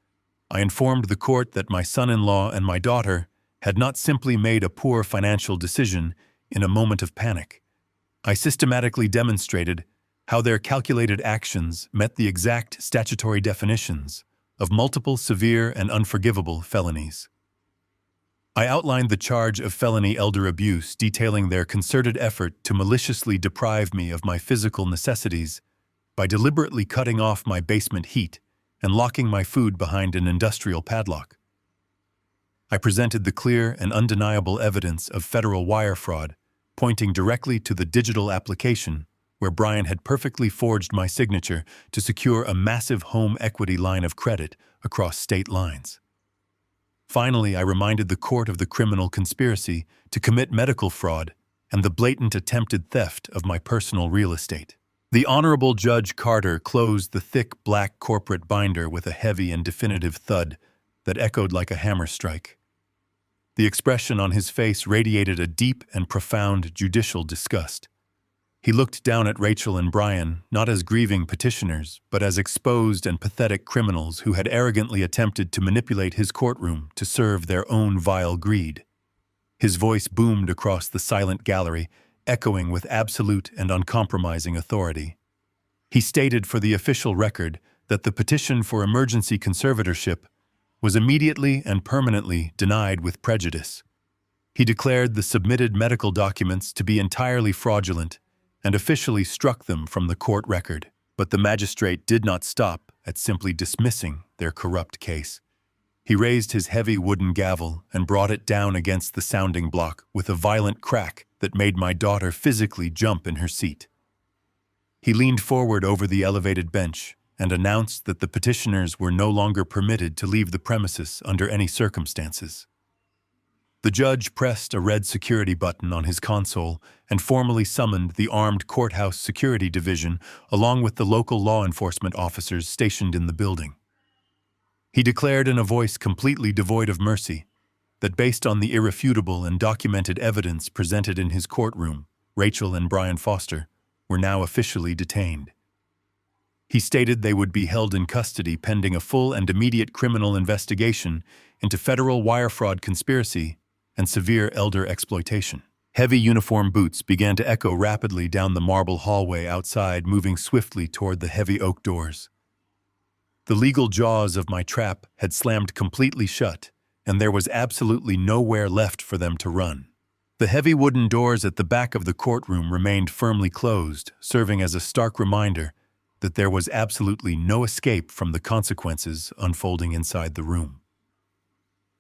I informed the court that my son-in-law and my daughter had not simply made a poor financial decision in a moment of panic. I systematically demonstrated how their calculated actions met the exact statutory definitions of multiple severe and unforgivable felonies. I outlined the charge of felony elder abuse, detailing their concerted effort to maliciously deprive me of my physical necessities by deliberately cutting off my basement heat and locking my food behind an industrial padlock. I presented the clear and undeniable evidence of federal wire fraud, pointing directly to the digital application where Brian had perfectly forged my signature to secure a massive home equity line of credit across state lines. Finally, I reminded the court of the criminal conspiracy to commit medical fraud and the blatant attempted theft of my personal real estate. The Honorable Judge Carter closed the thick black corporate binder with a heavy and definitive thud that echoed like a hammer strike. The expression on his face radiated a deep and profound judicial disgust. He looked down at Rachel and Brian, not as grieving petitioners, but as exposed and pathetic criminals who had arrogantly attempted to manipulate his courtroom to serve their own vile greed. His voice boomed across the silent gallery, echoing with absolute and uncompromising authority. He stated for the official record that the petition for emergency conservatorship was immediately and permanently denied with prejudice. He declared the submitted medical documents to be entirely fraudulent and officially struck them from the court record. But the magistrate did not stop at simply dismissing their corrupt case. He raised his heavy wooden gavel and brought it down against the sounding block with a violent crack that made my daughter physically jump in her seat. He leaned forward over the elevated bench and announced that the petitioners were no longer permitted to leave the premises under any circumstances. The judge pressed a red security button on his console and formally summoned the Armed Courthouse Security Division along with the local law enforcement officers stationed in the building. He declared in a voice completely devoid of mercy that based on the irrefutable and documented evidence presented in his courtroom, Rachel and Brian Foster were now officially detained. He stated they would be held in custody pending a full and immediate criminal investigation into federal wire fraud conspiracy and severe elder exploitation. Heavy uniform boots began to echo rapidly down the marble hallway outside, moving swiftly toward the heavy oak doors. The legal jaws of my trap had slammed completely shut, and there was absolutely nowhere left for them to run. The heavy wooden doors at the back of the courtroom remained firmly closed, serving as a stark reminder that there was absolutely no escape from the consequences unfolding inside the room.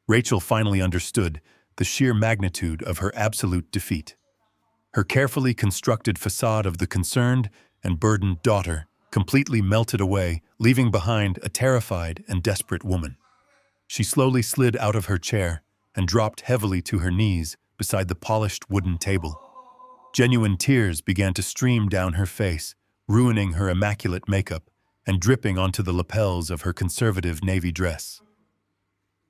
Rachel finally understood the sheer magnitude of her absolute defeat. Her carefully constructed facade of the concerned and burdened daughter completely melted away, leaving behind a terrified and desperate woman. She slowly slid out of her chair and dropped heavily to her knees beside the polished wooden table. Genuine tears began to stream down her face, ruining her immaculate makeup and dripping onto the lapels of her conservative navy dress.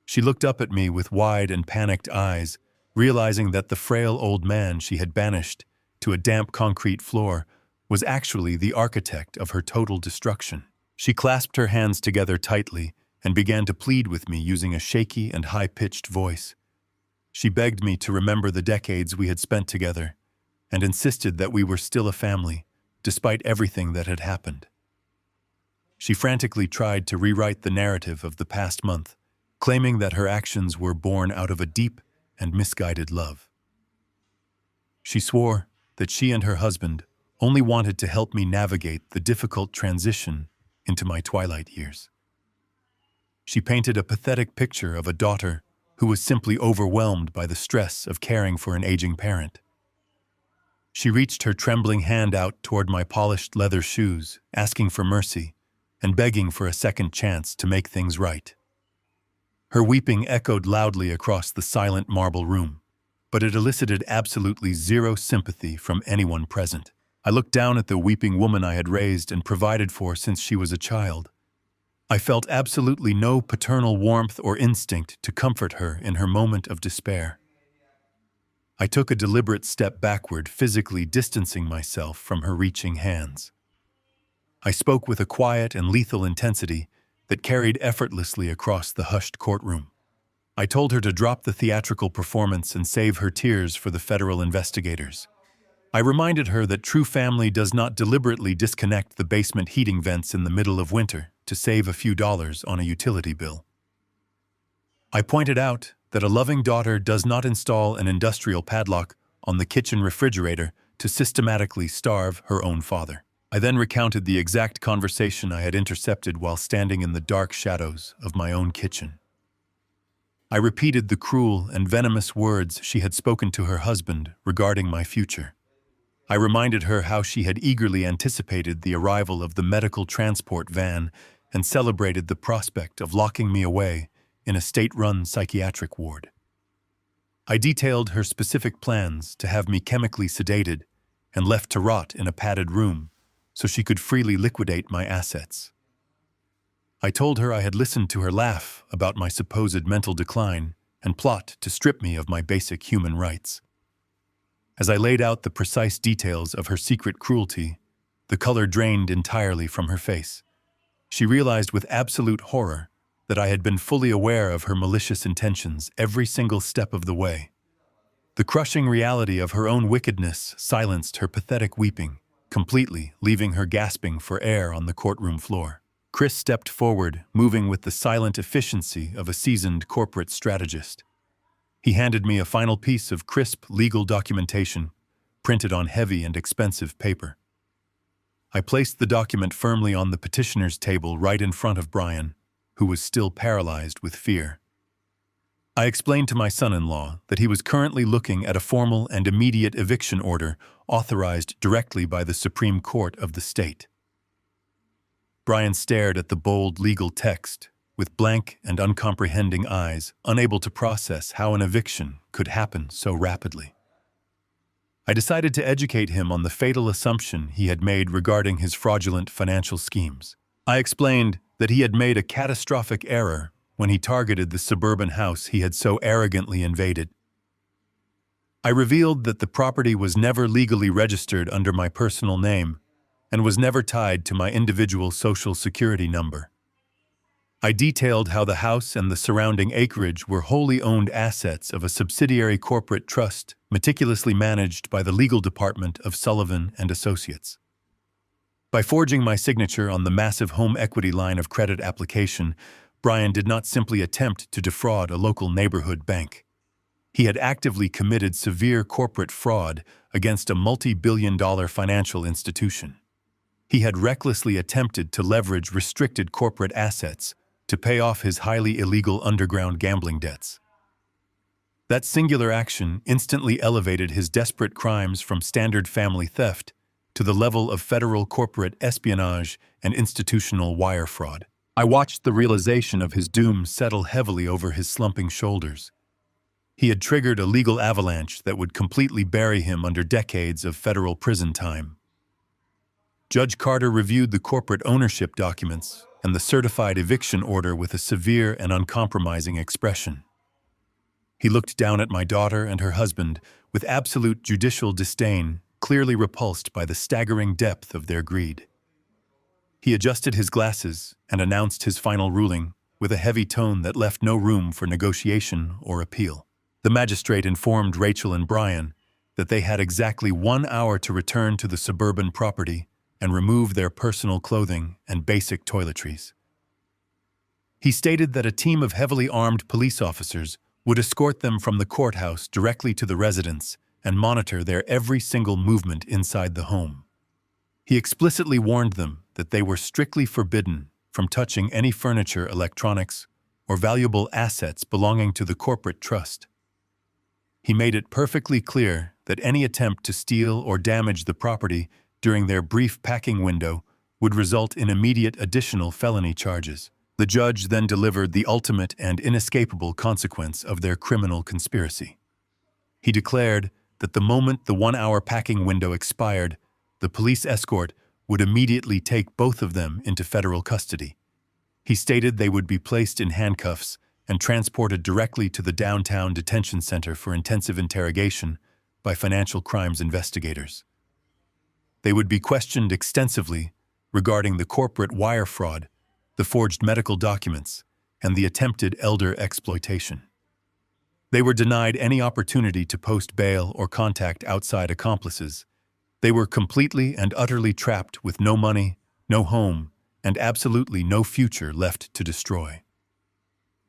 She looked up at me with wide and panicked eyes, realizing that the frail old man she had banished to a damp concrete floor was actually the architect of her total destruction. She clasped her hands together tightly and began to plead with me using a shaky and high-pitched voice. She begged me to remember the decades we had spent together and insisted that we were still a family, despite everything that had happened. She frantically tried to rewrite the narrative of the past month, claiming that her actions were born out of a deep and misguided love. She swore that she and her husband only wanted to help me navigate the difficult transition into my twilight years. She painted a pathetic picture of a daughter who was simply overwhelmed by the stress of caring for an aging parent. She reached her trembling hand out toward my polished leather shoes, asking for mercy and begging for a second chance to make things right. Her weeping echoed loudly across the silent marble room, but it elicited absolutely zero sympathy from anyone present. I looked down at the weeping woman I had raised and provided for since she was a child. I felt absolutely no paternal warmth or instinct to comfort her in her moment of despair. I took a deliberate step backward, physically distancing myself from her reaching hands. I spoke with a quiet and lethal intensity that carried effortlessly across the hushed courtroom. I told her to drop the theatrical performance and save her tears for the federal investigators. I reminded her that true family does not deliberately disconnect the basement heating vents in the middle of winter to save a few dollars on a utility bill. I pointed out that a loving daughter does not install an industrial padlock on the kitchen refrigerator to systematically starve her own father. I then recounted the exact conversation I had intercepted while standing in the dark shadows of my own kitchen. I repeated the cruel and venomous words she had spoken to her husband regarding my future. I reminded her how she had eagerly anticipated the arrival of the medical transport van and celebrated the prospect of locking me away in a state-run psychiatric ward. I detailed her specific plans to have me chemically sedated and left to rot in a padded room so she could freely liquidate my assets. I told her I had listened to her laugh about my supposed mental decline and plot to strip me of my basic human rights. As I laid out the precise details of her secret cruelty, the color drained entirely from her face. She realized with absolute horror that I had been fully aware of her malicious intentions every single step of the way. The crushing reality of her own wickedness silenced her pathetic weeping, completely leaving her gasping for air on the courtroom floor. Chris stepped forward, moving with the silent efficiency of a seasoned corporate strategist. He handed me a final piece of crisp legal documentation, printed on heavy and expensive paper. I placed the document firmly on the petitioner's table right in front of Brian, who was still paralyzed with fear. I explained to my son-in-law that he was currently looking at a formal and immediate eviction order authorized directly by the Supreme Court of the state. Brian stared at the bold legal text with blank and uncomprehending eyes, unable to process how an eviction could happen so rapidly. I decided to educate him on the fatal assumption he had made regarding his fraudulent financial schemes. I explained that he had made a catastrophic error when he targeted the suburban house he had so arrogantly invaded. I revealed that the property was never legally registered under my personal name and was never tied to my individual social security number. I detailed how the house and the surrounding acreage were wholly owned assets of a subsidiary corporate trust meticulously managed by the legal department of Sullivan and Associates. By forging my signature on the massive home equity line of credit application, Brian did not simply attempt to defraud a local neighborhood bank. He had actively committed severe corporate fraud against a multi-billion-dollar financial institution. He had recklessly attempted to leverage restricted corporate assets to pay off his highly illegal underground gambling debts. That singular action instantly elevated his desperate crimes from standard family theft to the level of federal corporate espionage and institutional wire fraud. I watched the realization of his doom settle heavily over his slumping shoulders. He had triggered a legal avalanche that would completely bury him under decades of federal prison time. Judge Carter reviewed the corporate ownership documents and the certified eviction order with a severe and uncompromising expression. He looked down at my daughter and her husband with absolute judicial disdain, clearly repulsed by the staggering depth of their greed. He adjusted his glasses and announced his final ruling with a heavy tone that left no room for negotiation or appeal. The magistrate informed Rachel and Brian that they had exactly 1 hour to return to the suburban property and remove their personal clothing and basic toiletries. He stated that a team of heavily armed police officers would escort them from the courthouse directly to the residence and monitor their every single movement inside the home. He explicitly warned them that they were strictly forbidden from touching any furniture, electronics, or valuable assets belonging to the corporate trust. He made it perfectly clear that any attempt to steal or damage the property during their brief packing window would result in immediate additional felony charges. The judge then delivered the ultimate and inescapable consequence of their criminal conspiracy. He declared that the moment the 1-hour packing window expired, the police escort would immediately take both of them into federal custody. He stated they would be placed in handcuffs and transported directly to the downtown detention center for intensive interrogation by financial crimes investigators. They would be questioned extensively regarding the corporate wire fraud, the forged medical documents, and the attempted elder exploitation. They were denied any opportunity to post bail or contact outside accomplices. They were completely and utterly trapped with no money, no home, and absolutely no future left to destroy.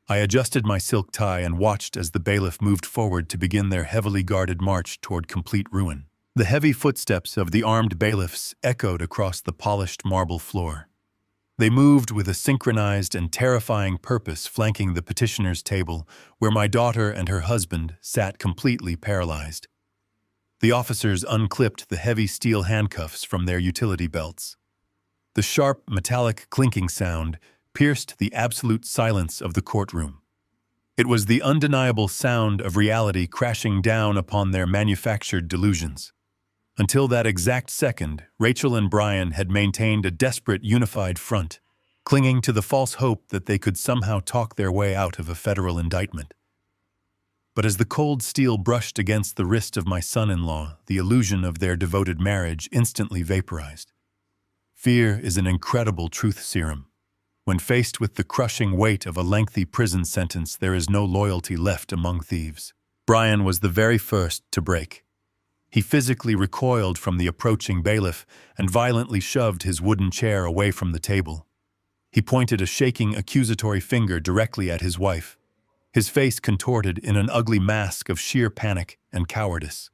I adjusted my silk tie and watched as the bailiff moved forward to begin their heavily guarded march toward complete ruin. The heavy footsteps of the armed bailiffs echoed across the polished marble floor. They moved with a synchronized and terrifying purpose, flanking the petitioner's table, where my daughter and her husband sat completely paralyzed. The officers unclipped the heavy steel handcuffs from their utility belts. The sharp, metallic clinking sound pierced the absolute silence of the courtroom. It was the undeniable sound of reality crashing down upon their manufactured delusions. Until that exact second, Rachel and Brian had maintained a desperate unified front, clinging to the false hope that they could somehow talk their way out of a federal indictment. But as the cold steel brushed against the wrist of my son-in-law, the illusion of their devoted marriage instantly vaporized. Fear is an incredible truth serum. When faced with the crushing weight of a lengthy prison sentence, there is no loyalty left among thieves. Brian was the very first to break. He physically recoiled from the approaching bailiff and violently shoved his wooden chair away from the table. He pointed a shaking, accusatory finger directly at his wife, his face contorted in an ugly mask of sheer panic and cowardice.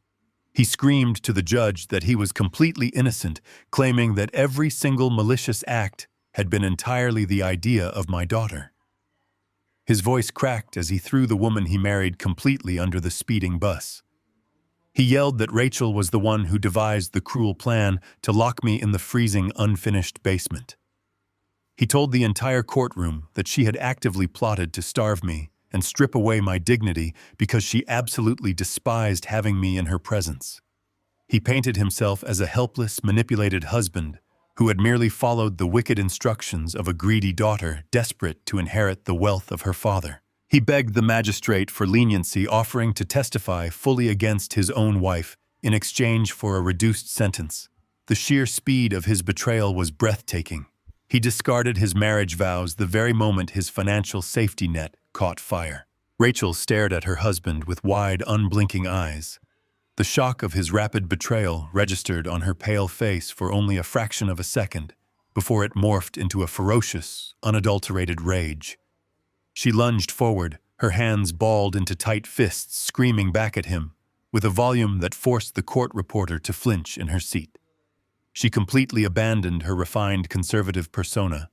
He screamed to the judge that he was completely innocent, claiming that every single malicious act had been entirely the idea of my daughter. His voice cracked as he threw the woman he married completely under the speeding bus. He yelled that Rachel was the one who devised the cruel plan to lock me in the freezing, unfinished basement. He told the entire courtroom that she had actively plotted to starve me and strip away my dignity because she absolutely despised having me in her presence. He painted himself as a helpless, manipulated husband who had merely followed the wicked instructions of a greedy daughter desperate to inherit the wealth of her father. He begged the magistrate for leniency, offering to testify fully against his own wife in exchange for a reduced sentence. The sheer speed of his betrayal was breathtaking. He discarded his marriage vows the very moment his financial safety net caught fire. Rachel stared at her husband with wide, unblinking eyes. The shock of his rapid betrayal registered on her pale face for only a fraction of a second before it morphed into a ferocious, unadulterated rage. She lunged forward, her hands balled into tight fists, screaming back at him, with a volume that forced the court reporter to flinch in her seat. She completely abandoned her refined conservative persona,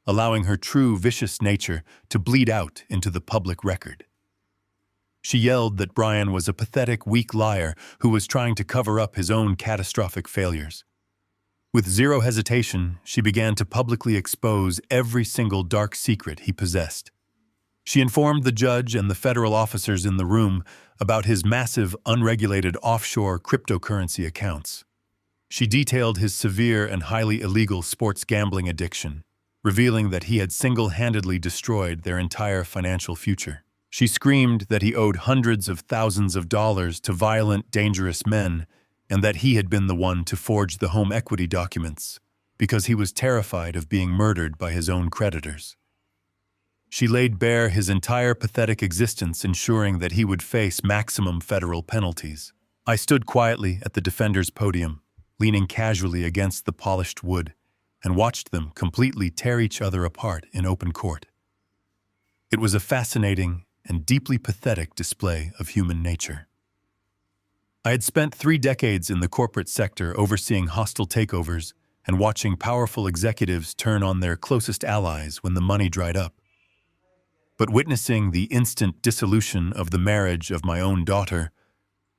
allowing her true vicious nature to bleed out into the public record. She yelled that Brian was a pathetic, weak liar who was trying to cover up his own catastrophic failures. With zero hesitation, she began to publicly expose every single dark secret he possessed. She informed the judge and the federal officers in the room about his massive, unregulated offshore cryptocurrency accounts. She detailed his severe and highly illegal sports gambling addiction, revealing that he had single-handedly destroyed their entire financial future. She screamed that he owed hundreds of thousands of dollars to violent, dangerous men, and that he had been the one to forge the home equity documents, because he was terrified of being murdered by his own creditors. She laid bare his entire pathetic existence, ensuring that he would face maximum federal penalties. I stood quietly at the defender's podium, leaning casually against the polished wood, and watched them completely tear each other apart in open court. It was a fascinating and deeply pathetic display of human nature. I had spent 3 decades in the corporate sector overseeing hostile takeovers and watching powerful executives turn on their closest allies when the money dried up. But witnessing the instant dissolution of the marriage of my own daughter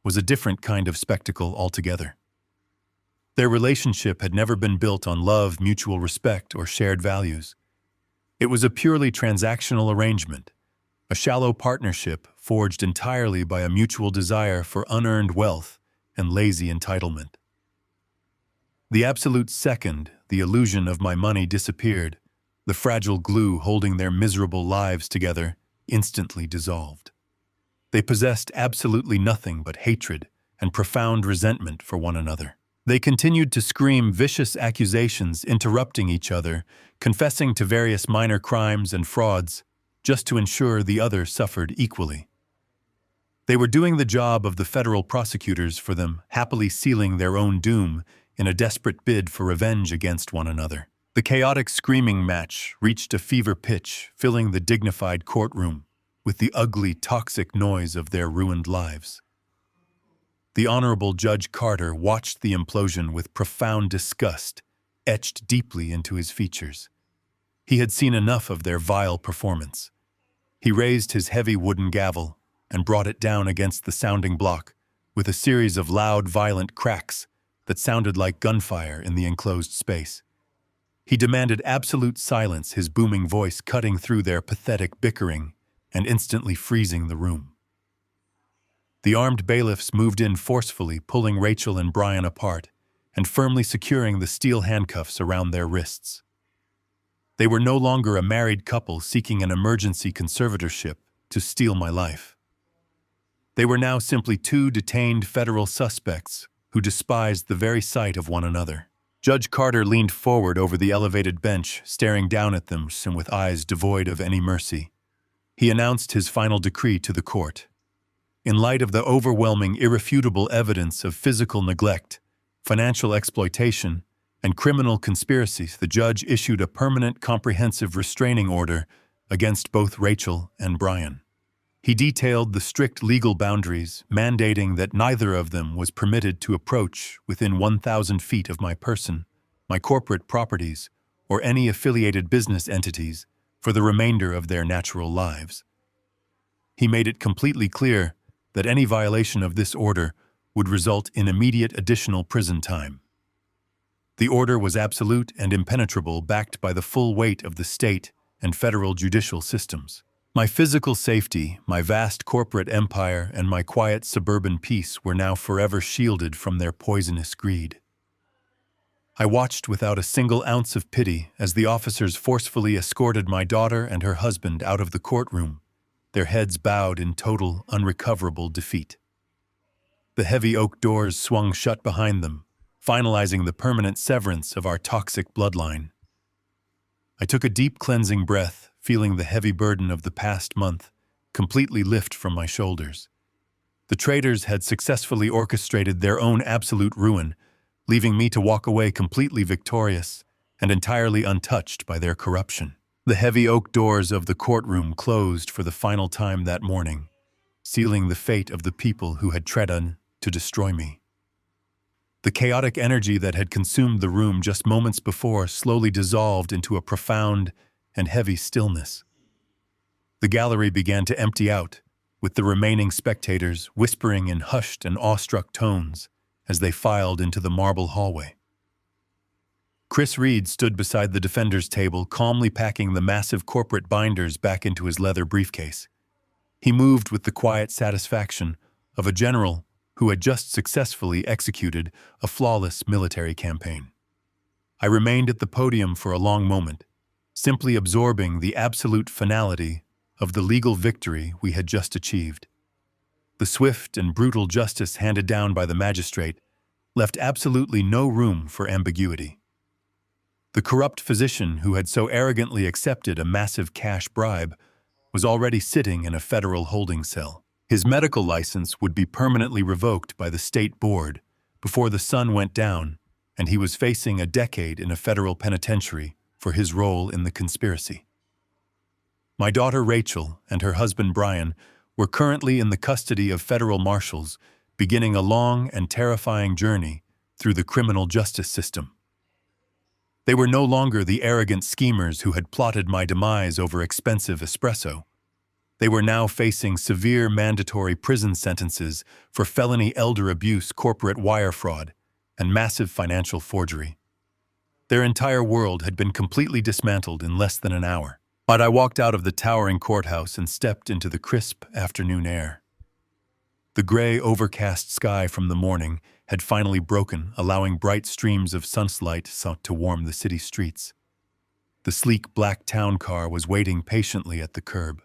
was a different kind of spectacle altogether. Their relationship had never been built on love, mutual respect, or shared values. It was a purely transactional arrangement, a shallow partnership forged entirely by a mutual desire for unearned wealth and lazy entitlement. The absolute second the illusion of my money disappeared, the fragile glue holding their miserable lives together instantly dissolved. They possessed absolutely nothing but hatred and profound resentment for one another. They continued to scream vicious accusations, interrupting each other, confessing to various minor crimes and frauds, just to ensure the other suffered equally. They were doing the job of the federal prosecutors for them, happily sealing their own doom in a desperate bid for revenge against one another. The chaotic screaming match reached a fever pitch, filling the dignified courtroom with the ugly, toxic noise of their ruined lives. The Honorable Judge Carter watched the implosion with profound disgust etched deeply into his features. He had seen enough of their vile performance. He raised his heavy wooden gavel and brought it down against the sounding block with a series of loud, violent cracks that sounded like gunfire in the enclosed space. He demanded absolute silence, his booming voice cutting through their pathetic bickering and instantly freezing the room. The armed bailiffs moved in forcefully, pulling Rachel and Brian apart and firmly securing the steel handcuffs around their wrists. They were no longer a married couple seeking an emergency conservatorship to steal my life. They were now simply 2 detained federal suspects who despised the very sight of one another. Judge Carter leaned forward over the elevated bench, staring down at them with eyes devoid of any mercy. He announced his final decree to the court. In light of the overwhelming, irrefutable evidence of physical neglect, financial exploitation, and criminal conspiracies, the judge issued a permanent comprehensive restraining order against both Rachel and Brian. He detailed the strict legal boundaries, mandating that neither of them was permitted to approach within 1,000 feet of my person, my corporate properties, or any affiliated business entities for the remainder of their natural lives. He made it completely clear that any violation of this order would result in immediate additional prison time. The order was absolute and impenetrable, backed by the full weight of the state and federal judicial systems. My physical safety, my vast corporate empire, and my quiet suburban peace were now forever shielded from their poisonous greed. I watched without a single ounce of pity as the officers forcefully escorted my daughter and her husband out of the courtroom, their heads bowed in total, unrecoverable defeat. The heavy oak doors swung shut behind them, finalizing the permanent severance of our toxic bloodline. I took a deep cleansing breath, feeling the heavy burden of the past month completely lift from my shoulders. The traitors had successfully orchestrated their own absolute ruin, leaving me to walk away completely victorious and entirely untouched by their corruption. The heavy oak doors of the courtroom closed for the final time that morning, sealing the fate of the people who had tread on to destroy me. The chaotic energy that had consumed the room just moments before slowly dissolved into a profound and heavy stillness. The gallery began to empty out, with the remaining spectators whispering in hushed and awestruck tones as they filed into the marble hallway. Chris Reed stood beside the defender's table, calmly packing the massive corporate binders back into his leather briefcase. He moved with the quiet satisfaction of a general who had just successfully executed a flawless military campaign. I remained at the podium for a long moment, simply absorbing the absolute finality of the legal victory we had just achieved. The swift and brutal justice handed down by the magistrate left absolutely no room for ambiguity. The corrupt physician who had so arrogantly accepted a massive cash bribe was already sitting in a federal holding cell. His medical license would be permanently revoked by the state board before the sun went down, and he was facing a decade in a federal penitentiary for his role in the conspiracy. My daughter Rachel and her husband Brian were currently in the custody of federal marshals, beginning a long and terrifying journey through the criminal justice system. They were no longer the arrogant schemers who had plotted my demise over expensive espresso. They were now facing severe mandatory prison sentences for felony elder abuse, corporate wire fraud, and massive financial forgery. Their entire world had been completely dismantled in less than an hour. But I walked out of the towering courthouse and stepped into the crisp afternoon air. The gray, overcast sky from the morning had finally broken, allowing bright streams of sunlight to warm the city streets. The sleek black town car was waiting patiently at the curb.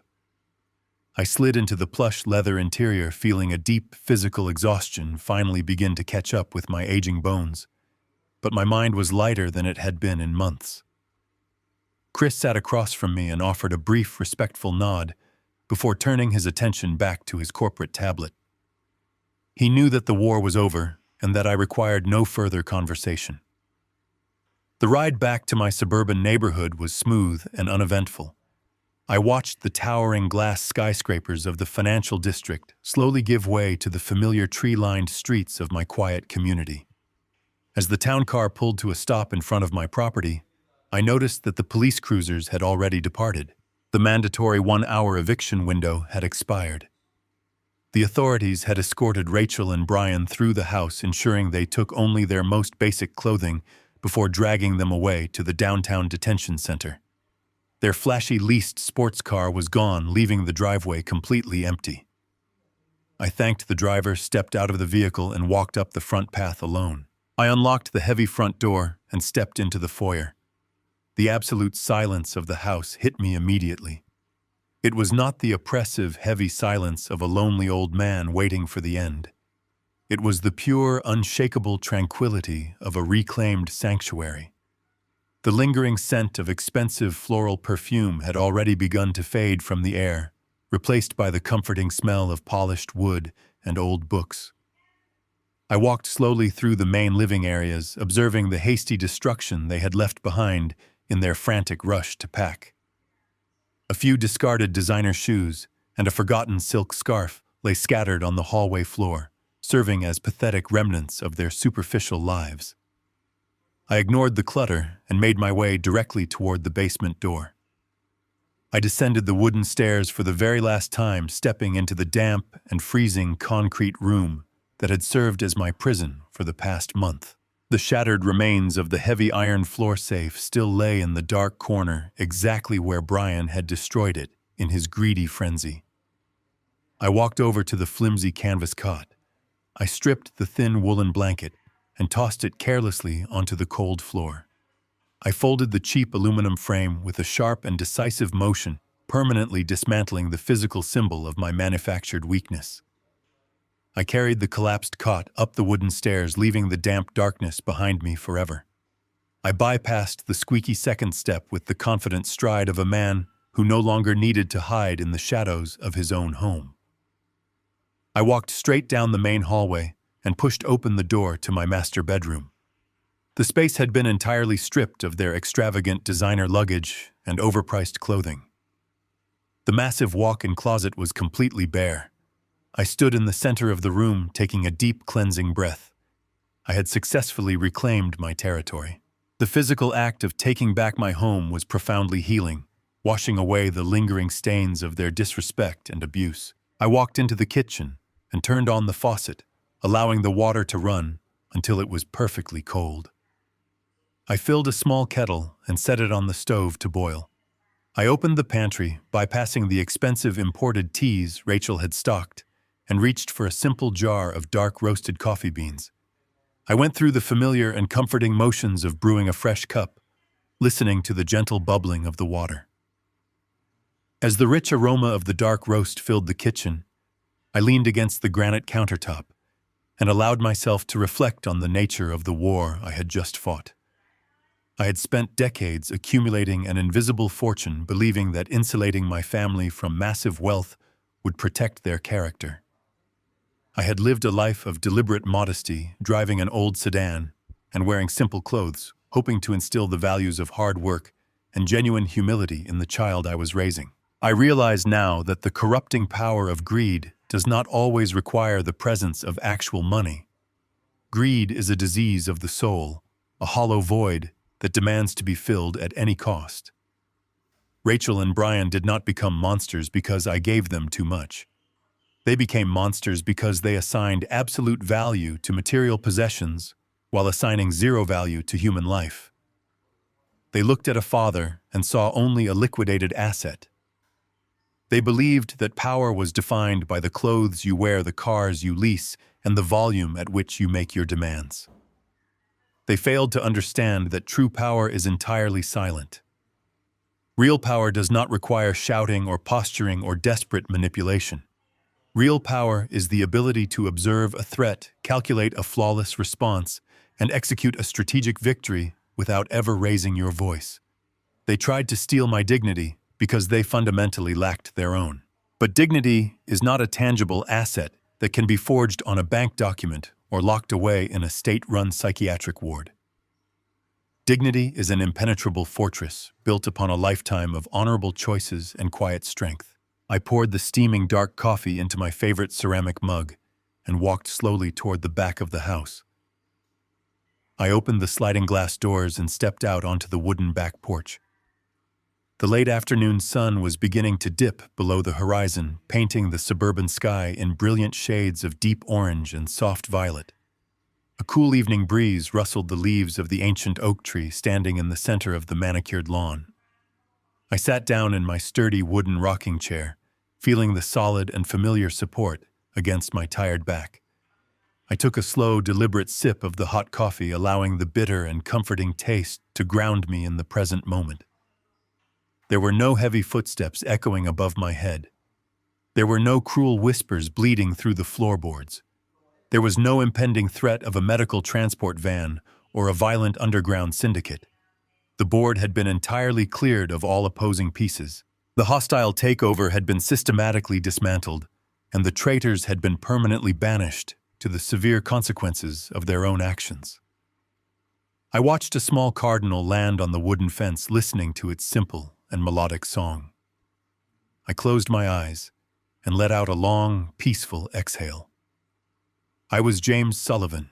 I slid into the plush leather interior, feeling a deep physical exhaustion finally begin to catch up with my aging bones. But my mind was lighter than it had been in months. Chris sat across from me and offered a brief, respectful nod before turning his attention back to his corporate tablet. He knew that the war was over and that I required no further conversation. The ride back to my suburban neighborhood was smooth and uneventful. I watched the towering glass skyscrapers of the financial district slowly give way to the familiar tree-lined streets of my quiet community. As the town car pulled to a stop in front of my property, I noticed that the police cruisers had already departed. The mandatory 1-hour eviction window had expired. The authorities had escorted Rachel and Brian through the house, ensuring they took only their most basic clothing before dragging them away to the downtown detention center. Their flashy leased sports car was gone, leaving the driveway completely empty. I thanked the driver, stepped out of the vehicle, and walked up the front path alone. I unlocked the heavy front door and stepped into the foyer. The absolute silence of the house hit me immediately. It was not the oppressive, heavy silence of a lonely old man waiting for the end. It was the pure, unshakable tranquility of a reclaimed sanctuary. The lingering scent of expensive floral perfume had already begun to fade from the air, replaced by the comforting smell of polished wood and old books. I walked slowly through the main living areas, observing the hasty destruction they had left behind in their frantic rush to pack. A few discarded designer shoes and a forgotten silk scarf lay scattered on the hallway floor, serving as pathetic remnants of their superficial lives. I ignored the clutter and made my way directly toward the basement door. I descended the wooden stairs for the very last time, stepping into the damp and freezing concrete room that had served as my prison for the past month. The shattered remains of the heavy iron floor safe still lay in the dark corner, exactly where Brian had destroyed it in his greedy frenzy. I walked over to the flimsy canvas cot. I stripped the thin woolen blanket and tossed it carelessly onto the cold floor. I folded the cheap aluminum frame with a sharp and decisive motion, permanently dismantling the physical symbol of my manufactured weakness. I carried the collapsed cot up the wooden stairs, leaving the damp darkness behind me forever. I bypassed the squeaky second step with the confident stride of a man who no longer needed to hide in the shadows of his own home. I walked straight down the main hallway and pushed open the door to my master bedroom. The space had been entirely stripped of their extravagant designer luggage and overpriced clothing. The massive walk-in closet was completely bare. I stood in the center of the room, taking a deep, cleansing breath. I had successfully reclaimed my territory. The physical act of taking back my home was profoundly healing, washing away the lingering stains of their disrespect and abuse. I walked into the kitchen and turned on the faucet, allowing the water to run until it was perfectly cold. I filled a small kettle and set it on the stove to boil. I opened the pantry, bypassing the expensive imported teas Rachel had stocked, and reached for a simple jar of dark roasted coffee beans. I went through the familiar and comforting motions of brewing a fresh cup, listening to the gentle bubbling of the water. As the rich aroma of the dark roast filled the kitchen, I leaned against the granite countertop and allowed myself to reflect on the nature of the war I had just fought. I had spent decades accumulating an invisible fortune, believing that insulating my family from massive wealth would protect their character. I had lived a life of deliberate modesty, driving an old sedan and wearing simple clothes, hoping to instill the values of hard work and genuine humility in the child I was raising. I realize now that the corrupting power of greed does not always require the presence of actual money. Greed is a disease of the soul, a hollow void that demands to be filled at any cost. Rachel and Brian did not become monsters because I gave them too much. They became monsters because they assigned absolute value to material possessions while assigning zero value to human life. They looked at a father and saw only a liquidated asset. They believed that power was defined by the clothes you wear, the cars you lease, and the volume at which you make your demands. They failed to understand that true power is entirely silent. Real power does not require shouting or posturing or desperate manipulation. Real power is the ability to observe a threat, calculate a flawless response, and execute a strategic victory without ever raising your voice. They tried to steal my dignity because they fundamentally lacked their own. But dignity is not a tangible asset that can be forged on a bank document or locked away in a state-run psychiatric ward. Dignity is an impenetrable fortress built upon a lifetime of honorable choices and quiet strength. I poured the steaming dark coffee into my favorite ceramic mug and walked slowly toward the back of the house. I opened the sliding glass doors and stepped out onto the wooden back porch. The late afternoon sun was beginning to dip below the horizon, painting the suburban sky in brilliant shades of deep orange and soft violet. A cool evening breeze rustled the leaves of the ancient oak tree standing in the center of the manicured lawn. I sat down in my sturdy wooden rocking chair, feeling the solid and familiar support against my tired back. I took a slow, deliberate sip of the hot coffee, allowing the bitter and comforting taste to ground me in the present moment. There were no heavy footsteps echoing above my head. There were no cruel whispers bleeding through the floorboards. There was no impending threat of a medical transport van or a violent underground syndicate. The board had been entirely cleared of all opposing pieces. The hostile takeover had been systematically dismantled, and the traitors had been permanently banished to the severe consequences of their own actions. I watched a small cardinal land on the wooden fence, listening to its simple and melodic song. I closed my eyes and let out a long, peaceful exhale. I was James Sullivan,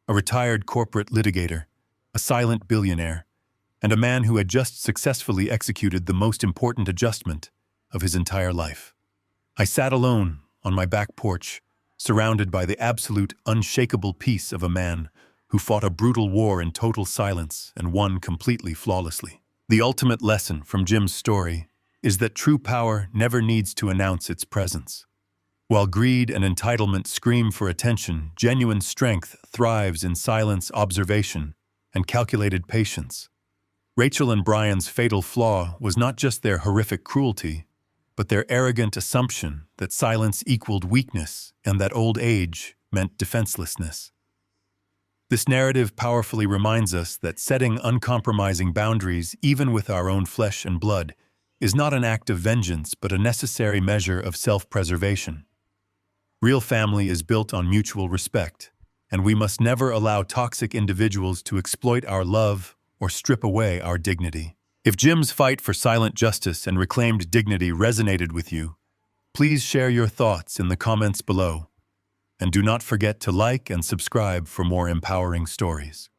a retired corporate litigator, a silent billionaire, and a man who had just successfully executed the most important adjustment of his entire life. I sat alone on my back porch, surrounded by the absolute, unshakable peace of a man who fought a brutal war in total silence and won completely flawlessly. The ultimate lesson from Jim's story is that true power never needs to announce its presence. While greed and entitlement scream for attention, genuine strength thrives in silence, observation, and calculated patience. Rachel and Brian's fatal flaw was not just their horrific cruelty, but their arrogant assumption that silence equaled weakness and that old age meant defenselessness. This narrative powerfully reminds us that setting uncompromising boundaries, even with our own flesh and blood, is not an act of vengeance but a necessary measure of self-preservation. Real family is built on mutual respect, and we must never allow toxic individuals to exploit our love or strip away our dignity. If Jim's fight for silent justice and reclaimed dignity resonated with you, please share your thoughts in the comments below. And do not forget to like and subscribe for more empowering stories.